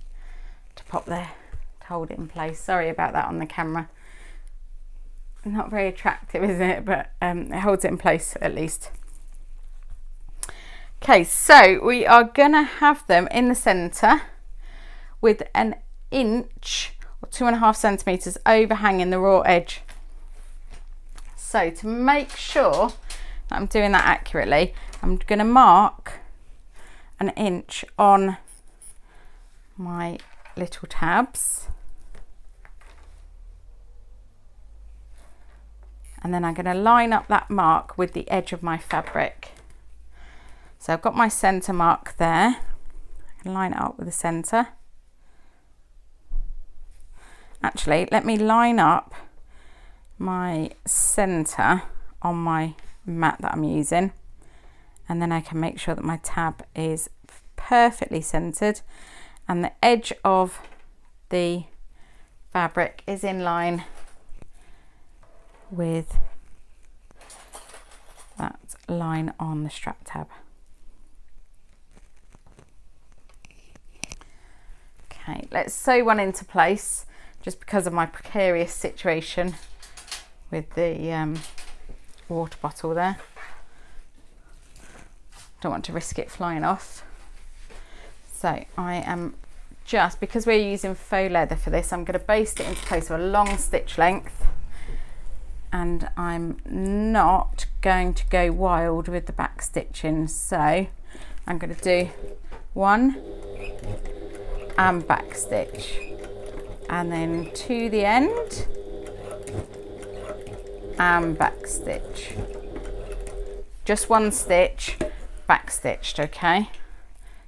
to pop there to hold it in place. Sorry about that on the camera. Not very attractive, is it? But it holds it in place at least. Okay, so we are going to have them in the centre with an inch or 2.5 centimetres overhanging the raw edge. So to make sure that I'm doing that accurately, I'm going to mark an inch on my little tabs. And then I'm going to line up that mark with the edge of my fabric. So I've got my centre mark there. I can line it up with the centre. Actually, let me line up my centre on my mat that I'm using, and then I can make sure that my tab is perfectly centered and the edge of the fabric is in line with that line on the strap tab. Okay, let's sew one into place just because of my precarious situation with the water bottle there. Don't want to risk it flying off. So I am just, because we're using faux leather for this, I'm going to baste it into place with a long stitch length, and I'm not going to go wild with the back stitching, so I'm going to do one and back stitch, and then to the end and back stitch, just one stitch back stitched, okay,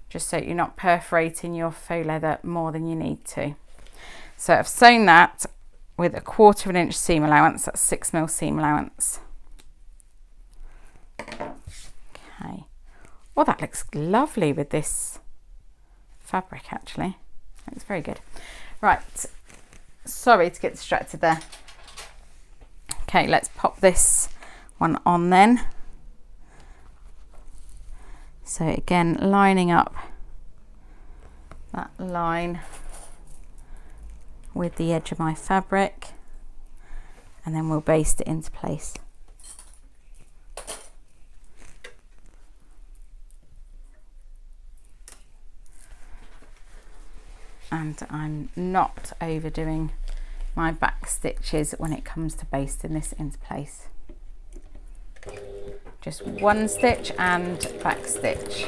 just so you're not perforating your faux leather more than you need to. So I've sewn that with a 1/4 inch seam allowance, that's 6mm seam allowance. Okay, well that looks lovely with this fabric, actually looks very good. Right, sorry to get distracted there. Okay, let's pop this one on then. So again, lining up that line with the edge of my fabric, and then we'll baste it into place. And I'm not overdoing my back stitches when it comes to basting this into place. Just one stitch and back stitch,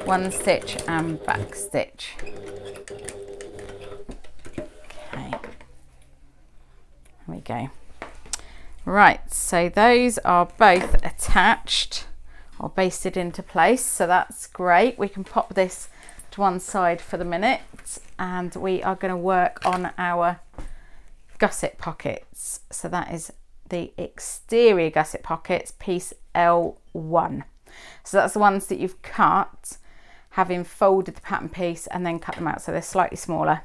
one stitch and back stitch. Okay, there we go. Right, so those are both attached or basted into place, so that's great. We can pop this to one side for the minute, and we are going to work on our gusset pockets. So that is the exterior gusset pockets, piece L1. So that's the ones that you've cut, having folded the pattern piece and then cut them out, so they're slightly smaller.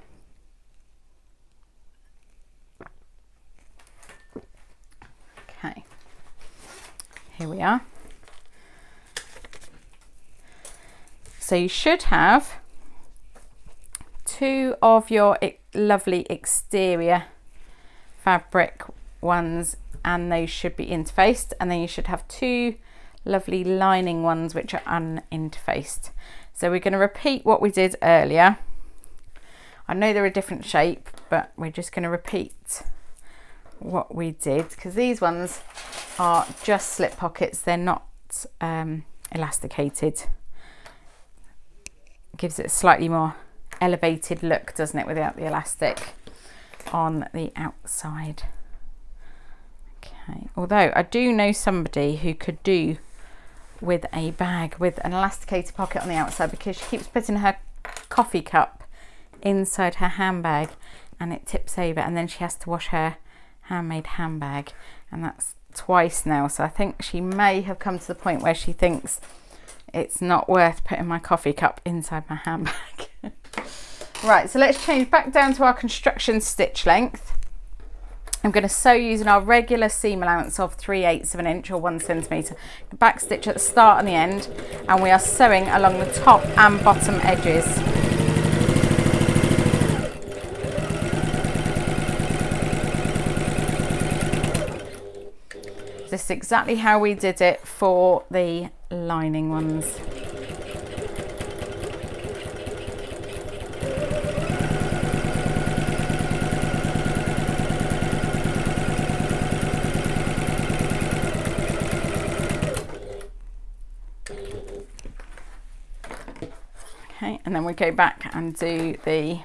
Okay, here we are. So you should have two of your lovely exterior fabric ones, and those should be interfaced, and then you should have two lovely lining ones which are uninterfaced. So we're going to repeat what we did earlier. I know they're a different shape, but we're just going to repeat what we did, because these ones are just slip pockets, they're not elasticated. Gives it a slightly more elevated look, doesn't it, without the elastic on the outside. Okay, although I do know somebody who could do with a bag with an elasticated pocket on the outside, because she keeps putting her coffee cup inside her handbag and it tips over, and then she has to wash her handmade handbag, and that's twice now. So I think she may have come to the point where she thinks it's not worth putting my coffee cup inside my handbag. Right, so let's change back down to our construction stitch length. I'm going to sew using our regular seam allowance of 3/8 of an inch or 1 centimetre. Back stitch at the start and the end, and we are sewing along the top and bottom edges. This is exactly how we did it for the lining ones. Okay, and then we go back and do the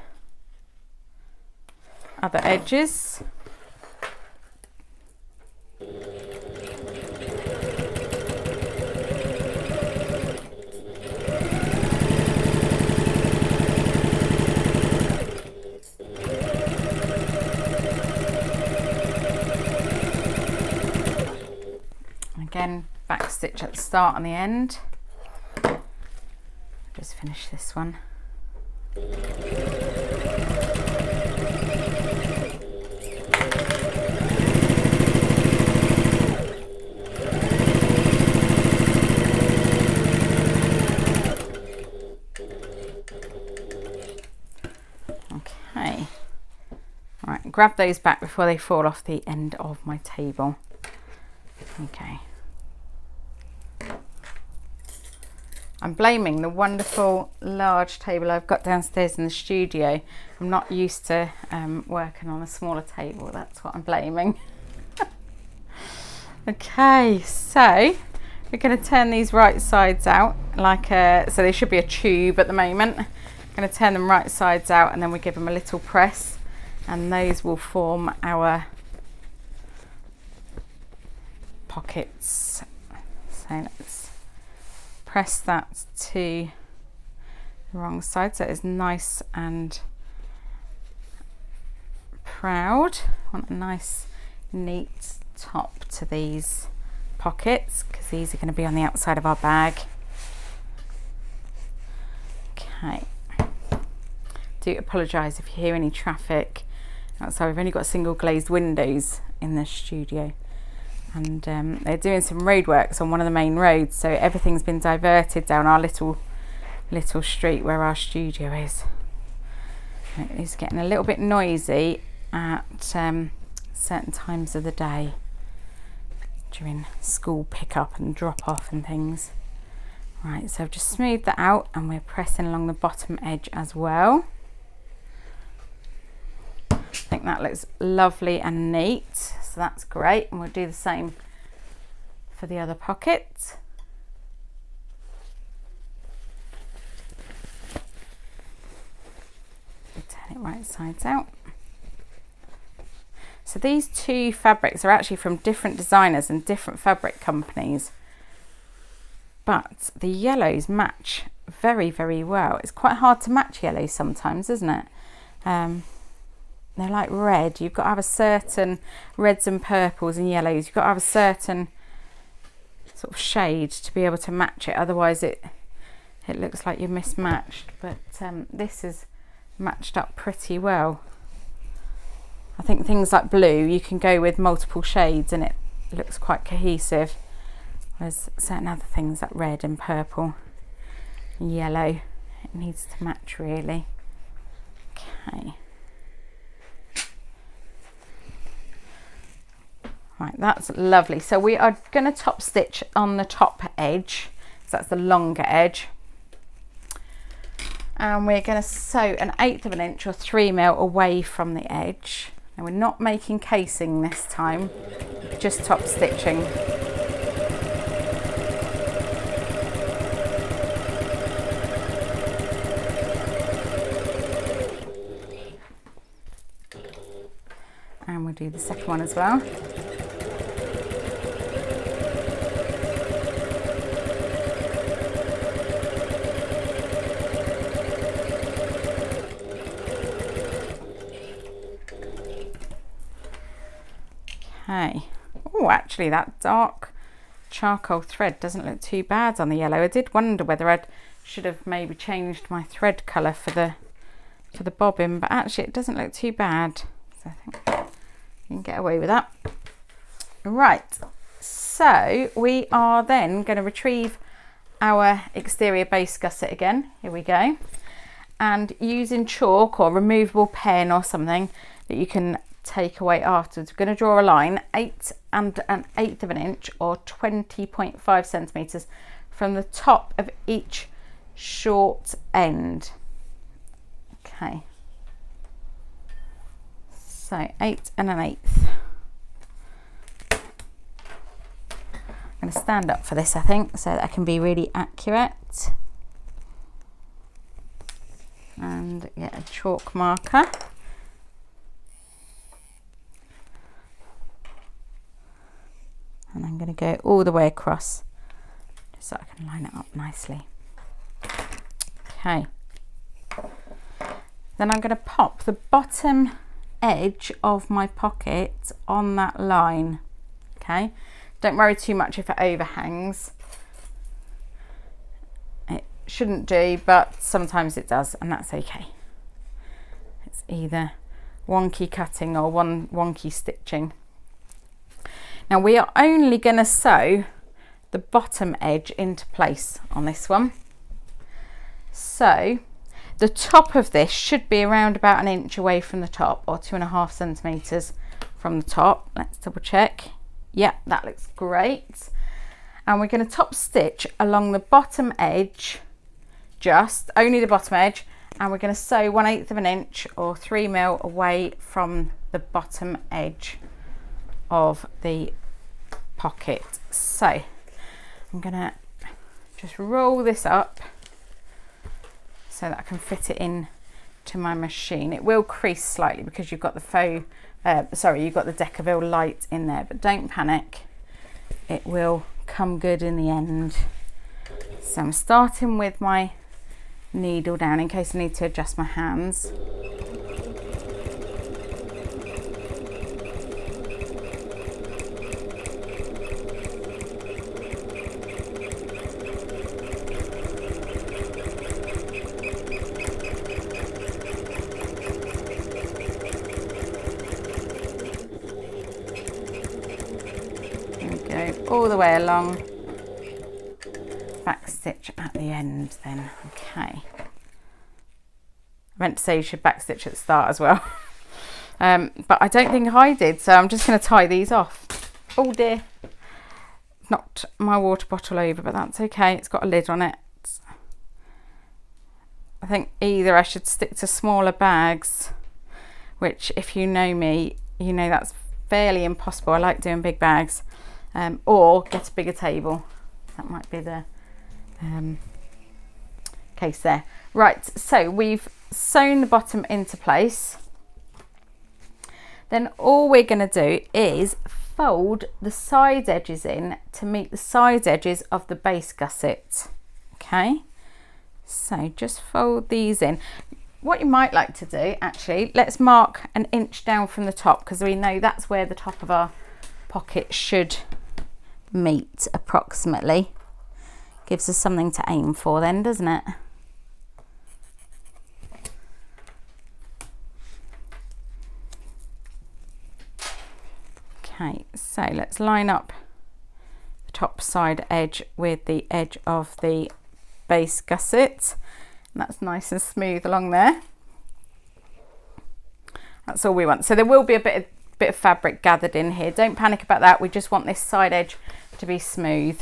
other edges. Again, back stitch at the start and the end. Just finish this one. grab those back before they fall off the end of my table. Okay. I'm blaming the wonderful large table I've got downstairs in the studio. I'm not used to working on a smaller table, that's what I'm blaming. Okay, so we're going to turn these right sides out so they should be a tube at the moment. I'm going to turn them right sides out and then we give them a little press and those will form our pockets. So let's press that to the wrong side so it's nice and proud. I want a nice neat top to these pockets because these are going to be on the outside of our bag. Okay, do apologise if you hear any traffic outside. We've only got single glazed windows in the studio and they're doing some roadworks on one of the main roads, so everything's been diverted down our little street where our studio is. It's getting a little bit noisy at certain times of the day during school pickup and drop off and things. Right, so I've just smoothed that out and we're pressing along the bottom edge as well. I think that looks lovely and neat, so that's great, and we'll do the same for the other pocket. Turn it right sides out. So these two fabrics are actually from different designers and different fabric companies, but the yellows match very, very well. It's quite hard to match yellows sometimes, isn't it? They're like red. You've got to have a certain reds and purples and yellows. You've got to have a certain sort of shade to be able to match it. Otherwise it looks like you're mismatched. But this is matched up pretty well. I think things like blue, you can go with multiple shades and it looks quite cohesive. Whereas certain other things like red and purple and yellow, it needs to match really. Okay. Right, that's lovely. So we are going to top stitch on the top edge, so that's the longer edge. And we're going to sew 1/8 of an inch or 3mm away from the edge. And we're not making casing this time, just top stitching. And we'll do the second one as well. Okay. Oh, actually that dark charcoal thread doesn't look too bad on the yellow. I did wonder whether I should have maybe changed my thread colour for the bobbin, but actually it doesn't look too bad. So I think you can get away with that. Right, so we are then going to retrieve our exterior base gusset again. Here we go. And using chalk or removable pen or something that you can take away afterwards, we're going to draw a line 8 1/8 of an inch or 20.5 centimeters from the top of each short end. Okay, so 8 1/8. I'm going to stand up for this, I think, so that I can be really accurate and get a chalk marker. And I'm going to go all the way across just so I can line it up nicely. Okay. Then I'm going to pop the bottom edge of my pocket on that line. Okay. Don't worry too much if it overhangs. It shouldn't do, but sometimes it does, and that's okay. It's either wonky cutting or wonky stitching. Now we are only going to sew the bottom edge into place on this one. So The top of this should be around about an inch away from the top, or 2.5 centimeters from the top. Let's double check. Yep, that looks great. And we're going to top stitch along the bottom edge, just only the bottom edge, and we're going to sew 1/8 of an inch or 3 mil away from the bottom edge of the pocket. So I'm going to just roll this up so that I can fit it in to my machine. It will crease slightly because you've got the you've got the Decaville light in there, but don't panic, it will come good in the end. So I'm starting with my needle down in case I need to adjust my hands. All the way along, back stitch at the end then. Okay, I meant to say you should back stitch at the start as well. But I don't think I did, so I'm just going to tie these off. Oh dear, knocked my water bottle over, but that's okay, it's got a lid on it. I think either I should stick to smaller bags, which if you know me, you know that's fairly impossible. I like doing big bags. Or get a bigger table. That might be the case there. Right, so we've sewn the bottom into place. Then all we're going to do is fold the side edges in to meet the side edges of the base gusset. Okay, so just fold these in. What you might like to do, actually, let's mark an inch down from the top, because we know that's where the top of our pocket should meet approximately. Gives us something to aim for then, doesn't it? Okay, so let's line up the top side edge with the edge of the base gusset. And that's nice and smooth along there. That's all we want. So there will be a bit of fabric gathered in here. Don't panic about that. We just want this side edge to be smooth.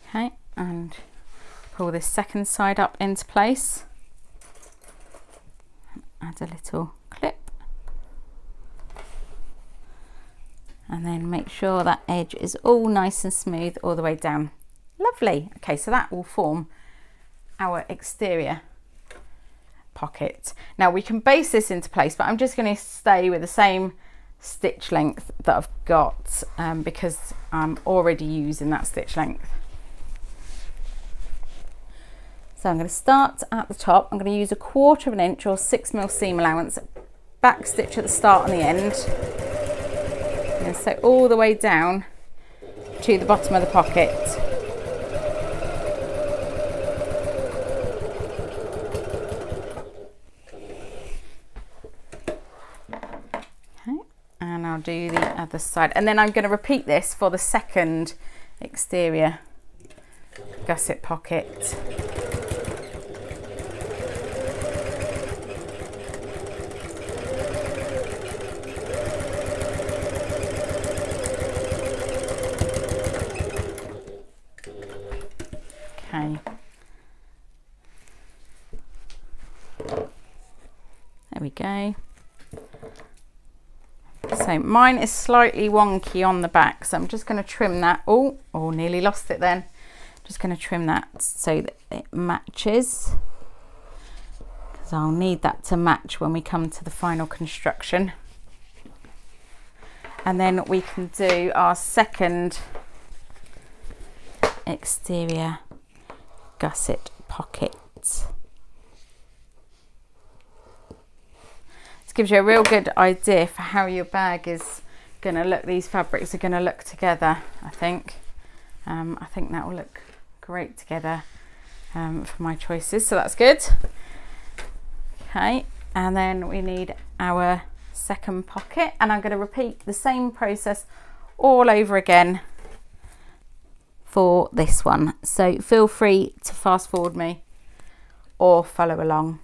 Okay, and pull this second side up into place. Add a little clip. And then make sure that edge is all nice and smooth all the way down. Lovely. Okay, so that will form our exterior pocket. Now we can base this into place, but I'm just going to stay with the same stitch length that I've got because I'm already using that stitch length. So I'm going to start at the top. I'm going to use 1/4 of an inch or 6 mil seam allowance, back stitch at the start and the end, and so all the way down to the bottom of the pocket. And I'll do the other side, and then I'm going to repeat this for the second exterior gusset pocket. Okay, there we go. So mine is slightly wonky on the back, so I'm just going to trim that. Oh, nearly lost it then. Just going to trim that so that it matches, because I'll need that to match when we come to the final construction. And then we can do our second exterior gusset pocket. Gives you a real good idea for how your bag is going to look. These fabrics are going to look together, I think. I think that will look great together for my choices, so that's good. Okay, and then we need our second pocket, and I'm going to repeat the same process all over again for this one. So feel free to fast forward me or follow along.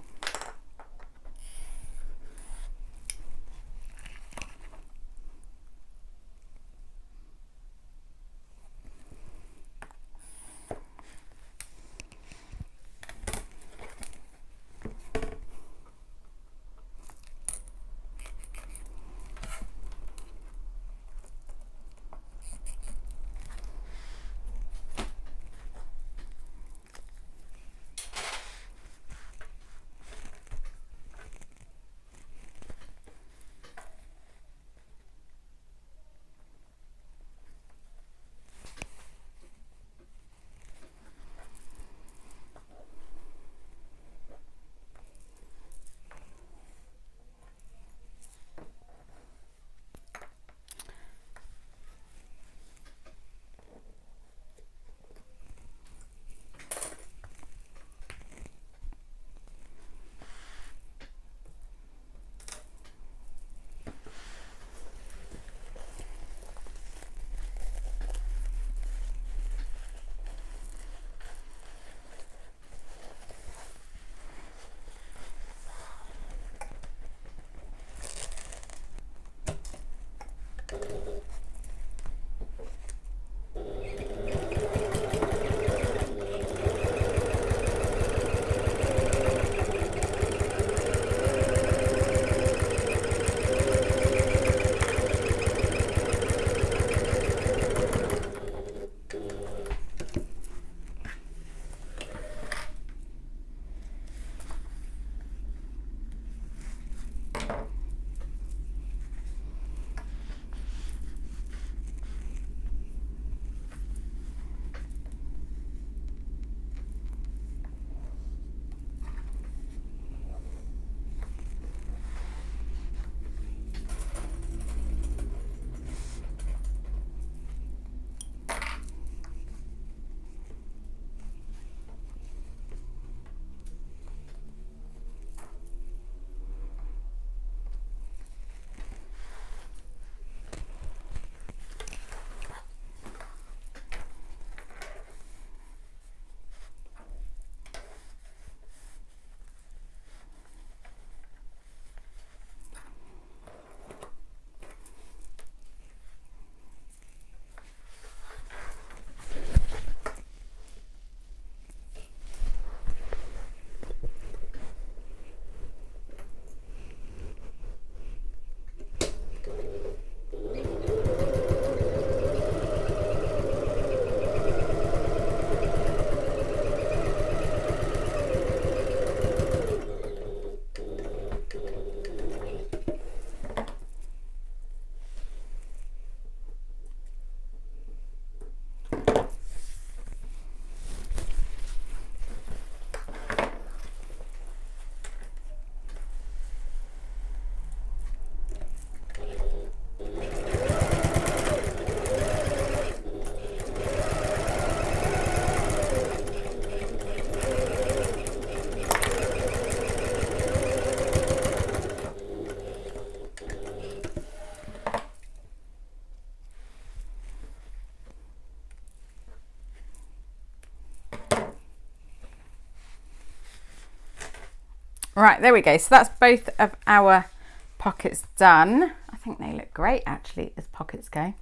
Right, there we go. So that's both of our pockets done. I think they look great actually as pockets go.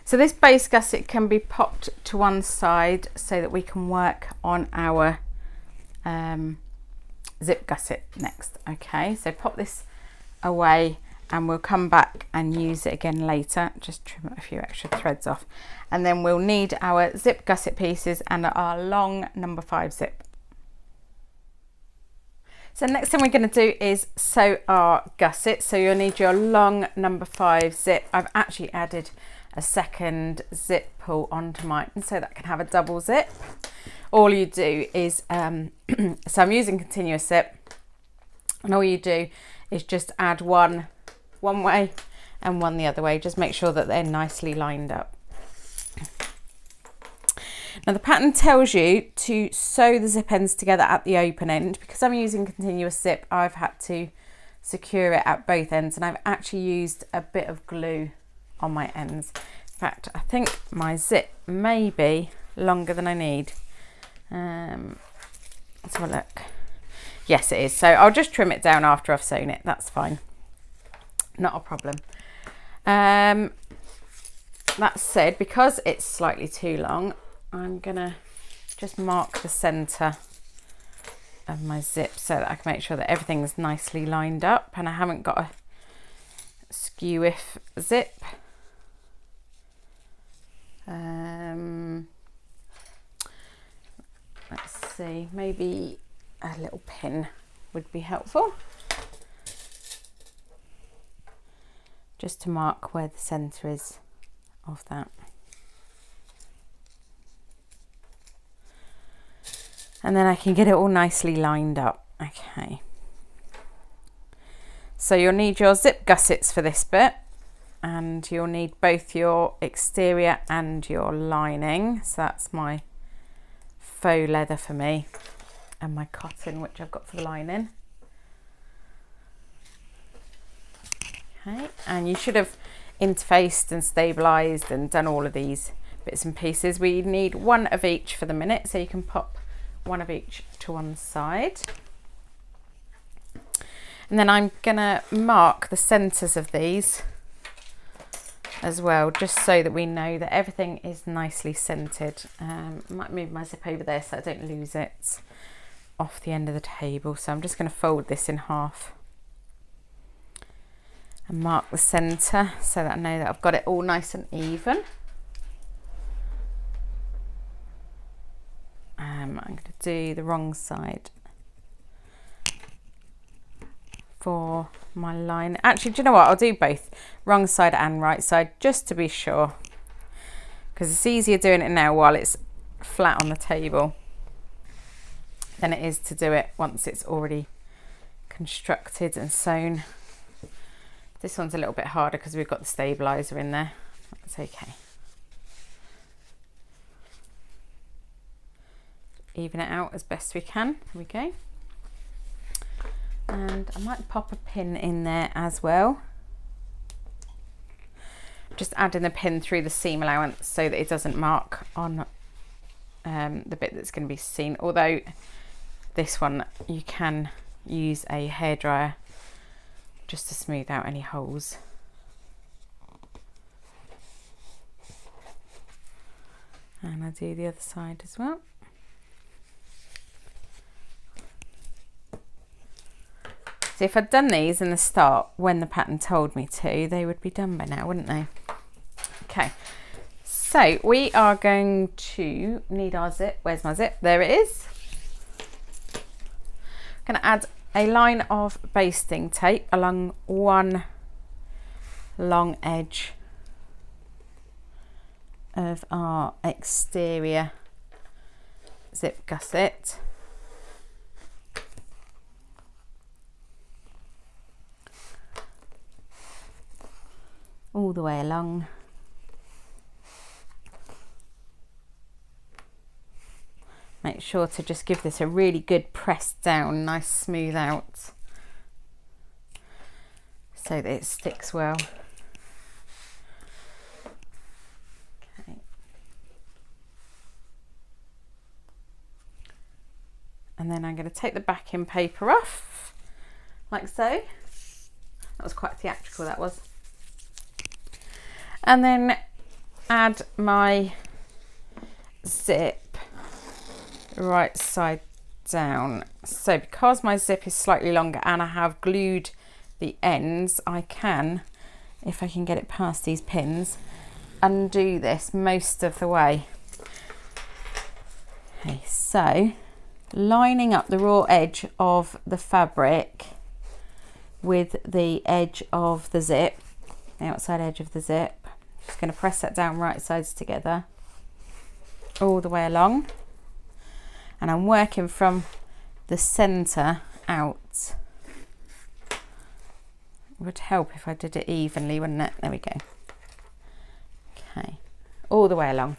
So this base gusset can be popped to one side so that we can work on our zip gusset next. Okay, so pop this away and we'll come back and use it again later. Just trim a few extra threads off. And then we'll need our zip gusset pieces and our long number 5 zip. So next thing we're going to do is sew our gusset. So you'll need your long number 5 zip. I've actually added a second zip pull onto mine so that I can have a double zip. All you do is, so I'm using continuous zip, and all you do is just add one way and one the other way. Just make sure that they're nicely lined up. Now the pattern tells you to sew the zip ends together at the open end. Because I'm using continuous zip, I've had to secure it at both ends, and I've actually used a bit of glue on my ends. In fact, I think my zip may be longer than I need. Let's have a look. Yes, it is. So I'll just trim it down after I've sewn it. That's fine. Not a problem. That said, because it's slightly too long, I'm gonna just mark the center of my zip so that I can make sure that everything's nicely lined up and I haven't got a skew-if zip. Let's see, maybe a little pin would be helpful, just to mark where the center is of that. And then I can get it all nicely lined up. Okay. So you'll need your zip gussets for this bit, and you'll need both your exterior and your lining. So that's my faux leather for me, and my cotton, which I've got for the lining. Okay, and you should have interfaced and stabilized and done all of these bits and pieces. We need one of each for the minute, so you can pop one of each to one side. And then I'm gonna mark the centers of these as well, just so that we know that everything is nicely centered. I might move my zip over there so I don't lose it off the end of the table. So I'm just going to fold this in half and mark the center so that I know that I've got it all nice and even. I'm going to do the wrong side for my line. Actually, do you know what? I'll do both, wrong side and right side, just to be sure, because it's easier doing it now while it's flat on the table than it is to do it once it's already constructed and sewn. This one's a little bit harder because we've got the stabilizer in there. That's okay. Even it out as best we can. Here we go. And I might pop a pin in there as well. Just adding the pin through the seam allowance so that it doesn't mark on the bit that's going to be seen. Although this one you can use a hairdryer just to smooth out any holes. And I'll do the other side as well. So if I'd done these in the start when the pattern told me to, they would be done by now, wouldn't they? Okay, so we are going to need our zip. Where's my zip? There it is. I'm going to add a line of basting tape along one long edge of our exterior zip gusset. All the way along. Make sure to just give this a really good press down, nice smooth out, so that it sticks well. Okay. And then I'm going to take the backing paper off, like so. That was quite theatrical, that was. And then add my zip right side down. So because my zip is slightly longer and I have glued the ends, I can, if I can get it past these pins, undo this most of the way. Okay, so lining up the raw edge of the fabric with the edge of the zip, the outside edge of the zip. Just going to press that down right sides together all the way along, and I'm working from the center out. It would help if I did it evenly, wouldn't it? There we go. Okay, all the way along.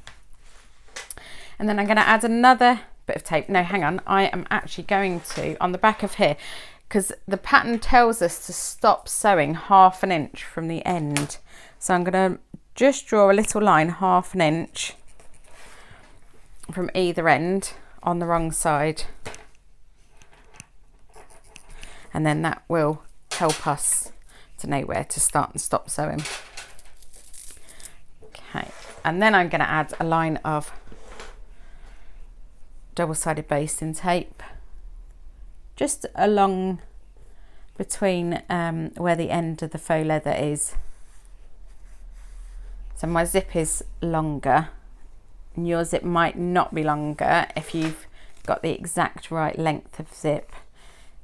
And then I'm going to add another bit of tape. No, hang on, I am actually going to, on the back of here, because the pattern tells us to stop sewing 1/2 inch from the end. So I'm going to just draw a little line 1/2 inch from either end on the wrong side, and then that will help us to know where to start and stop sewing. Okay, and then I'm going to add a line of double-sided basting tape just along between where the end of the faux leather is. So my zip is longer, and your zip might not be longer. If you've got the exact right length of zip,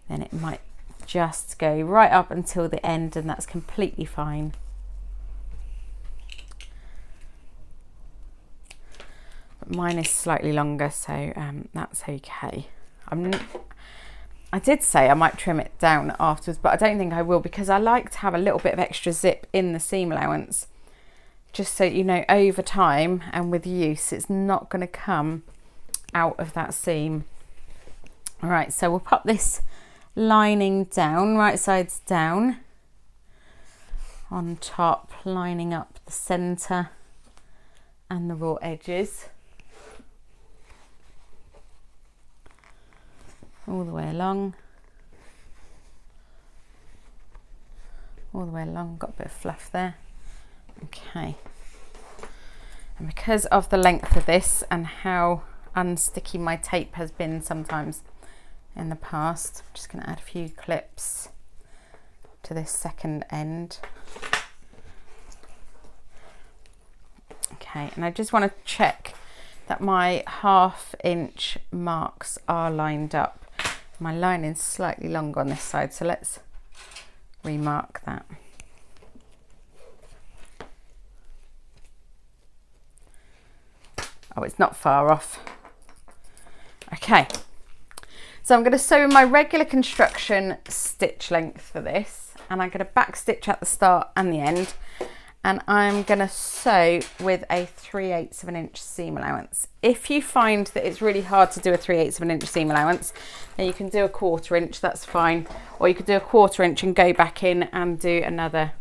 then it might just go right up until the end, and that's completely fine. But mine is slightly longer, so that's okay. I did say I might trim it down afterwards, but I don't think I will, because I like to have a little bit of extra zip in the seam allowance, just so you know, over time and with use, it's not going to come out of that seam. All right, so we'll pop this lining down, right sides down on top, lining up the center and the raw edges all the way along, got a bit of fluff there. Okay, and because of the length of this and how unsticky my tape has been sometimes in the past, I'm just going to add a few clips to this second end. Okay, and I just want to check that my 1/2 inch marks are lined up. My lining's slightly longer on this side, so let's remark that. Oh, it's not far off. Okay, so I'm going to sew my regular construction stitch length for this, and I'm going to back stitch at the start and the end, and I'm going to sew with a 3/8 of an inch seam allowance. If you find that it's really hard to do a 3/8 of an inch seam allowance, then you can do a 1/4 inch, that's fine, or you could do a 1/4 inch and go back in and do another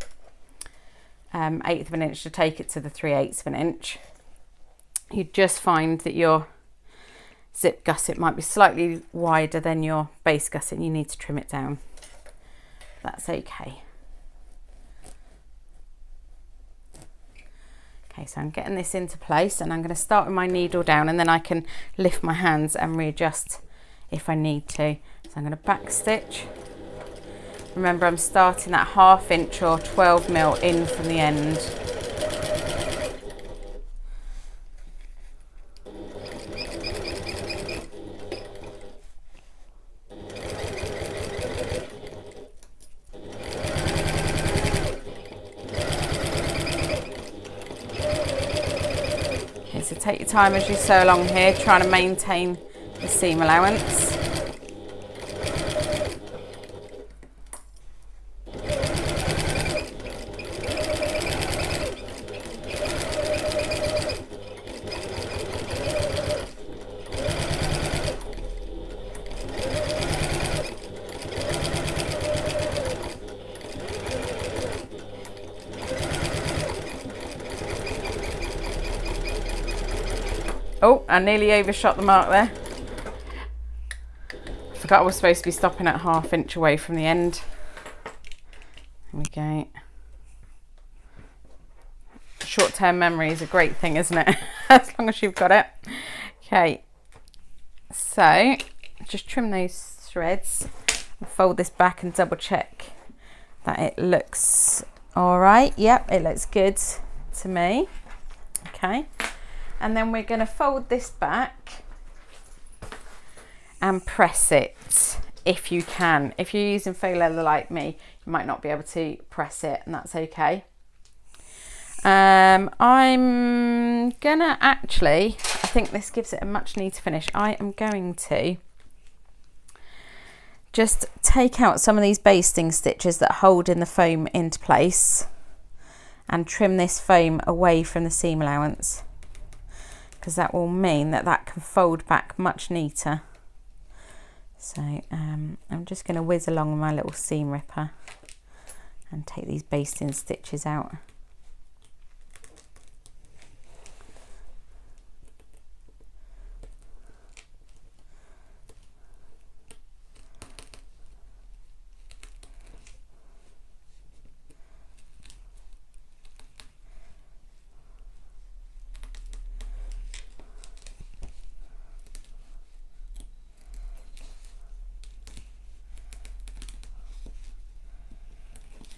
1/8 of an inch to take it to the 3/8 of an inch. You just find that your zip gusset might be slightly wider than your base gusset and you need to trim it down. That's okay. Okay, so I'm getting this into place, and I'm going to start with my needle down, and then I can lift my hands and readjust if I need to. So I'm going to back stitch. Remember, I'm starting at 1/2 inch or 12mm in from the end. So take your time as you sew along here, trying to maintain the seam allowance. Oh, I nearly overshot the mark there. I forgot I was supposed to be stopping at 1/2 inch away from the end. There we go. Short-term memory is a great thing, isn't it? As long as you've got it. Okay, so just trim those threads and fold this back and double check that it looks all right. Yep, it looks good to me. Okay. And then we're going to fold this back and press it if you can. If you're using faux leather like me, you might not be able to press it, and that's okay. I'm gonna actually, I think this gives it a much neater finish. I am going to just take out some of these basting stitches that hold in the foam into place and trim this foam away from the seam allowance, because that will mean that that can fold back much neater. So I'm just going to whiz along with my little seam ripper and take these basting stitches out.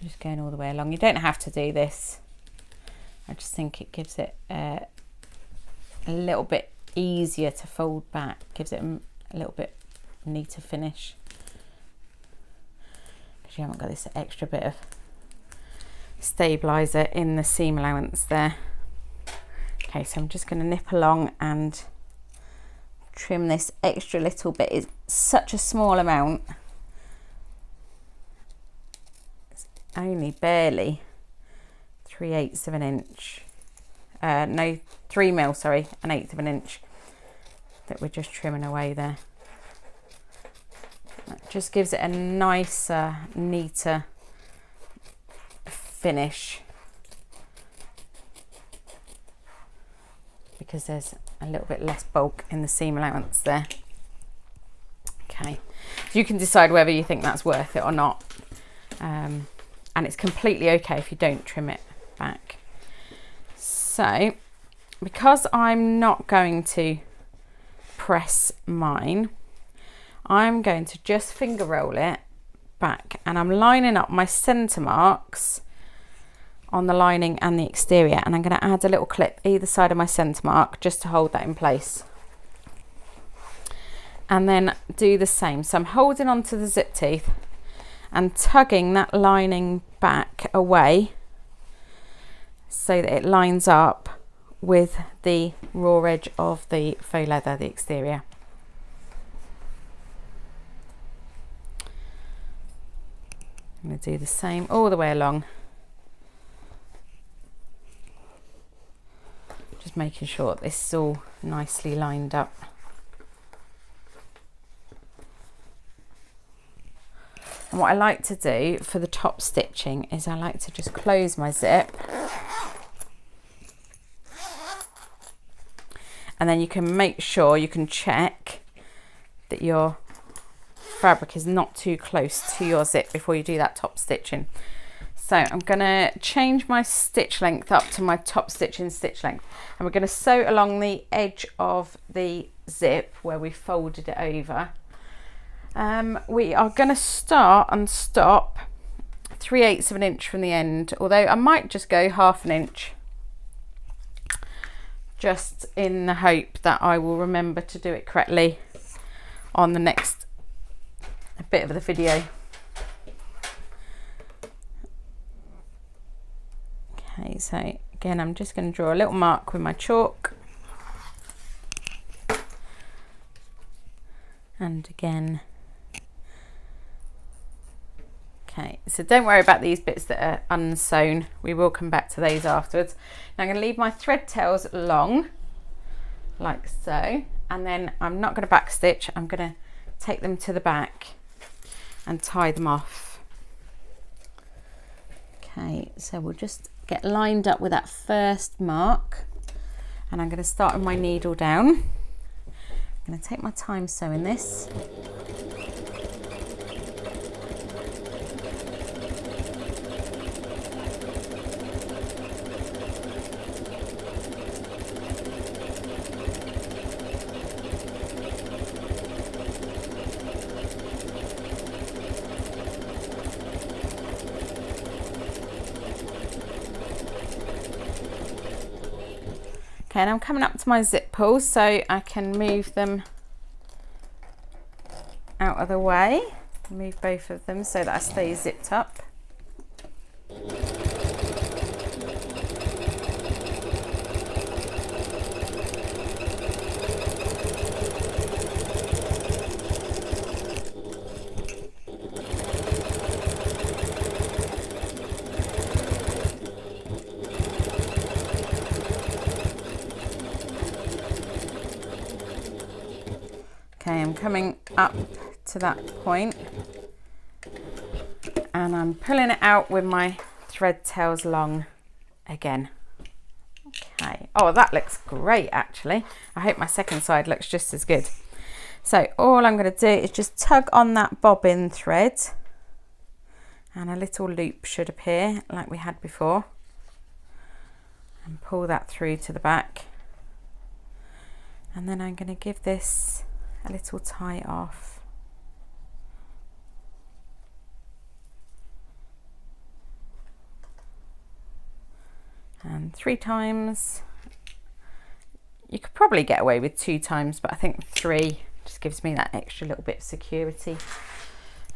just going all the way along. You don't have to do this. I just think it gives it a little bit easier to fold back, gives it a little bit neater finish, because you haven't got this extra bit of stabilizer in the seam allowance there. Okay, so I'm just going to nip along and trim this extra little bit. It's such a small amount. It's only barely 3/8 of an inch. No, 3 mil, sorry, 1/8 of an inch that we're just trimming away there. That just gives it a nicer, neater finish, because there's a little bit less bulk in the seam allowance there. Okay, so you can decide whether you think that's worth it or not, and it's completely okay if you don't trim it back. So because I'm not going to press mine, I'm going to just finger roll it back, and I'm lining up my center marks on the lining and the exterior, and I'm going to add a little clip either side of my center mark just to hold that in place, and then do the same. So I'm holding onto the zip teeth and tugging that lining back away so that it lines up with the raw edge of the faux leather, the exterior. I'm going to do the same all the way along, just making sure this is all nicely lined up. And what I like to do for the top stitching is I like to just close my zip, and then you can make sure, you can check that your fabric is not too close to your zip before you do that top stitching. So I'm going to change my stitch length up to my top stitching stitch length, and we're going to sew along the edge of the zip where we folded it over. We are going to start and stop 3/8 of an inch from the end, although I might just go 1/2 inch, just in the hope that I will remember to do it correctly on the next bit of the video. Okay, so again I'm just going to draw a little mark with my chalk, and again. Okay, so don't worry about these bits that are unsewn, we will come back to those afterwards. Now I'm going to leave my thread tails long, like so, and then I'm not going to back stitch, I'm going to take them to the back and tie them off. Okay, so we'll just get lined up with that first mark, and I'm going to start with my needle down. I'm going to take my time sewing this. Okay, and I'm coming up to my zip pulls so I can move them out of the way, move both of them so that I stay zipped up. Okay, I'm coming up to that point and I'm pulling it out with my thread tails long again. Okay, oh that looks great actually. I hope my second side looks just as good. So all I'm going to do is just tug on that bobbin thread and a little loop should appear like we had before, and pull that through to the back, and then I'm going to give this a little tie off. and 3 times. You could probably get away with 2 times, but I think 3 just gives me that extra little bit of security.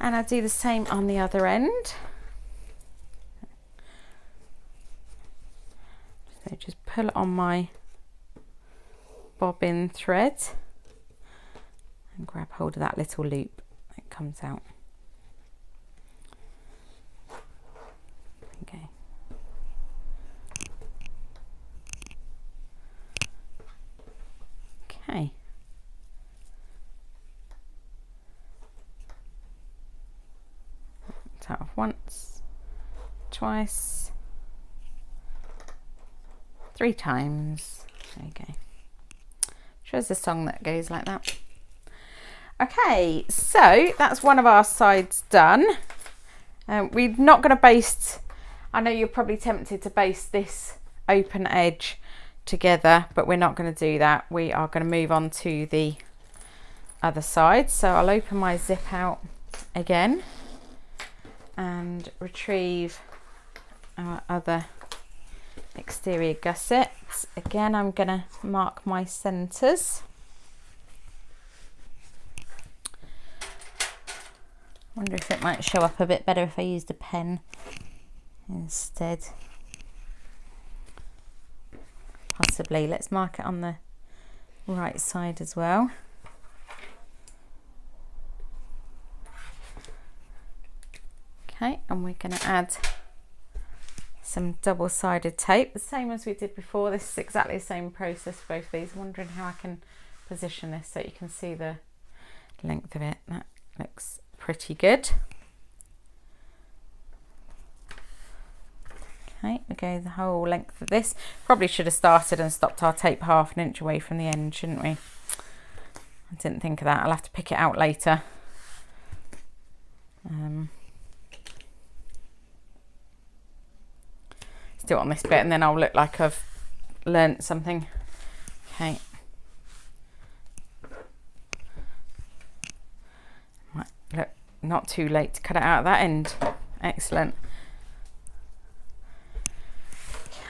And I do the same on the other end. So just pull it on my bobbin thread and grab hold of that little loop that comes out. Okay. Okay. Out of once, twice, 3 times. There you go. Shows a song that goes like that. Okay, so that's one of our sides done. We're not going to baste. I know you're probably tempted to baste this open edge together, but we're not going to do that. We are going to move on to the other side. So I'll open my zip out again and retrieve our other exterior gussets. Again, I'm going to mark my centres. Wonder if it might show up a bit better if I used a pen instead. Possibly. Let's mark it on the right side as well. Okay, and we're going to add some double-sided tape, the same as we did before. This is exactly the same process for both of these. I'm wondering how I can position this so you can see the length of it. That looks pretty good. Okay, we go the whole length of this. Probably should have started and stopped our tape ½ an inch away from the end, shouldn't we? I didn't think of that. I'll have to pick it out later. Let's do it on this bit and then I'll look like I've learnt something. Okay. Right, look, not too late to cut it out at that end. Excellent.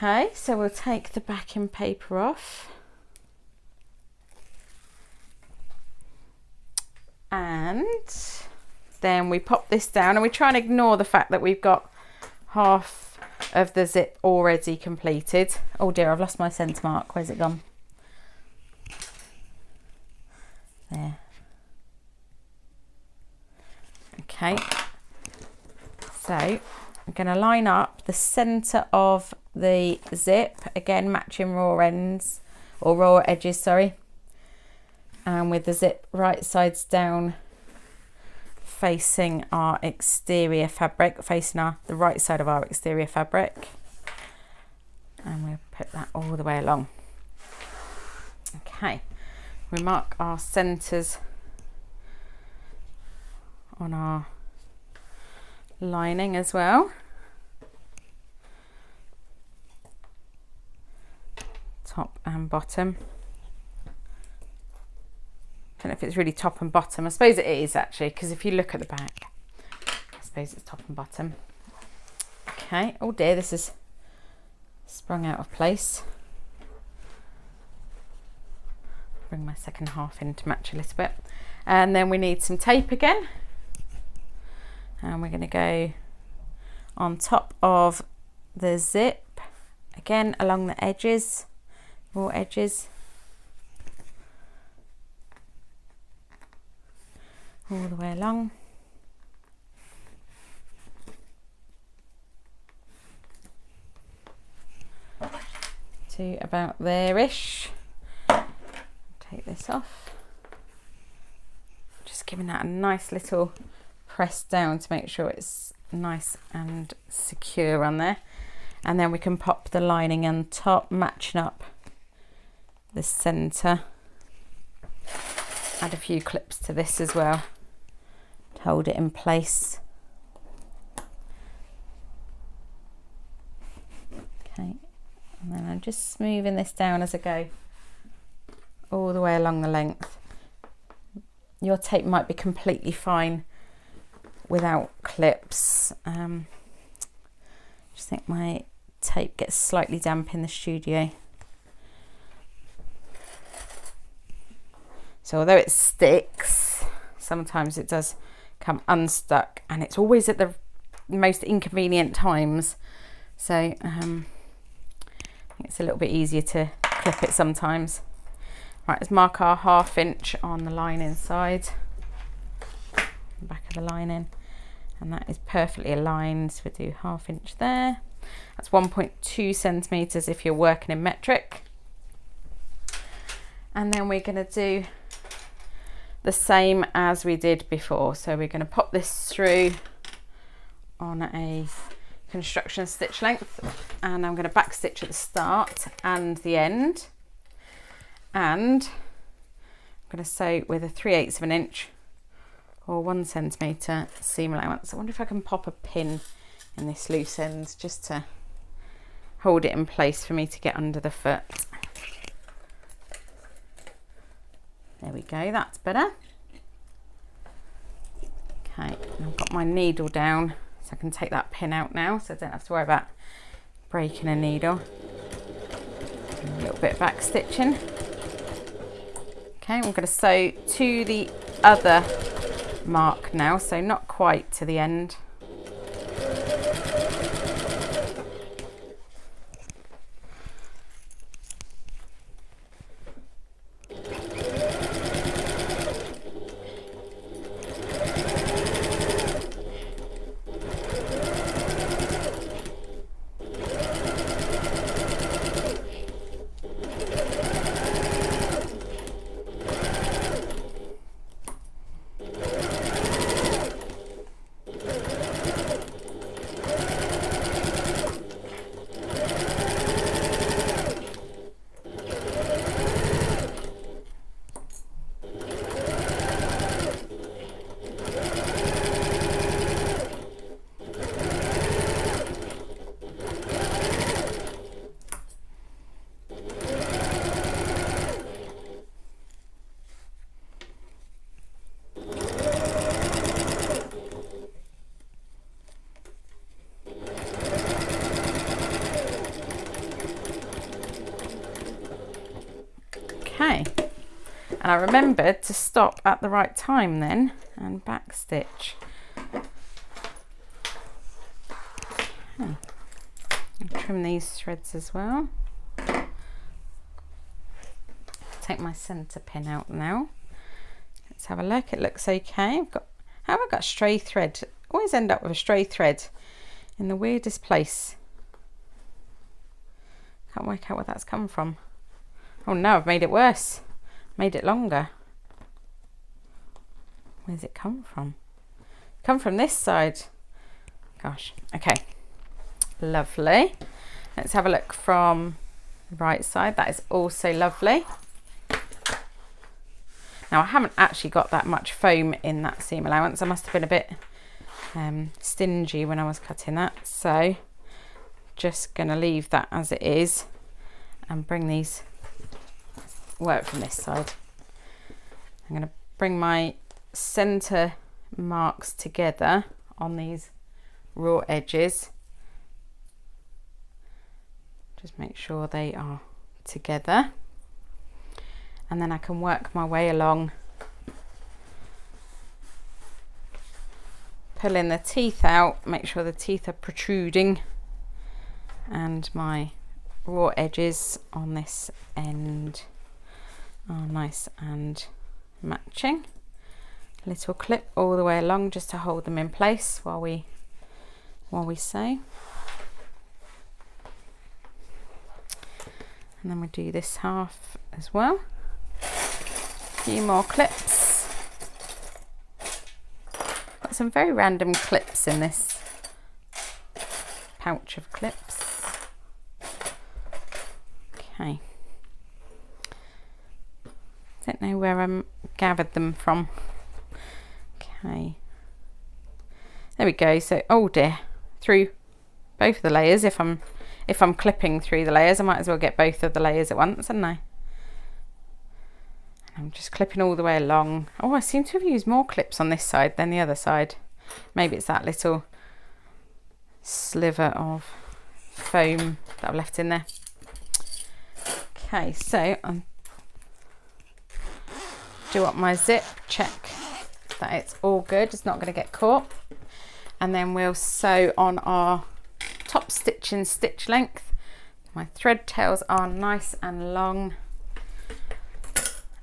Okay, so we'll take the backing paper off. And then we pop this down and we try and ignore the fact that we've got half of the zip already completed. Oh dear, I've lost my centre mark. Where's it gone? There. Okay, so I'm going to line up the centre of the zip, again matching raw ends, or raw edges, sorry, and with the zip right sides down facing our exterior fabric, facing the right side of our exterior fabric, and we'll put that all the way along. Okay, we mark our centres on our lining as well. Top and bottom. I don't know if it's really top and bottom. I suppose it is actually, because if you look at the back, I suppose it's top and bottom. Okay, oh dear, this is sprung out of place. Bring my second half in to match a little bit. And then we need some tape again. And we're going to go on top of the zip, again along the edges, raw edges. All the way along. To about there-ish. Take this off. Just giving that a nice little press down to make sure it's nice and secure on there. And then we can pop the lining on top, matching up the centre. Add a few clips to this as well to hold it in place. Okay, and then I'm just smoothing this down as I go all the way along the length. Your tape might be completely fine without clips. Just think my tape gets slightly damp in the studio. So although it sticks, sometimes it does come unstuck, and it's always at the most inconvenient times. So I think it's a little bit easier to clip it sometimes. Right, let's mark our 1/2 inch on the lining side, back of the lining, and that is perfectly aligned. So we do 1/2 inch there. That's 1.2 centimeters if you're working in metric. And then we're going to do the same as we did before. So we're going to pop this through on a construction stitch length, and I'm going to back stitch at the start and the end, and I'm going to sew with a 3/8 of an inch or 1 centimeter seam allowance. I wonder if I can pop a pin in this loose end just to hold it in place for me to get under the foot. There we go, that's better. Okay, I've got my needle down, so I can take that pin out now, so I don't have to worry about breaking a needle. A little bit of back stitching. Okay, I'm going to sew to the other mark now, so not quite to the end. Okay, and I remembered to stop at the right time then and back stitch. And trim these threads as well. Take my centre pin out now. Let's have a look. It looks okay. How have I got a stray thread? I always end up with a stray thread in the weirdest place. Can't work out where that's come from. Oh no, I've made it worse. Made it longer. Where's it come from? Come from this side. Gosh. Okay. Lovely. Let's have a look from the right side. That is also lovely. Now I haven't actually got that much foam in that seam allowance. I must have been a bit stingy when I was cutting that. So just going to leave that as it is and bring these, work from this side. I'm going to bring my center marks together on these raw edges. Just make sure they are together, and then I can work my way along, pulling the teeth out, make sure the teeth are protruding, and my raw edges on this end are nice and matching. Little clip all the way along just to hold them in place while we sew. And then we do this half as well. A few more clips. Got some very random clips in this pouch of clips. Okay. Don't know where I gathered them from. Okay. There we go. So, oh dear, through both of the layers. If I'm clipping through the layers, I might as well get both of the layers at once, hadn't I? And I'm just clipping all the way along. Oh, I seem to have used more clips on this side than the other side. Maybe it's that little sliver of foam that I've left in there. Okay, so I'm do up my zip, check that it's all good, it's not going to get caught, and then we'll sew on our top stitch in stitch length. My thread tails are nice and long,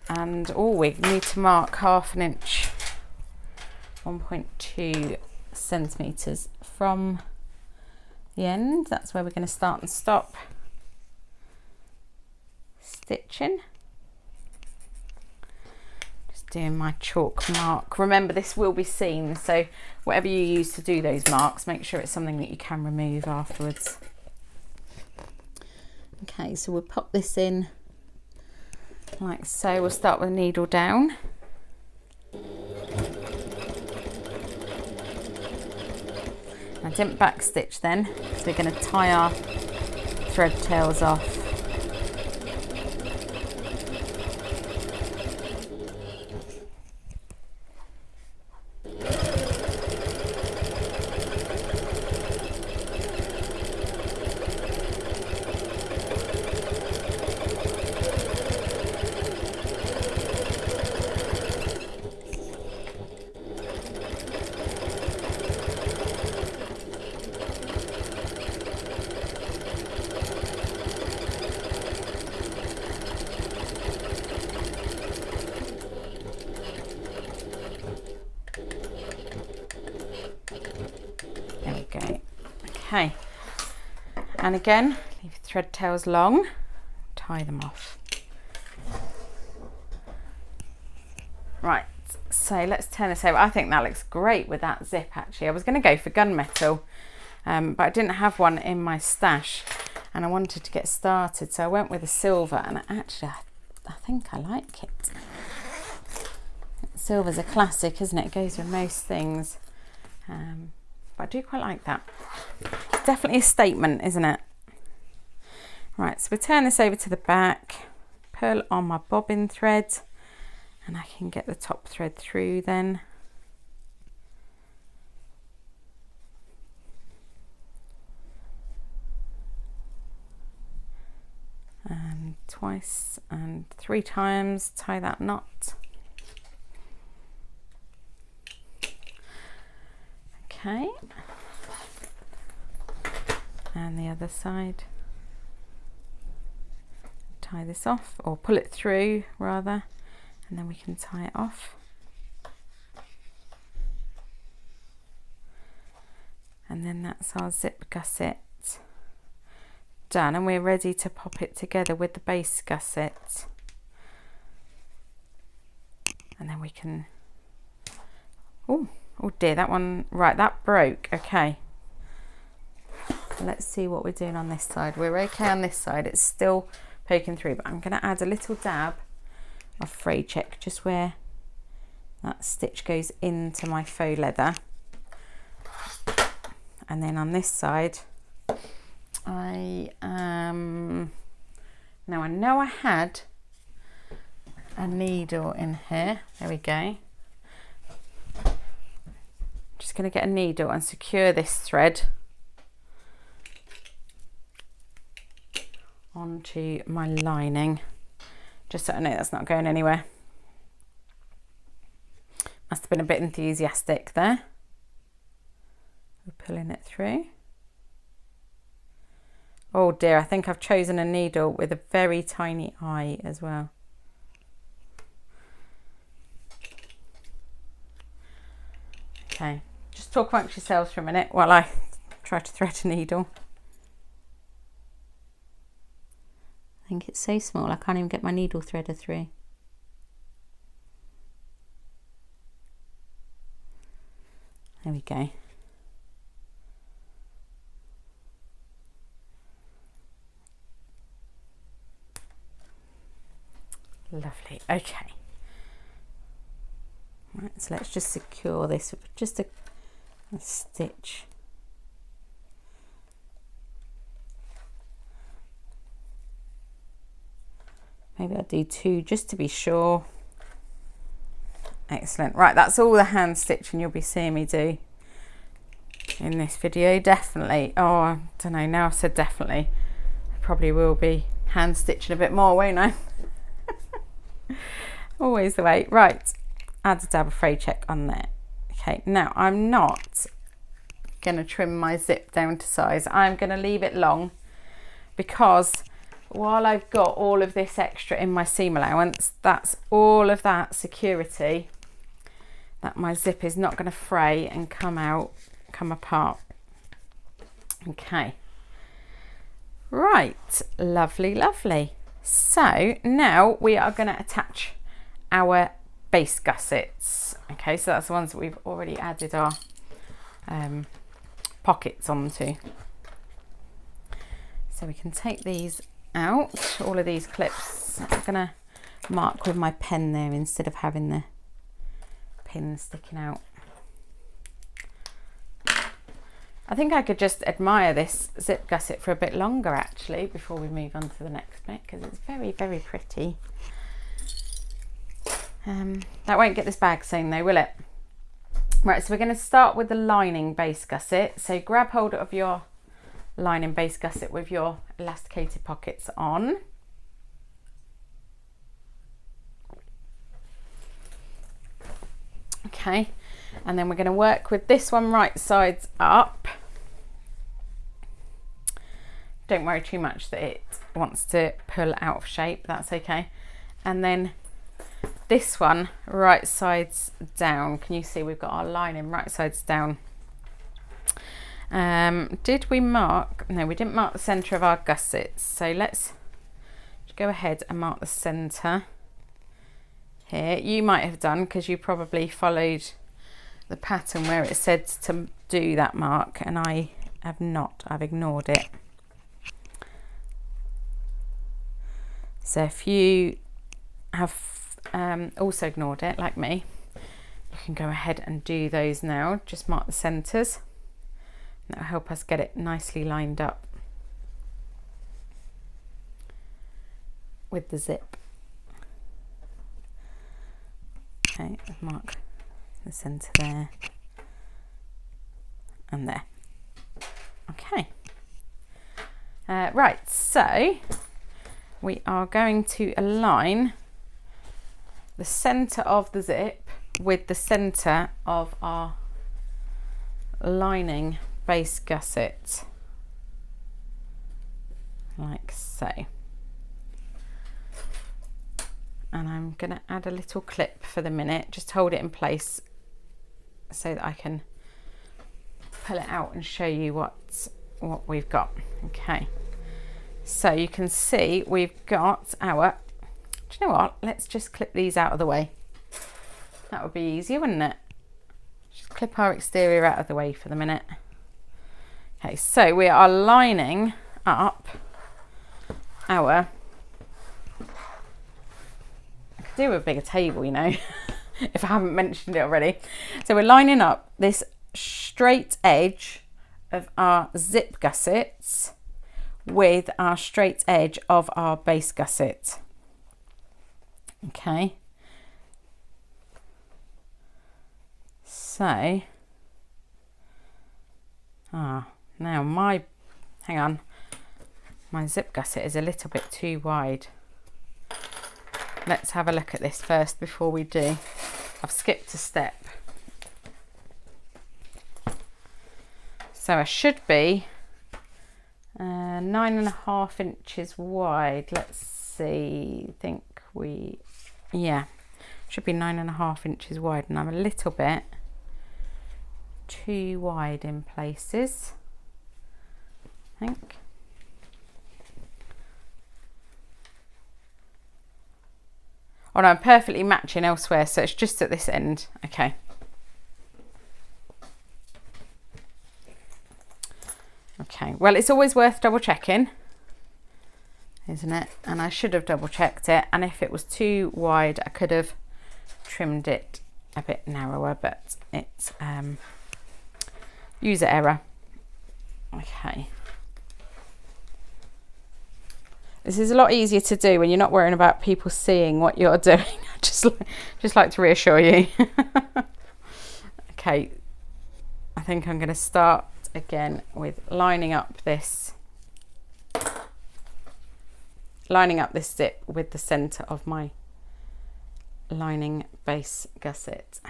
and we need to mark 1/2 inch, 1.2 centimeters from the end. That's where we're going to start and stop stitching. Just doing my chalk mark. Remember, this will be seen, so whatever you use to do those marks, make sure it's something that you can remove afterwards. Okay, so we'll pop this in like so. We'll start with a needle down. I didn't back stitch then, so we're going to tie our thread tails off. Okay, and again, leave your thread tails long, tie them off. Right, so let's turn this over. I think that looks great with that zip actually. I was going to go for gunmetal, but I didn't have one in my stash and I wanted to get started, so I went with a silver, and actually I think I like it. Silver's a classic, isn't it? It goes with most things. But I do quite like that. It's definitely a statement, isn't it? Right, so we'll turn this over to the back, pull on my bobbin thread, and I can get the top thread through then. And twice and 3 times, tie that knot. Okay, and the other side, tie this off, or pull it through rather, and then we can tie it off. And then that's our zip gusset done, and we're ready to pop it together with the base gusset. And then we can, oh dear, that one, right, that broke. Okay, let's see what we're doing on this side. We're okay on this side, it's still poking through, but I'm going to add a little dab of fray check just where that stitch goes into my faux leather. And then on this side, now I know I had a needle in here. There we go. Just going to get a needle and secure this thread onto my lining, just so I know that's not going anywhere. Must have been a bit enthusiastic there. We're pulling it through. Oh dear, I think I've chosen a needle with a very tiny eye as well. Okay, just talk amongst yourselves for a minute while I try to thread a needle. I think it's so small I can't even get my needle threader through. There we go. Lovely, okay. Right, so let's just secure this with just a stitch. Maybe I'll do 2 just to be sure. Excellent. Right, that's all the hand stitching you'll be seeing me do. in this video, definitely. Oh, I don't know, now I've said definitely, I probably will be hand stitching a bit more, won't I? Always the way. Right, add a dab of fray check on there. Okay, now I'm not going to trim my zip down to size. I'm going to leave it long, because while I've got all of this extra in my seam allowance, that's all of that security that my zip is not going to fray and come apart. Okay, right, lovely, lovely. So now we are going to attach our base gussets. Okay, so that's the ones that we've already added our pockets onto. So we can take these out, all of these clips. I'm going to mark with my pen there instead of having the pin sticking out. I think I could just admire this zip gusset for a bit longer actually before we move on to the next bit, because it's very, very pretty. That won't get this bag sewn though, will it? Right, so we're going to start with the lining base gusset. So grab hold of your lining base gusset with your elasticated pockets on. Okay, and then we're going to work with this one right sides up. Don't worry too much that it wants to pull out of shape, that's okay. And then this one right sides down. Can you see we've got our lining right sides down? Did we mark? No, we didn't mark the center of our gussets, so let's go ahead and mark the center here. You might have done, because you probably followed the pattern where it said to do that mark, and I have not. I've ignored it. So if you have also ignored it like me, you can go ahead and do those now. Just mark the centers. That'll help us get it nicely lined up with the zip. Okay, mark the center there and there. Okay, right, so we are going to align the center of the zip with the center of our lining base gusset, like so. And I'm going to add a little clip for the minute, just hold it in place so that I can pull it out and show you what we've got. Okay, so you can see we've got our, do you know what, let's just clip these out of the way. That would be easier, wouldn't it? Just clip our exterior out of the way for the minute. Okay, so we are lining up our, I could do with a bigger table, you know, if I haven't mentioned it already. So we're lining up this straight edge of our zip gussets with our straight edge of our base gusset. Okay. So, now my zip gusset is a little bit too wide. Let's have a look at this first before we do. I've skipped a step. So I should be 9.5 inches wide. Let's see, should be 9.5 inches wide, and I'm a little bit too wide in places, I think. Oh no, I'm perfectly matching elsewhere, so it's just at this end. Okay. Okay, well, it's always worth double checking, isn't it? And I should have double checked it, and if it was too wide I could have trimmed it a bit narrower, but it's user error. Okay, this is a lot easier to do when you're not worrying about people seeing what you're doing. just like to reassure you. Okay, I think I'm going to start again with lining up this zip with the center of my lining base gusset.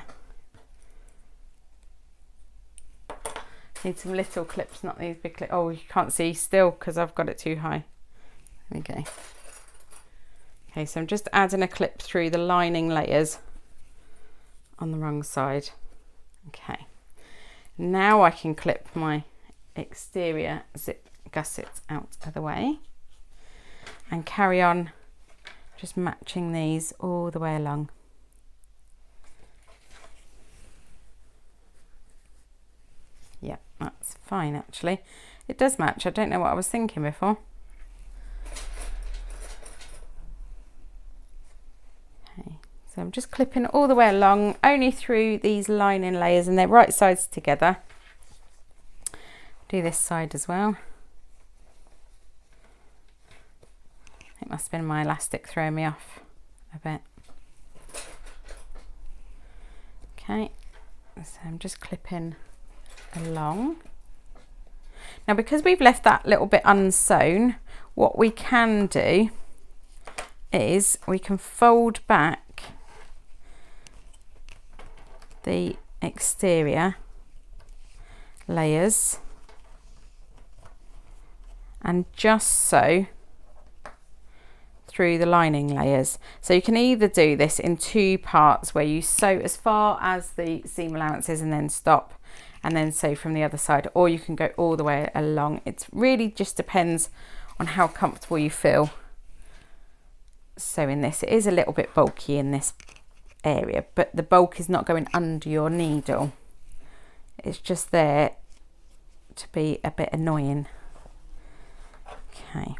Need some little clips, not these big clips. Oh, you can't see still because I've got it too high. There we go. Okay, so I'm just adding a clip through the lining layers on the wrong side. Okay, now I can clip my exterior zip gusset out of the way and carry on just matching these all the way along. Yeah, that's fine actually. It does match. I don't know what I was thinking before. Okay, so I'm just clipping all the way along, only through these lining layers, and they're right sides together. Do this side as well. It must have been my elastic throwing me off a bit. Okay, so I'm just clipping along. Now, because we've left that little bit unsewn, what we can do is we can fold back the exterior layers and just sew through the lining layers. So you can either do this in two parts where you sew as far as the seam allowances and then stop and then sew from the other side, or you can go all the way along. It really just depends on how comfortable you feel sewing this. It is a little bit bulky in this area, but the bulk is not going under your needle. It's just there to be a bit annoying. Okay.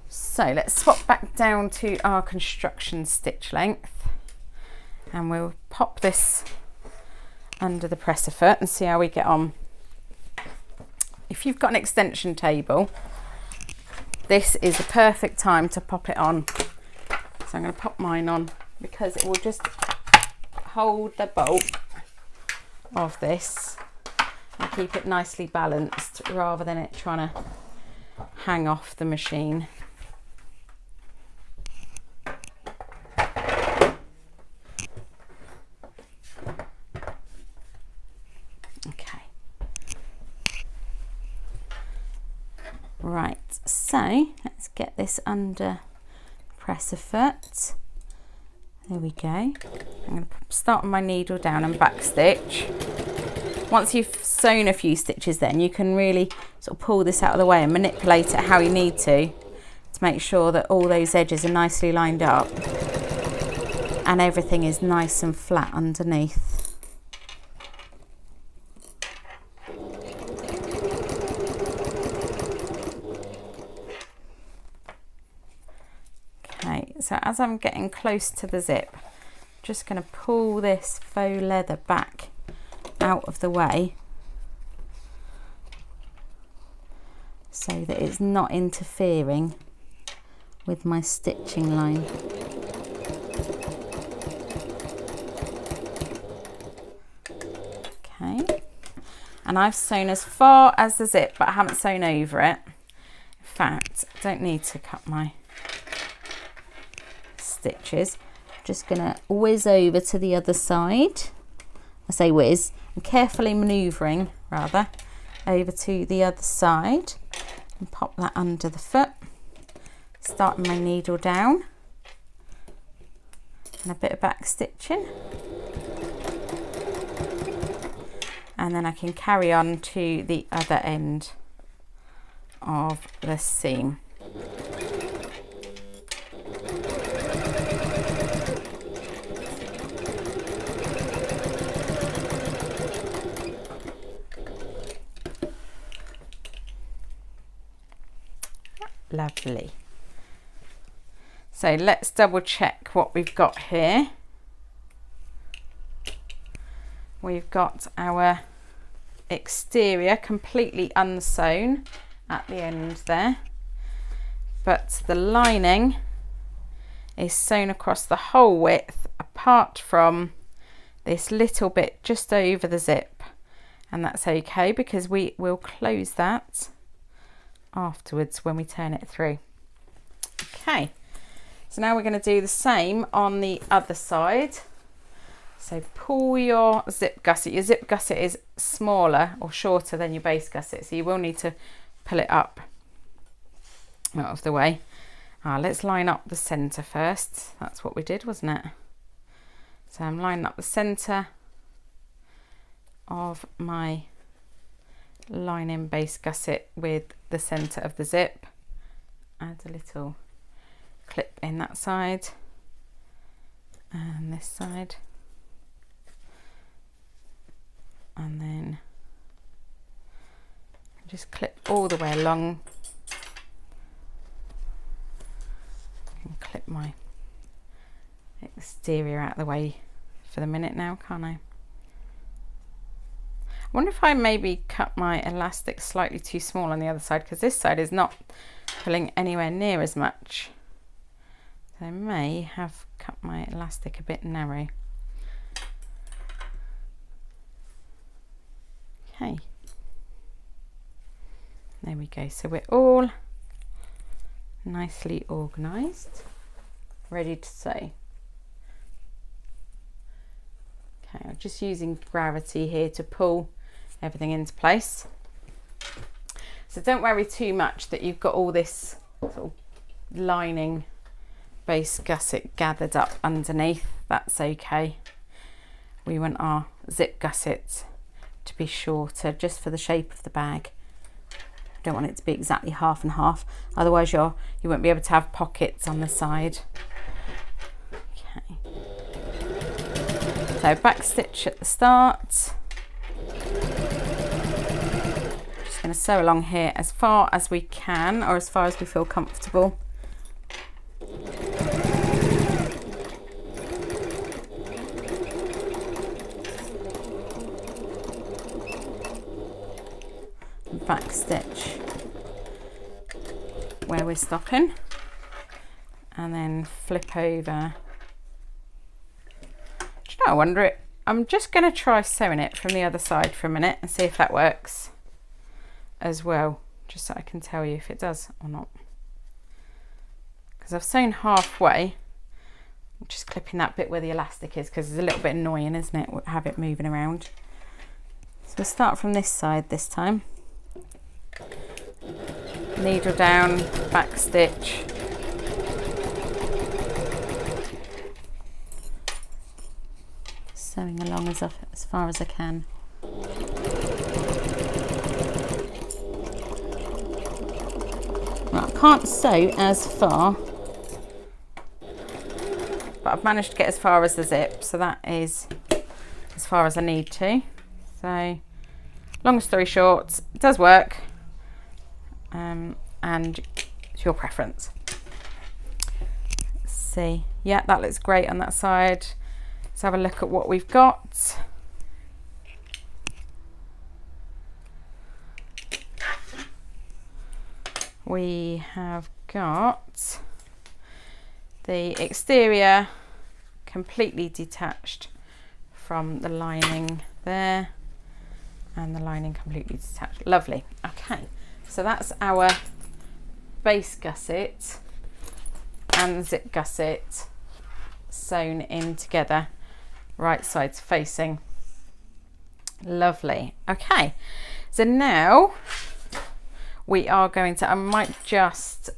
So let's swap back down to our construction stitch length, and we'll pop this under the presser foot and see how we get on. If you've got an extension table, this is the perfect time to pop it on. So I'm going to pop mine on because it will just hold the bulk of this and keep it nicely balanced rather than it trying to hang off the machine. Right, so let's get this under presser foot. There we go. I'm going to start my needle down and back stitch. Once you've sewn a few stitches, then you can really sort of pull this out of the way and manipulate it how you need to make sure that all those edges are nicely lined up and everything is nice and flat underneath. So as I'm getting close to the zip, just going to pull this faux leather back out of the way so that it's not interfering with my stitching line. Okay, and I've sewn as far as the zip, but I haven't sewn over it. In fact, I don't need to cut my stitches. I'm just gonna whiz over to the other side. I say whiz, I'm carefully manoeuvring rather over to the other side and pop that under the foot, starting my needle down and a bit of back stitching, and then I can carry on to the other end of the seam. Lovely. So let's double check what we've got here. We've got our exterior completely unsewn at the end there, but the lining is sewn across the whole width apart from this little bit just over the zip. and that's okay because we will close that afterwards when we turn it through. Okay, so now we're going to do the same on the other side. So pull your zip gusset. Your zip gusset is smaller or shorter than your base gusset, so you will need to pull it up out of the way. Let's line up the centre first. That's what we did, wasn't it? So I'm lining up the centre of my lining base gusset with the centre of the zip. Add a little clip in that side and this side, and then just clip all the way along. I can clip my exterior out of the way for the minute now, can't I? I wonder if I maybe cut my elastic slightly too small on the other side, because this side is not pulling anywhere near as much. So I may have cut my elastic a bit narrow. Okay, there we go. So we're all nicely organised, ready to sew. Okay, I'm just using gravity here to pull everything into place. So don't worry too much that you've got all this sort of lining base gusset gathered up underneath. That's okay. We want our zip gusset to be shorter just for the shape of the bag. Don't want it to be exactly half and half, otherwise you won't be able to have pockets on the side. Okay. So back stitch at the start. Just going to sew along here as far as we can, or as far as we feel comfortable. Back stitch where we're stopping, and then flip over. Do you know, I wonder it. I'm just going to try sewing it from the other side for a minute and see if that works as well, just so I can tell you if it does or not. Because I've sewn halfway. I'm just clipping that bit where the elastic is, because it's a little bit annoying, isn't it, have it moving around. So we'll start from this side this time. Needle down, back stitch, sewing along as far as I can. Right, I can't sew as far, but I've managed to get as far as the zip, so that is as far as I need to. So long story short, it does work. And it's your preference. Let's see, yeah, that looks great on that side. Let's have a look at what we've got. We have got the exterior completely detached from the lining there, and the lining completely detached. Lovely. Okay, so that's our base gusset and the zip gusset sewn in together, right sides facing. Lovely. Okay, so now we are going to, I might just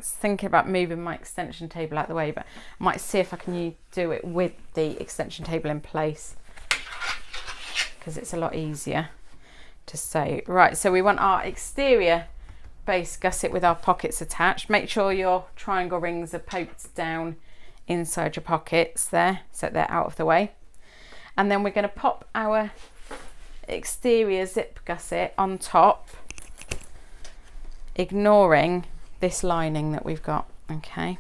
thinking about moving my extension table out of the way, but I might see if I can do it with the extension table in place, because it's a lot easier to sew. Right, so we want our exterior base gusset with our pockets attached. Make sure your triangle rings are poked down inside your pockets there, so they're out of the way. And then we're going to pop our exterior zip gusset on top, ignoring this lining that we've got. Okay,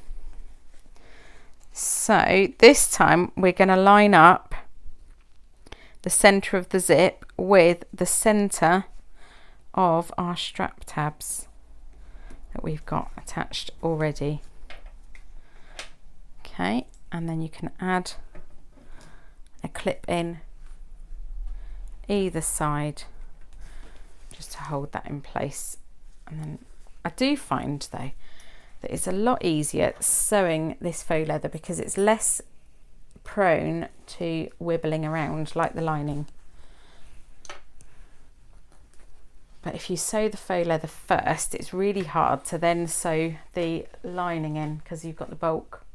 so this time we're going to line up the center of the zip with the center of our strap tabs that we've got attached already. Okay, and then you can add a clip in either side just to hold that in place. And then I do find though that it's a lot easier sewing this faux leather because it's less prone to wibbling around like the lining. But if you sew the faux leather first, it's really hard to then sew the lining in because you've got the bulk.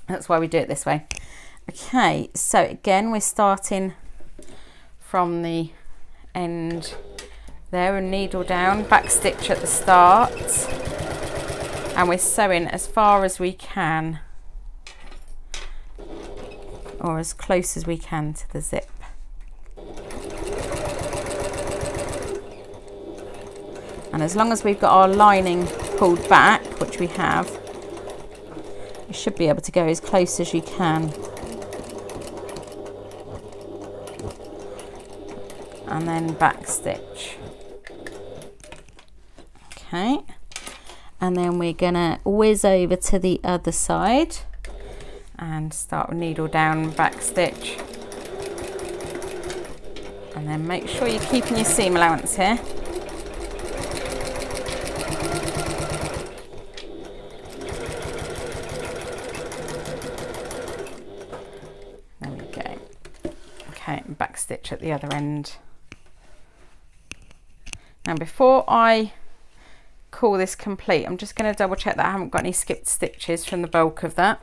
That's why we do it this way. Okay, so again, we're starting from the end there and needle down, back stitch at the start, and we're sewing as far as we can, or as close as we can to the zip. And as long as we've got our lining pulled back, which we have, you should be able to go as close as you can. And then back stitch. Okay. And then we're gonna whiz over to the other side and start with needle down, back stitch. And then make sure you're keeping your seam allowance here. There we go. Okay, and back stitch at the other end. Now before I call this complete, I'm just going to double check that I haven't got any skipped stitches from the bulk of that.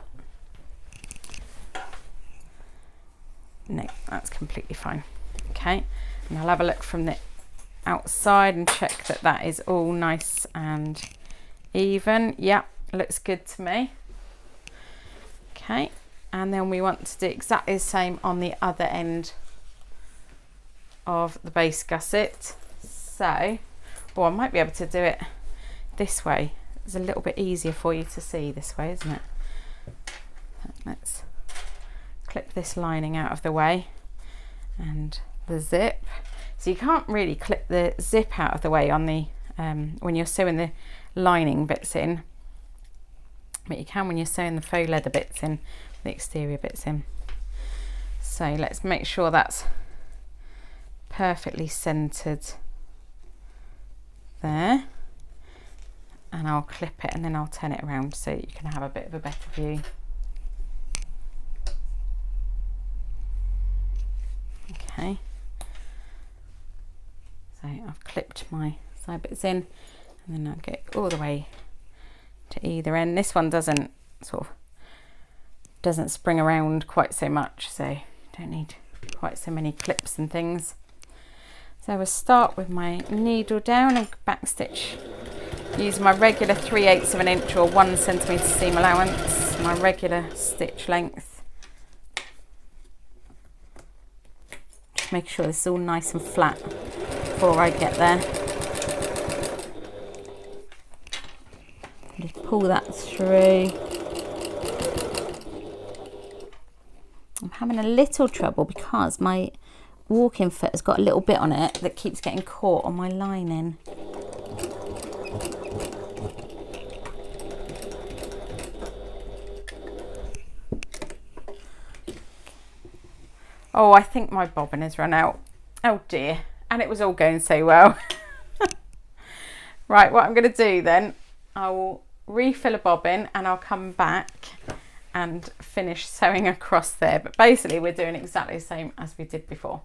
No, that's completely fine. Okay, and I'll have a look from the outside and check that that is all nice and even. Yeah, looks good to me. Okay, and then we want to do exactly the same on the other end of the base gusset. So, or I might be able to do it this way. It's a little bit easier for you to see this way, isn't it? Let's clip this lining out of the way and the zip. So you can't really clip the zip out of the way on the when you're sewing the lining bits in, but you can when you're sewing the faux leather bits in, the exterior bits in. So let's make sure that's perfectly centered there, and I'll clip it and then I'll turn it around so you can have a bit of a better view. Okay, so I've clipped my side bits in and then I'll get all the way to either end. This one doesn't spring around quite so much, so you don't need quite so many clips and things. So we'll start with my needle down and back stitch. Use my regular 3/8 of an inch or 1 centimetre seam allowance, my regular stitch length. Just make sure this is all nice and flat before I get there. Just pull that through. I'm having a little trouble because my walking foot has got a little bit on it that keeps getting caught on my lining. Oh, I think my bobbin has run out. Oh dear, and it was all going so well. Right, what I'm going to do then, I will refill a bobbin and I'll come back and finish sewing across there. But basically we're doing exactly the same as we did before.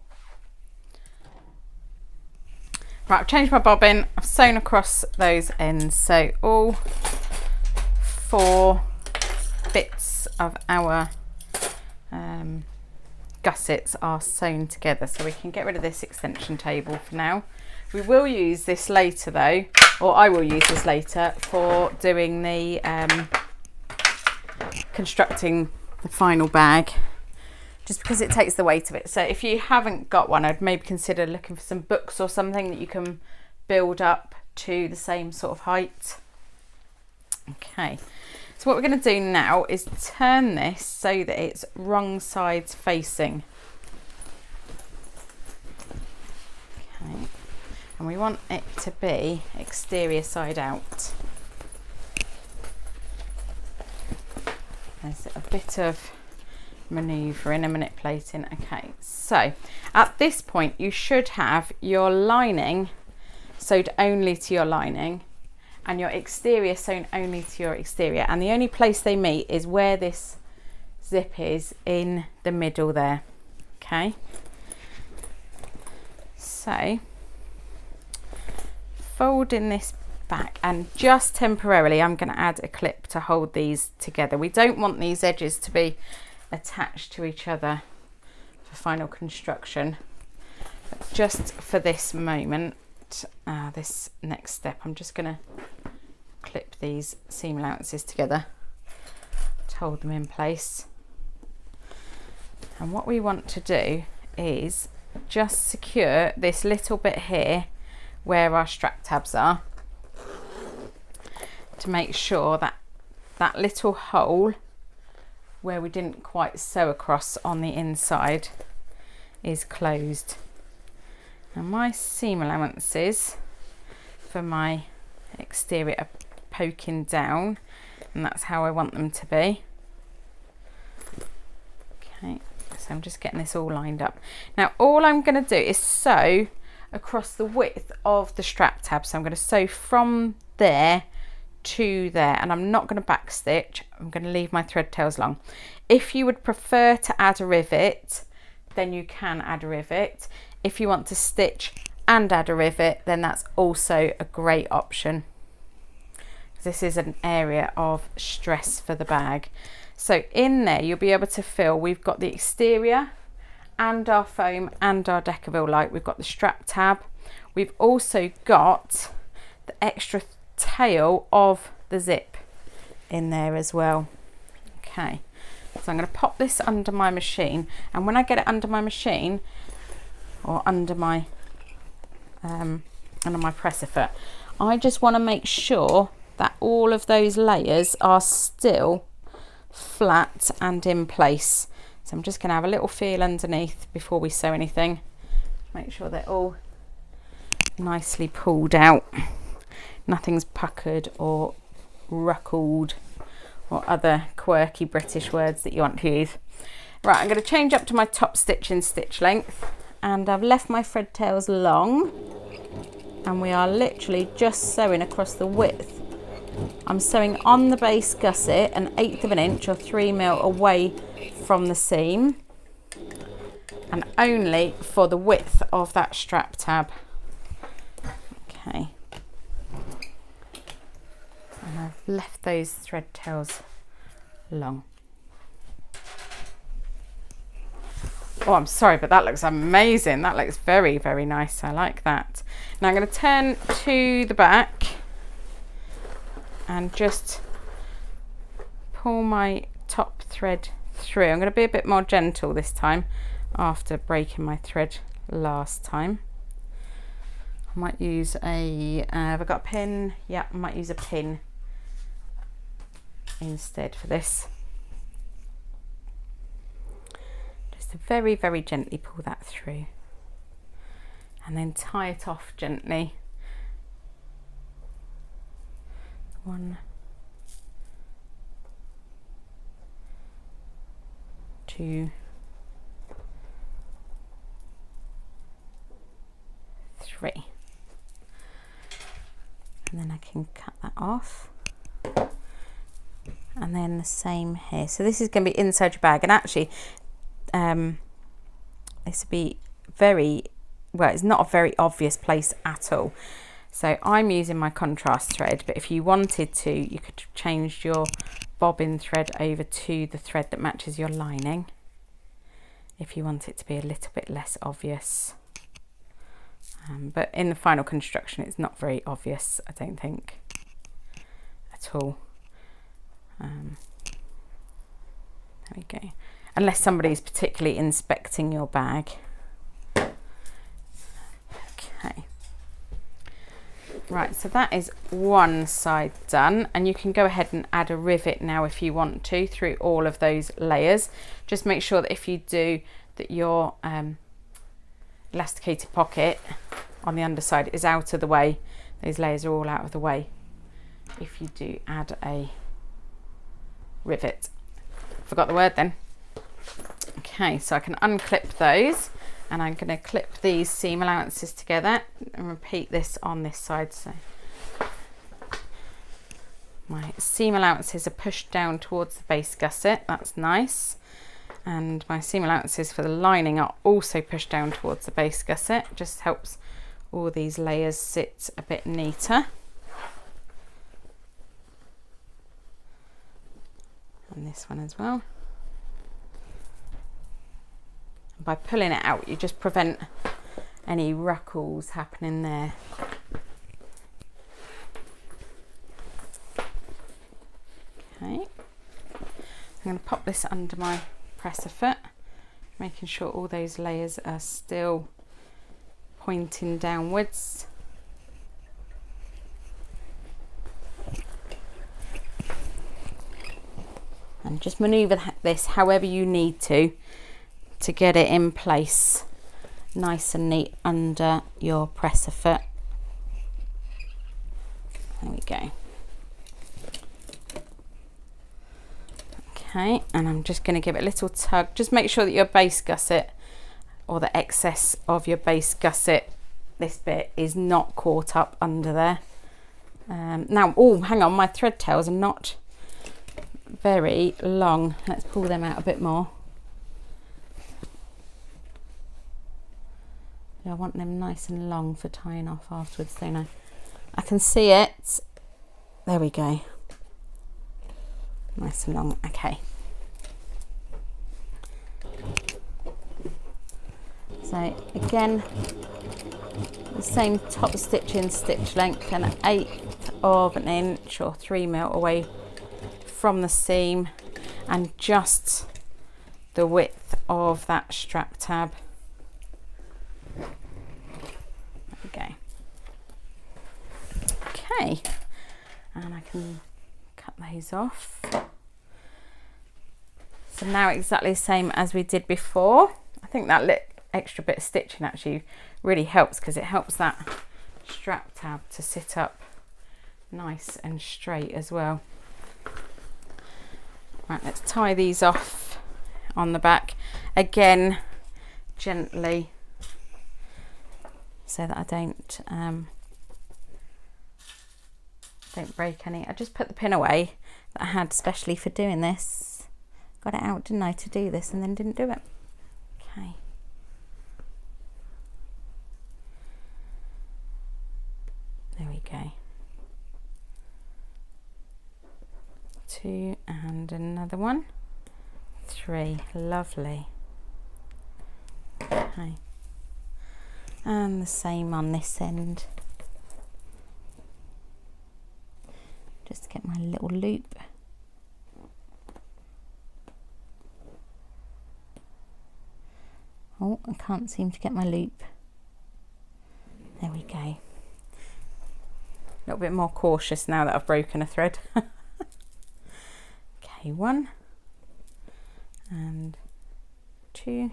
Right, I've changed my bobbin, I've sewn across those ends, so all 4 bits of our gussets are sewn together, so we can get rid of this extension table for now. We will use this later though, or I will use this later for doing the constructing the final bag, just because it takes the weight of it. So if you haven't got one, I'd maybe consider looking for some books or something that you can build up to the same sort of height. Okay, so what we're going to do now is turn this so that it's wrong sides facing. Okay, and we want it to be exterior side out. There's a bit of manoeuvring and manipulating. Okay, so at this point you should have your lining sewed only to your lining and your exterior sewn only to your exterior, and the only place they meet is where this zip is in the middle there. Okay, so folding this back, and just temporarily I'm going to add a clip to hold these together. We don't want these edges to be attached to each other for final construction, but just for this moment, this next step, I'm just going to clip these seam allowances together to hold them in place. And what we want to do is just secure this little bit here where our strap tabs are, to make sure that that little hole where we didn't quite sew across on the inside is closed. And my seam allowances for my exterior are poking down, and that's how I want them to be. Okay, so I'm just getting this all lined up. Now all I'm going to do is sew across the width of the strap tab. So I'm going to sew from there to there, and I'm not going to back stitch. I'm going to leave my thread tails long. If you would prefer to add a rivet, then you can add a rivet. If you want to stitch and add a rivet, then that's also a great option. This is an area of stress for the bag. So in there you'll be able to feel we've got the exterior and our foam and our Decaville light. We've got the strap tab. We've also got the extra tail of the zip in there as well. Okay, so I'm going to pop this under my machine, and when I get it under my machine, or under my presser foot, I just want to make sure that all of those layers are still flat and in place. So I'm just going to have a little feel underneath before we sew anything. Make sure they're all nicely pulled out. Nothing's puckered or ruckled or other quirky British words that you want to use. Right, I'm going to change up to my top stitch in stitch length, and I've left my thread tails long, and we are literally just sewing across the width. I'm sewing on the base gusset 1/8 of an inch or 3mm away from the seam, and only for the width of that strap tab. Okay, and I've left those thread tails long. Oh, I'm sorry, but that looks amazing. That looks very, very nice. I like that. Now I'm going to turn to the back and just pull my top thread through. I'm going to be a bit more gentle this time after breaking my thread last time. I might use a, have I got a pin? Yeah, I might use a pin instead for this. Just to very, very gently pull that through, and then tie it off gently. 1, 2, 3, and then I can cut that off, and then the same here. So this is going to be inside your bag, and actually this will be very well, it's not a very obvious place at all. So I'm using my contrast thread, but if you wanted to, you could change your bobbin thread over to the thread that matches your lining if you want it to be a little bit less obvious. But in the final construction, it's not very obvious, I don't think, at all. There we go. Unless somebody's particularly inspecting your bag. Okay. Right, so that is one side done, and you can go ahead and add a rivet now if you want to through all of those layers. Just make sure that if you do, that your elasticated pocket on the underside is out of the way. Those layers are all out of the way if you do add a rivet. Forgot the word then. Okay, so I can unclip those, and I'm going to clip these seam allowances together and repeat this on this side. So my seam allowances are pushed down towards the base gusset, that's nice. And my seam allowances for the lining are also pushed down towards the base gusset, just helps all these layers sit a bit neater. And this one as well. And by pulling it out, you just prevent any ruckles happening there. Okay, I'm going to pop this under my presser foot, making sure all those layers are still pointing downwards. And just manoeuvre this however you need to get it in place nice and neat under your presser foot. There we go. Okay, and I'm just going to give it a little tug. Just make sure that your base gusset, or the excess of your base gusset, this bit is not caught up under there. Now, oh, hang on, my thread tails are not very long. Let's pull them out a bit more. I want them nice and long for tying off afterwards, don't I? I can see it. There we go. Nice and long. Okay. So again, the same top stitching stitch length, and 1/8 of an inch or 3mm away from the seam, and just the width of that strap tab. There we go. Okay, and I can cut those off. So now exactly the same as we did before. I think that extra bit of stitching actually really helps, because it helps that strap tab to sit up nice and straight as well. Right, let's tie these off on the back again, gently, so that I don't break any. I just put the pin away that I had specially for doing this. Got it out, didn't I, to do this, and then didn't do it. Okay. There we go. 2 and another one. 3, lovely. Okay. And the same on this end. Just to get my little loop. Oh, I can't seem to get my loop. There we go. A little bit more cautious now that I've broken a thread. Okay, 1 and 2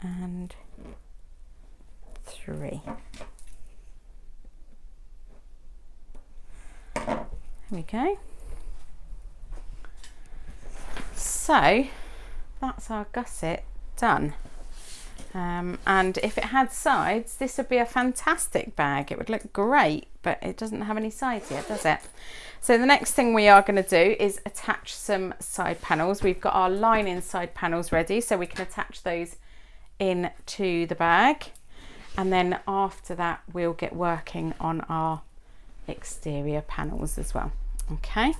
and 3. There we go. So that's our gusset done. And if it had sides, this would be a fantastic bag. It would look great, but it doesn't have any sides yet, does it? So the next thing we are going to do is attach some side panels. We've got our lining side panels ready, so we can attach those into the bag. And then after that, we'll get working on our exterior panels as well. Okay.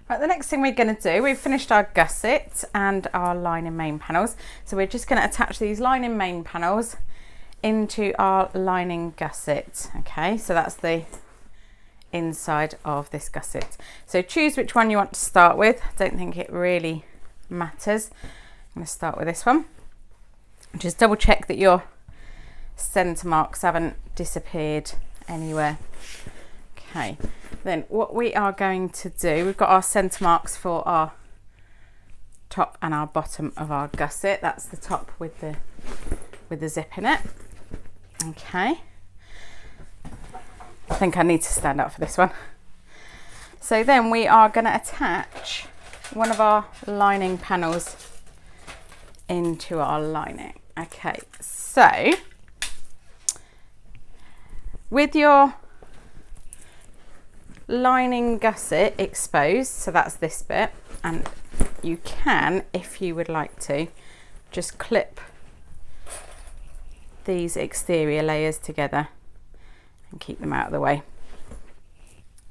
Right, the next thing we're going to do, we've finished our gusset and our lining main panels. So we're just going to attach these lining main panels into our lining gusset. Okay, so that's the inside of this gusset. So choose which one you want to start with. I don't think it really matters. I'm going to start with this one. Just double check that your centre marks haven't disappeared anywhere. Okay, then what we are going to do, we've got our centre marks for our top and our bottom of our gusset. That's the top with the zip in it. Okay, I think I need to stand up for this one. So then we are going to attach one of our lining panels into our lining. Okay, so with your lining gusset exposed, so that's this bit, and you can, if you would like to, just clip these exterior layers together and keep them out of the way.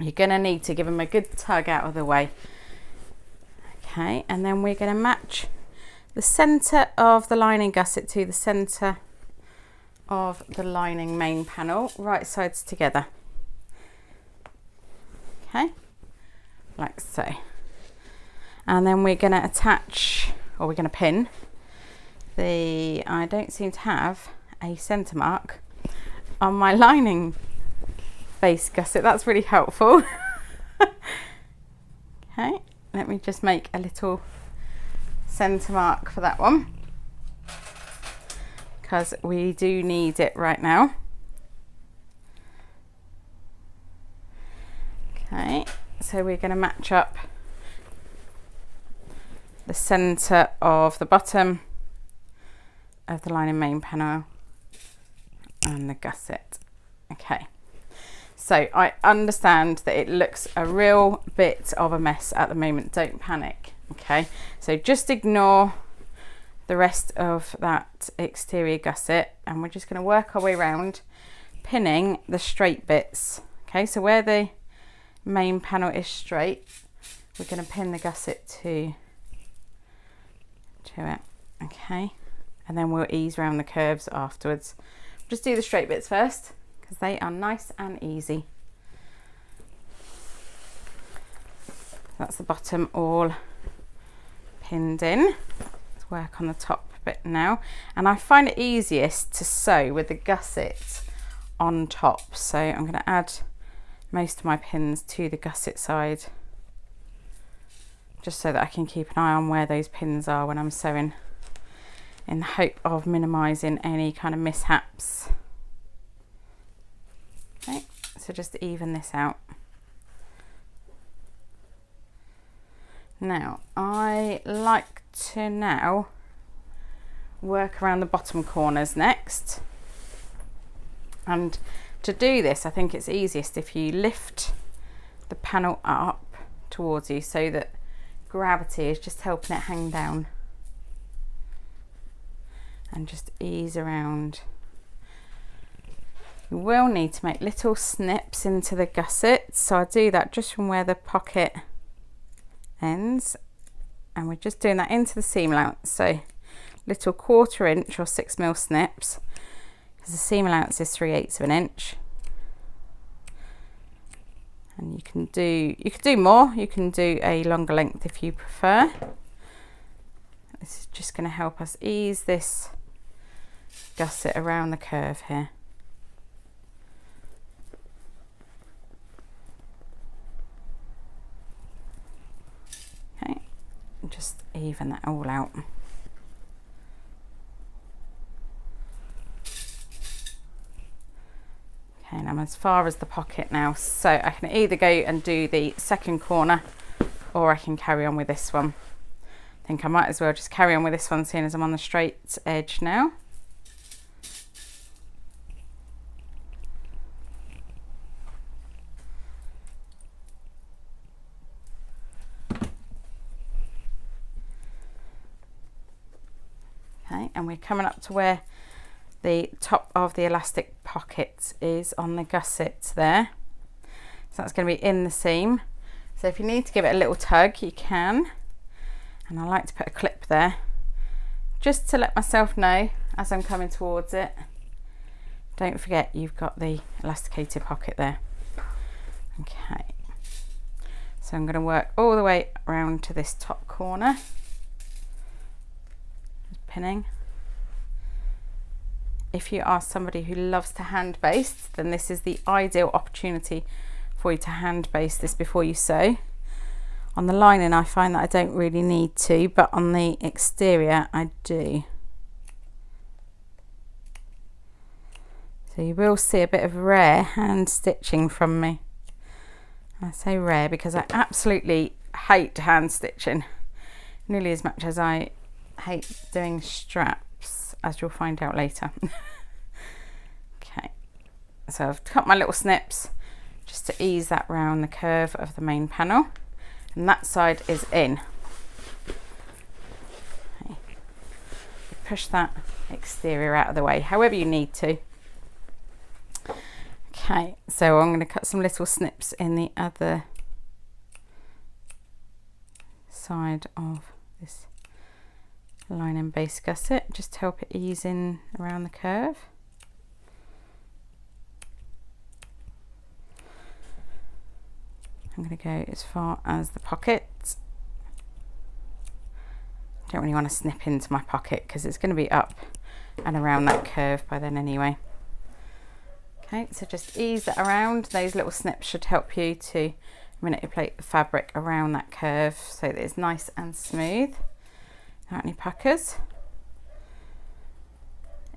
You're going to need to give them a good tug out of the way. Okay, and then we're going to match the centre of the lining gusset to the centre of the lining main panel, right sides together. Okay, like so. And then we're going to attach, or we're going to pin the, I don't seem to have a centre mark on my lining base gusset. That's really helpful. Okay, let me just make a little centre mark for that one, because we do need it right now. Okay, so we're going to match up the centre of the bottom of the lining main panel and the gusset. Okay, so I understand that it looks a real bit of a mess at the moment. Don't panic. Okay, so just ignore the rest of that exterior gusset, and we're just going to work our way around pinning the straight bits. Okay, so where the main panel is straight, we're going to pin the gusset to it. Okay, and then we'll ease around the curves afterwards. Just do the straight bits first because they are nice and easy. That's the bottom all pinned in. Let's work on the top bit now, and I find it easiest to sew with the gusset on top, so I'm going to add most of my pins to the gusset side, just so that I can keep an eye on where those pins are when I'm sewing, in the hope of minimising any kind of mishaps. Okay, so just even this out. Now I like to now work around the bottom corners next, and to do this I think it's easiest if you lift the panel up towards you so that gravity is just helping it hang down, and just ease around. You will need to make little snips into the gusset, so I do that just from where the pocket ends, and we're just doing that into the seam allowance, so little 1/4 inch or 6mm snips, because the seam allowance is 3/8 of an inch. And you can do more, you can do a longer length if you prefer. This is just going to help us ease this gusset around the curve here. Okay, just even that all out. Okay, and I'm as far as the pocket now, so I can either go and do the second corner, or I can carry on with this one. I think I might as well just carry on with this one, seeing as I'm on the straight edge now. Okay, and we're coming up to where the top of the elastic pocket is on the gusset there. So that's going to be in the seam. So if you need to give it a little tug, you can. And I like to put a clip there, just to let myself know as I'm coming towards it. Don't forget you've got the elasticated pocket there. Okay, so I'm going to work all the way around to this top corner, just pinning. If you are somebody who loves to hand baste, then this is the ideal opportunity for you to hand baste this before you sew. On the lining I find that I don't really need to, but on the exterior I do. So you will see a bit of rare hand stitching from me. I say rare because I absolutely hate hand stitching nearly as much as I hate doing straps, as you'll find out later. Okay, so I've cut my little snips just to ease that round the curve of the main panel, and that side is in. Okay. Push that exterior out of the way however you need to. Okay, so I'm going to cut some little snips in the other side of this line and base gusset, just to help it ease in around the curve. I'm going to go as far as the pocket. Don't really want to snip into my pocket because it's going to be up and around that curve by then anyway. Okay, so just ease that around. Those little snips should help you to manipulate the fabric around that curve so that it's nice and smooth, without any puckers.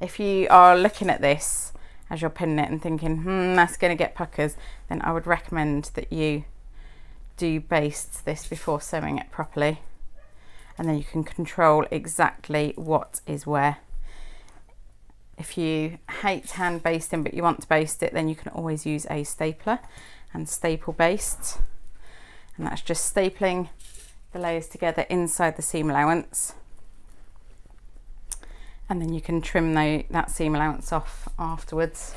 If you are looking at this as you're pinning it and thinking, that's going to get puckers, then I would recommend that you do baste this before sewing it properly, and then you can control exactly what is where. If you hate hand basting but you want to baste it, then you can always use a stapler and staple baste, and that's just stapling the layers together inside the seam allowance, and then you can trim that seam allowance off afterwards.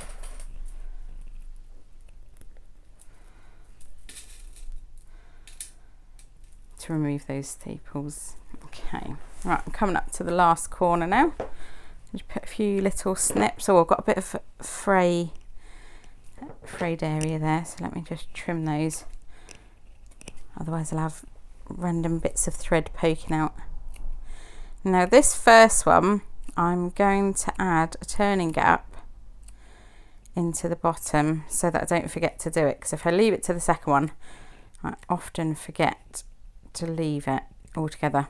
To remove those staples. Okay, right, I'm coming up to the last corner now. Just put a few little snips. Oh, I've got a bit of frayed area there, so let me just trim those. Otherwise I'll have random bits of thread poking out. Now this first one, I'm going to add a turning gap into the bottom so that I don't forget to do it, because if I leave it to the second one, I often forget to leave it altogether.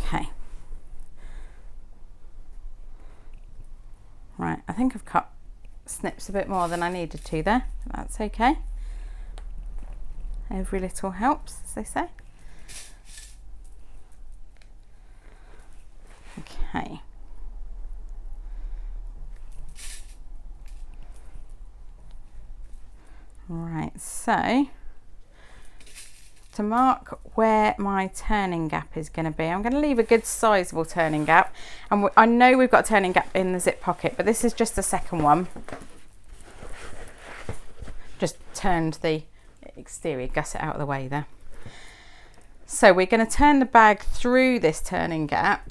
Okay. Right, I think I've cut snips a bit more than I needed to there. That's okay. Every little helps, as they say. Okay. Right, so to mark where my turning gap is going to be, I'm going to leave a good sizable turning gap, and I know we've got a turning gap in the zip pocket, but this is just the second one. Just turned the exterior gusset out of the way there. So we're going to turn the bag through this turning gap,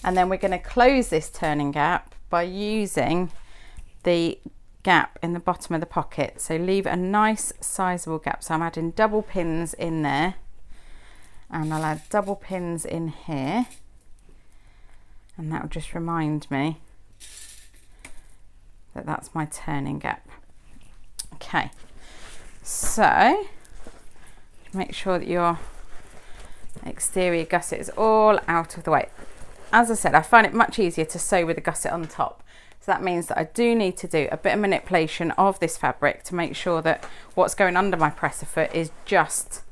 and then we're going to close this turning gap by using the gap in the bottom of the pocket. So leave a nice sizable gap. So I'm adding double pins in there, and I'll add double pins in here, and that will just remind me that that's my turning gap. Okay, so make sure that your exterior gusset is all out of the way. As I said, I find it much easier to sew with a gusset on top. So that means that I do need to do a bit of manipulation of this fabric to make sure that what's going under my presser foot is just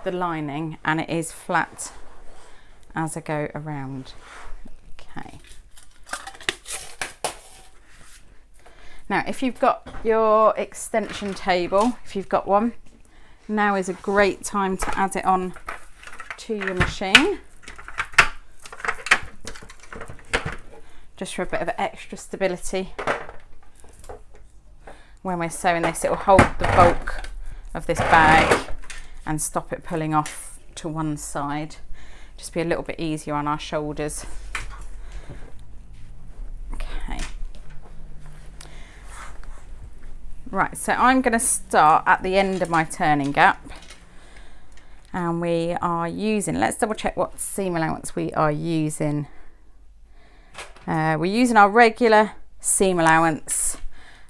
the lining and it is flat as I go around. Okay. Now, if you've got your extension table, if you've got one, now is a great time to add it on to your machine. Just for a bit of extra stability. When we're sewing this, it will hold the bulk of this bag and stop it pulling off to one side. Just be a little bit easier on our shoulders. Okay. Right, so I'm going to start at the end of my turning gap, and we are using, let's double check what seam allowance we are using. We're using our regular seam allowance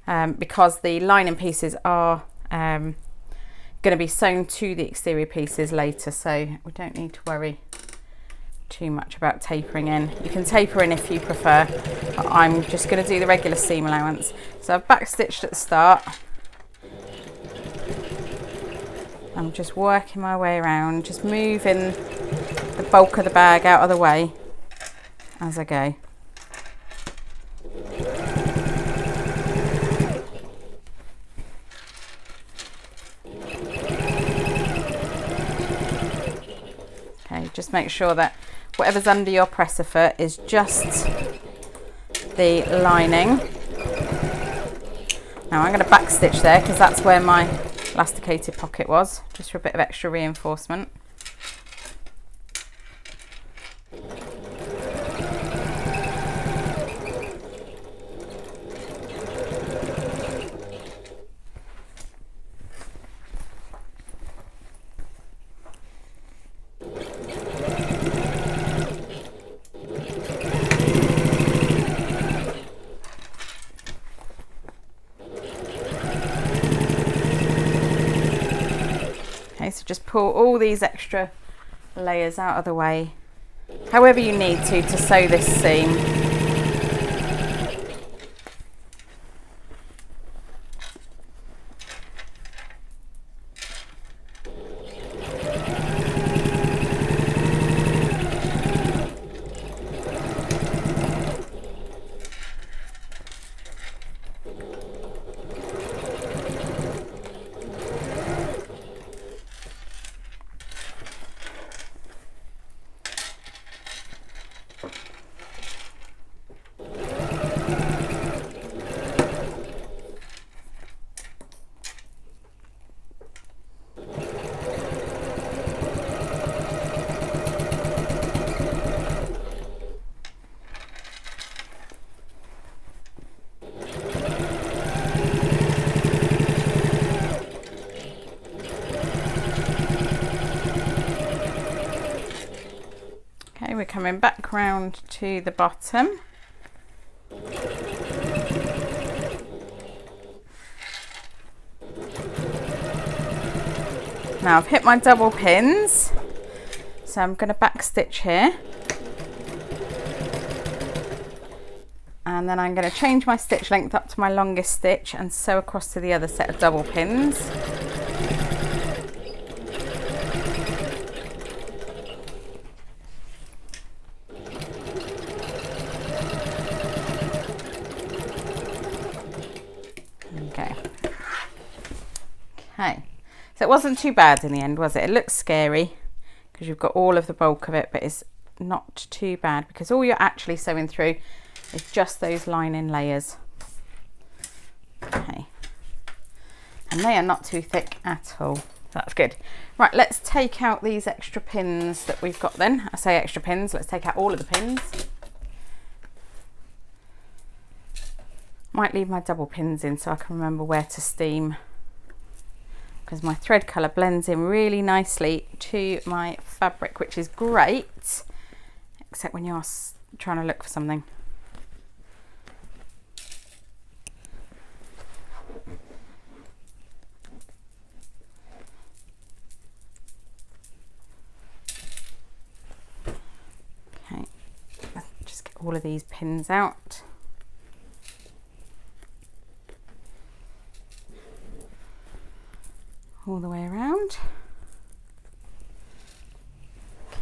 because the lining pieces are going to be sewn to the exterior pieces later, so we don't need to worry too much about tapering in. You can taper in if you prefer, but I'm just going to do the regular seam allowance. So I've back stitched at the start. I'm just working my way around, just moving the bulk of the bag out of the way as I go. Okay, just make sure that whatever's under your presser foot is just the lining. Now I'm going to back stitch there because that's where my elasticated pocket was, just for a bit of extra reinforcement. Okay, so just pull all these extra layers out of the way, however you need to sew this seam. We're coming back round to the bottom. Now I've hit my double pins, so I'm going to back stitch here, and then I'm going to change my stitch length up to my longest stitch and sew across to the other set of double pins. Okay, so it wasn't too bad in the end, was it? It looks scary because you've got all of the bulk of it, but it's not too bad because all you're actually sewing through is just those lining layers. Okay, and they are not too thick at all. That's good. Right, let's take out these extra pins that we've got then. I say extra pins, let's take out all of the pins. Might leave my double pins in so I can remember where to steam, because my thread colour blends in really nicely to my fabric, which is great, except when you're trying to look for something. Okay, let's just get all of these pins out. All the way around.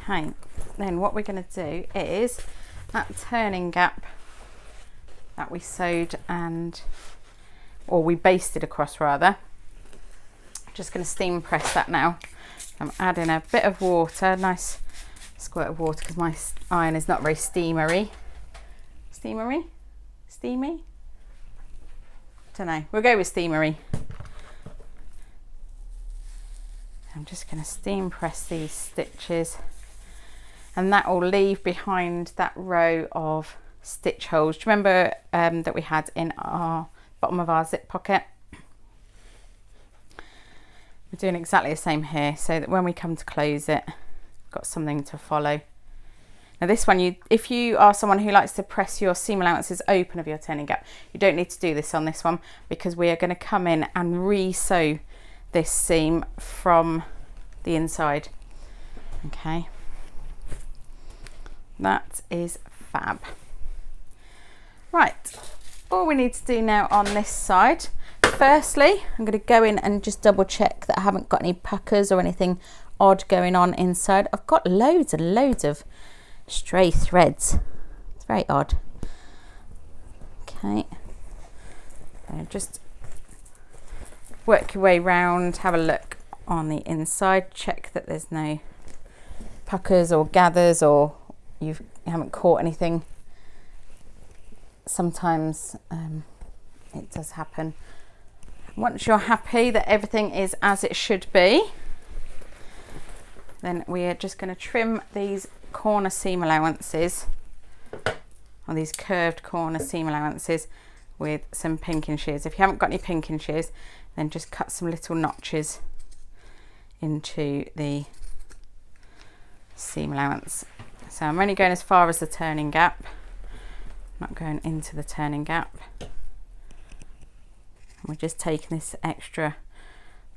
Okay, then what we're going to do is that turning gap that we sewed or we basted across rather, I'm just going to steam press that now. I'm adding a bit of water, nice squirt of water, because my iron is not very steamy? Don't know, we'll go with steamery. I'm just going to steam press these stitches, and that will leave behind that row of stitch holes. Do you remember that we had in our bottom of our zip pocket? We're doing exactly the same here, so that when we come to close it, we've got something to follow. Now this one, if you are someone who likes to press your seam allowances open of your turning gap, you don't need to do this on this one, because we are going to come in and re-sew this seam from the inside. Okay, That is fab. Right, all we need to do now on this side, firstly, I'm going to go in and just double check that I haven't got any puckers or anything odd going on inside. I've got loads and loads of stray threads. It's very odd. Okay, so just work your way round, have a look on the inside, check that there's no puckers or gathers or you haven't caught anything. Sometimes it does happen. Once you're happy that everything is as it should be, then we are just going to trim these corner seam allowances, or these curved corner seam allowances, with some pinking shears. If you haven't got any pinking shears, then just cut some little notches into the seam allowance. So I'm only going as far as the turning gap, not going into the turning gap. We're just taking this extra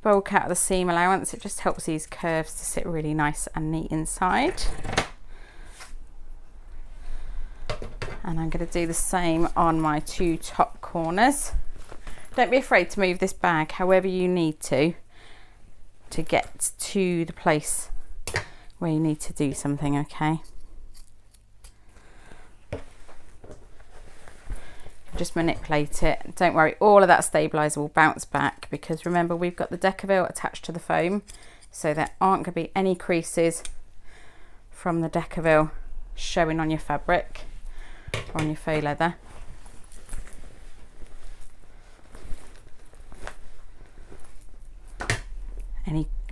bulk out of the seam allowance. It just helps these curves to sit really nice and neat inside. And I'm going to do the same on my two top corners. Don't be afraid to move this bag however you need to get to the place where you need to do something, okay? Just manipulate it. Don't worry, all of that stabiliser will bounce back, because remember, we've got the Decaville attached to the foam, so there aren't going to be any creases from the Decaville showing on your fabric or on your faux leather.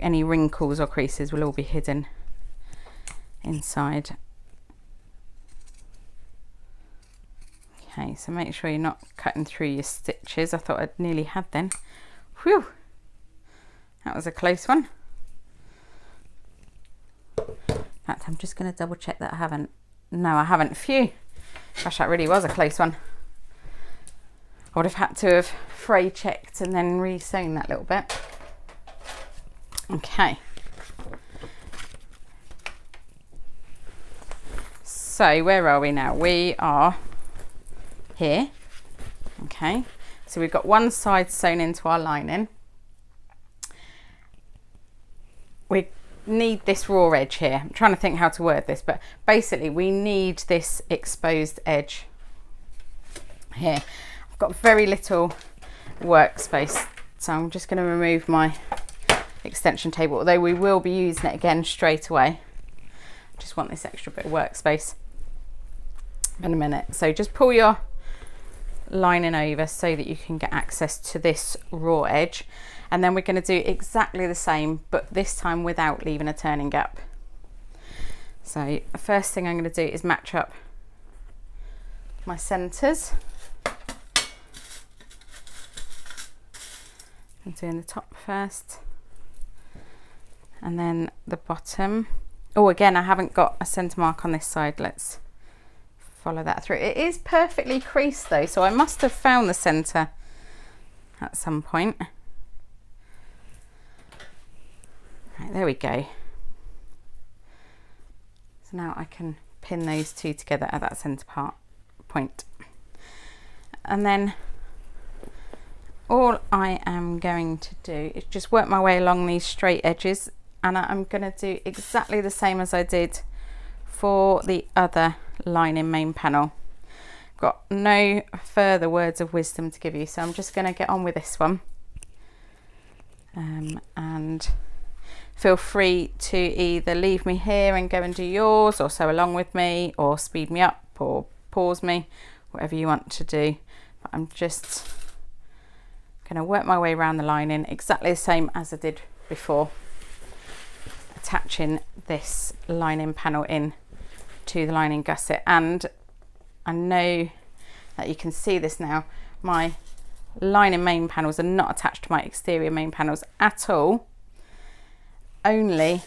Any wrinkles or creases will all be hidden inside. Okay, so make sure you're not cutting through your stitches. I thought I'd nearly had then. Whew, that was a close one. In fact, I'm just going to double check that I haven't. No, I haven't. Phew. Gosh, that really was a close one. I would have had to have fray checked and then re-sewn that little bit. Okay. So where are we now? We are here. Okay, so we've got one side sewn into our lining. We need this raw edge here. I'm trying to think how to word this, but basically we need this exposed edge here. I've got very little workspace, so I'm just going to remove my extension table, although we will be using it again straight away. I just want this extra bit of workspace in a minute. So just pull your lining over so that you can get access to this raw edge, and then we're going to do exactly the same, but this time without leaving a turning gap. So the first thing I'm going to do is match up my centres. I'm doing the top first and then the bottom. Oh, again, I haven't got a centre mark on this side. Let's follow that through. It is perfectly creased though, so I must have found the centre at some point. Right, there we go. So now I can pin those two together at that centre point. And then all I am going to do is just work my way along these straight edges, and I'm going to do exactly the same as I did for the other lining main panel. Got no further words of wisdom to give you, so I'm just going to get on with this one. And feel free to either leave me here and go and do yours, or sew along with me, or speed me up, or pause me, whatever you want to do. But I'm just going to work my way around the lining exactly the same as I did before, attaching this lining panel in to the lining gusset. And I know that you can see this now, my lining main panels are not attached to my exterior main panels at all, only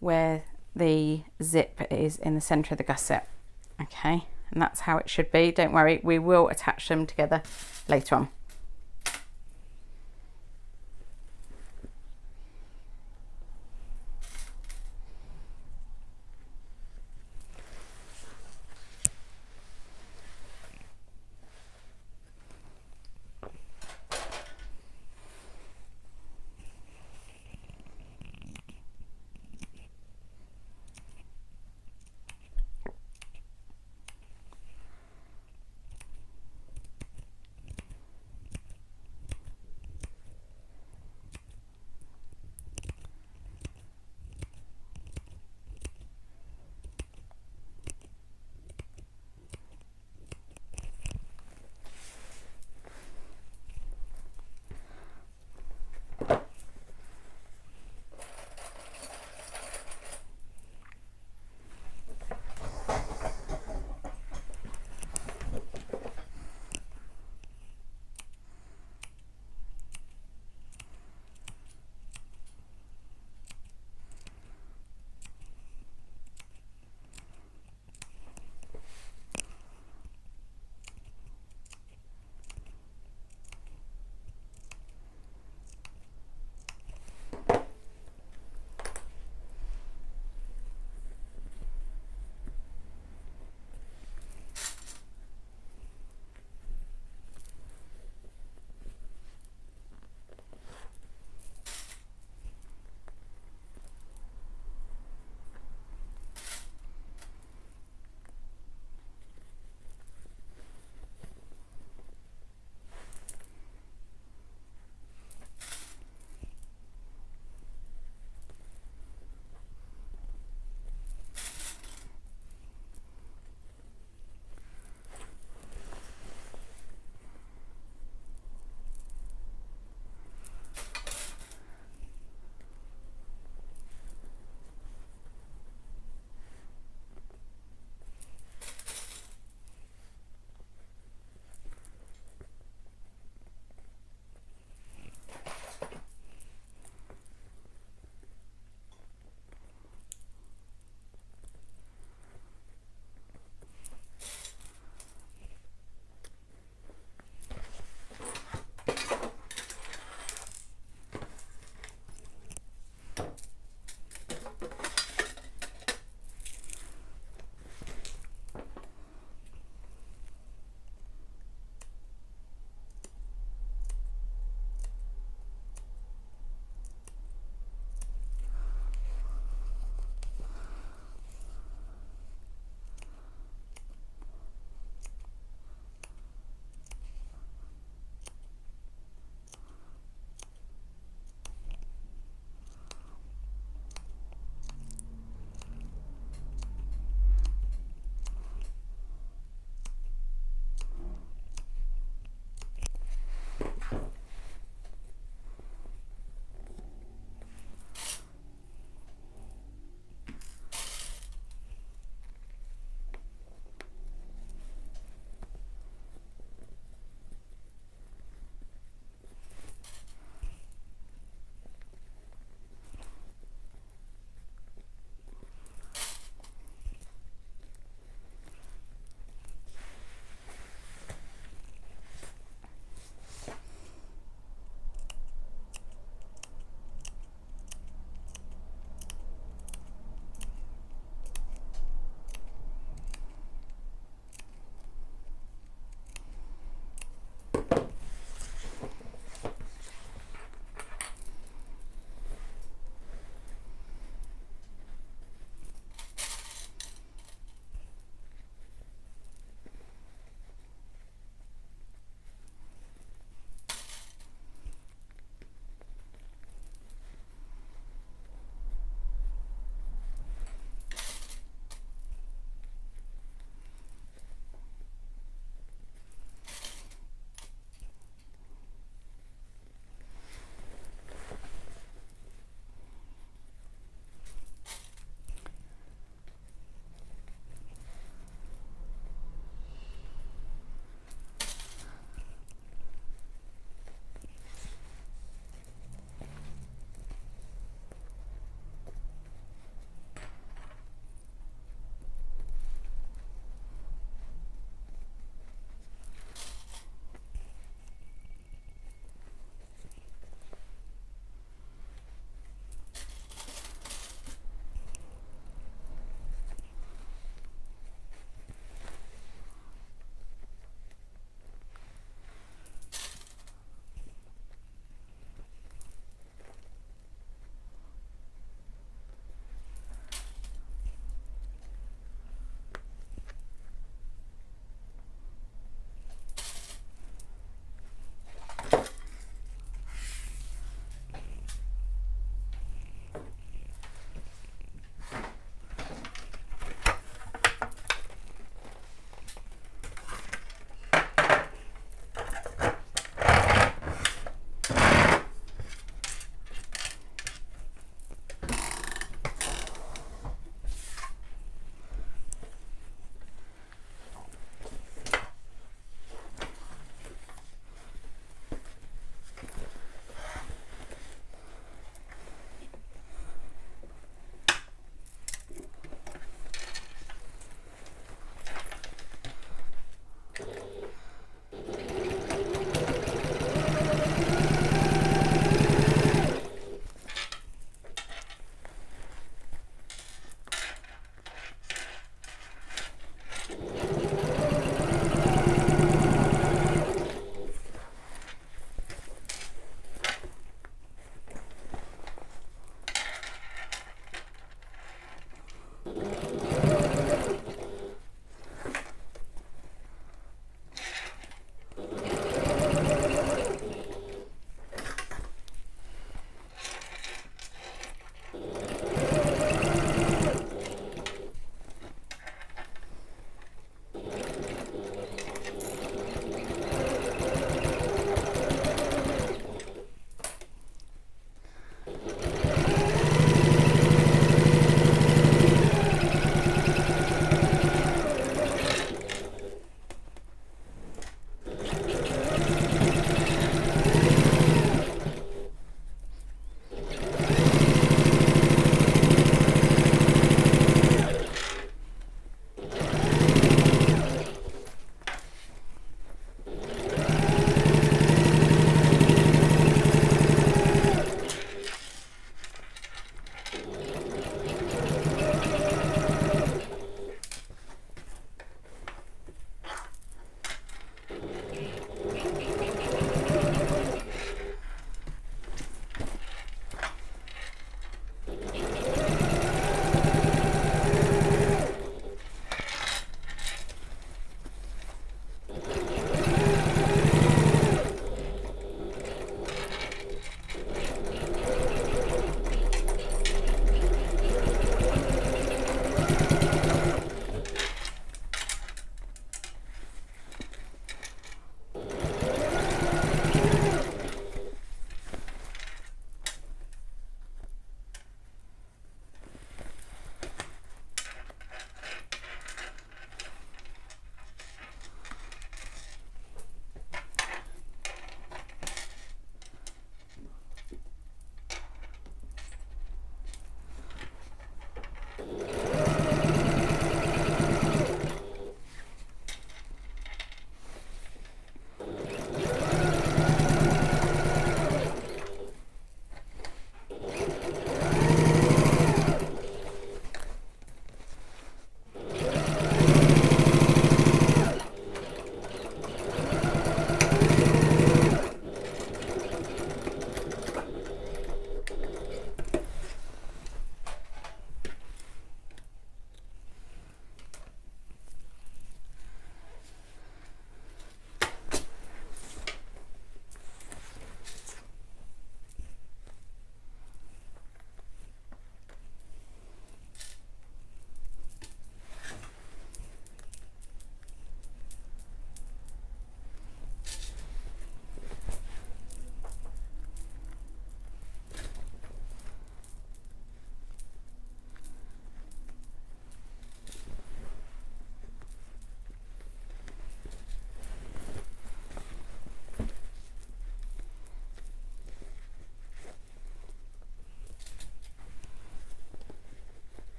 where the zip is in the center of the gusset. Okay, and that's how it should be. Don't worry, we will attach them together later on.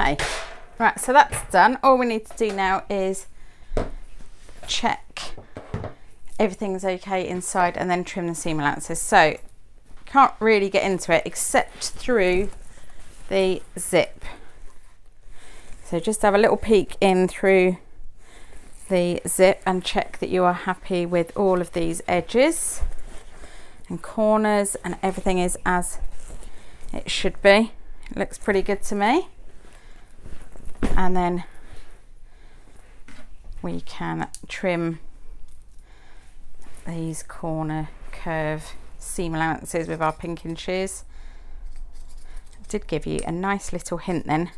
Okay, right, so that's done. All we need to do now is check everything's okay inside and then trim the seam allowances. So can't really get into it except through the zip. So just have a little peek in through the zip and check that you are happy with all of these edges and corners and everything is as it should be. It looks pretty good to me. And then we can trim these corner curve seam allowances with our pinking shears. I did give you a nice little hint then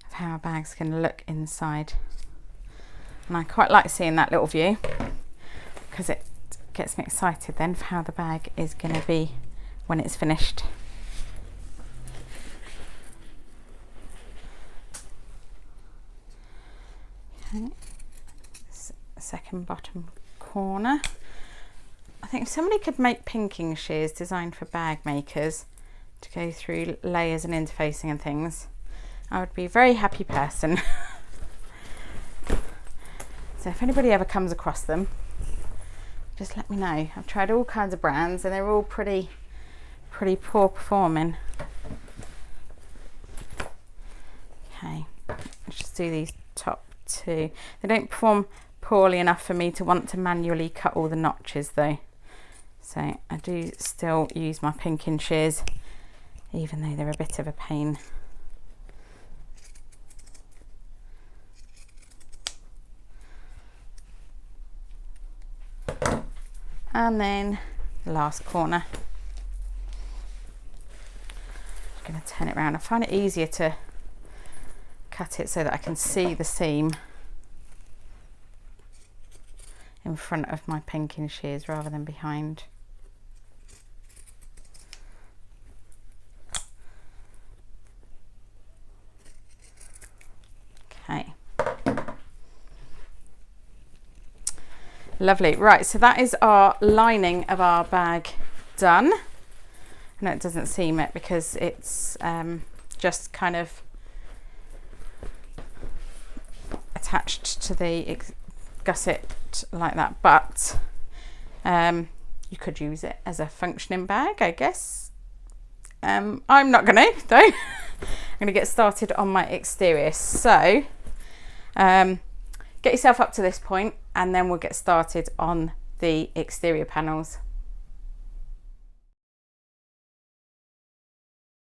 of how a bag's going to look inside, and I quite like seeing that little view because it gets me excited then for how the bag is going to be when it's finished. Okay, second bottom corner. I think if somebody could make pinking shears designed for bag makers to go through layers and interfacing and things, I would be a very happy person. So if anybody ever comes across them, just let me know. I've tried all kinds of brands and they're all pretty poor performing. Okay, let's just do these top two. They don't perform poorly enough for me to want to manually cut all the notches though. So I do still use my pinking shears, even though they're a bit of a pain. And then the last corner. I'm going to turn it around. I find it easier to cut it so that I can see the seam in front of my pinking shears rather than behind. Okay. Lovely. Right, so that is our lining of our bag done. I know it doesn't seem it because it's just kind of attached to the gusset like that, but you could use it as a functioning bag, I guess. I'm not gonna though. I'm gonna get started on my exterior. So get yourself up to this point and then we'll get started on the exterior panels.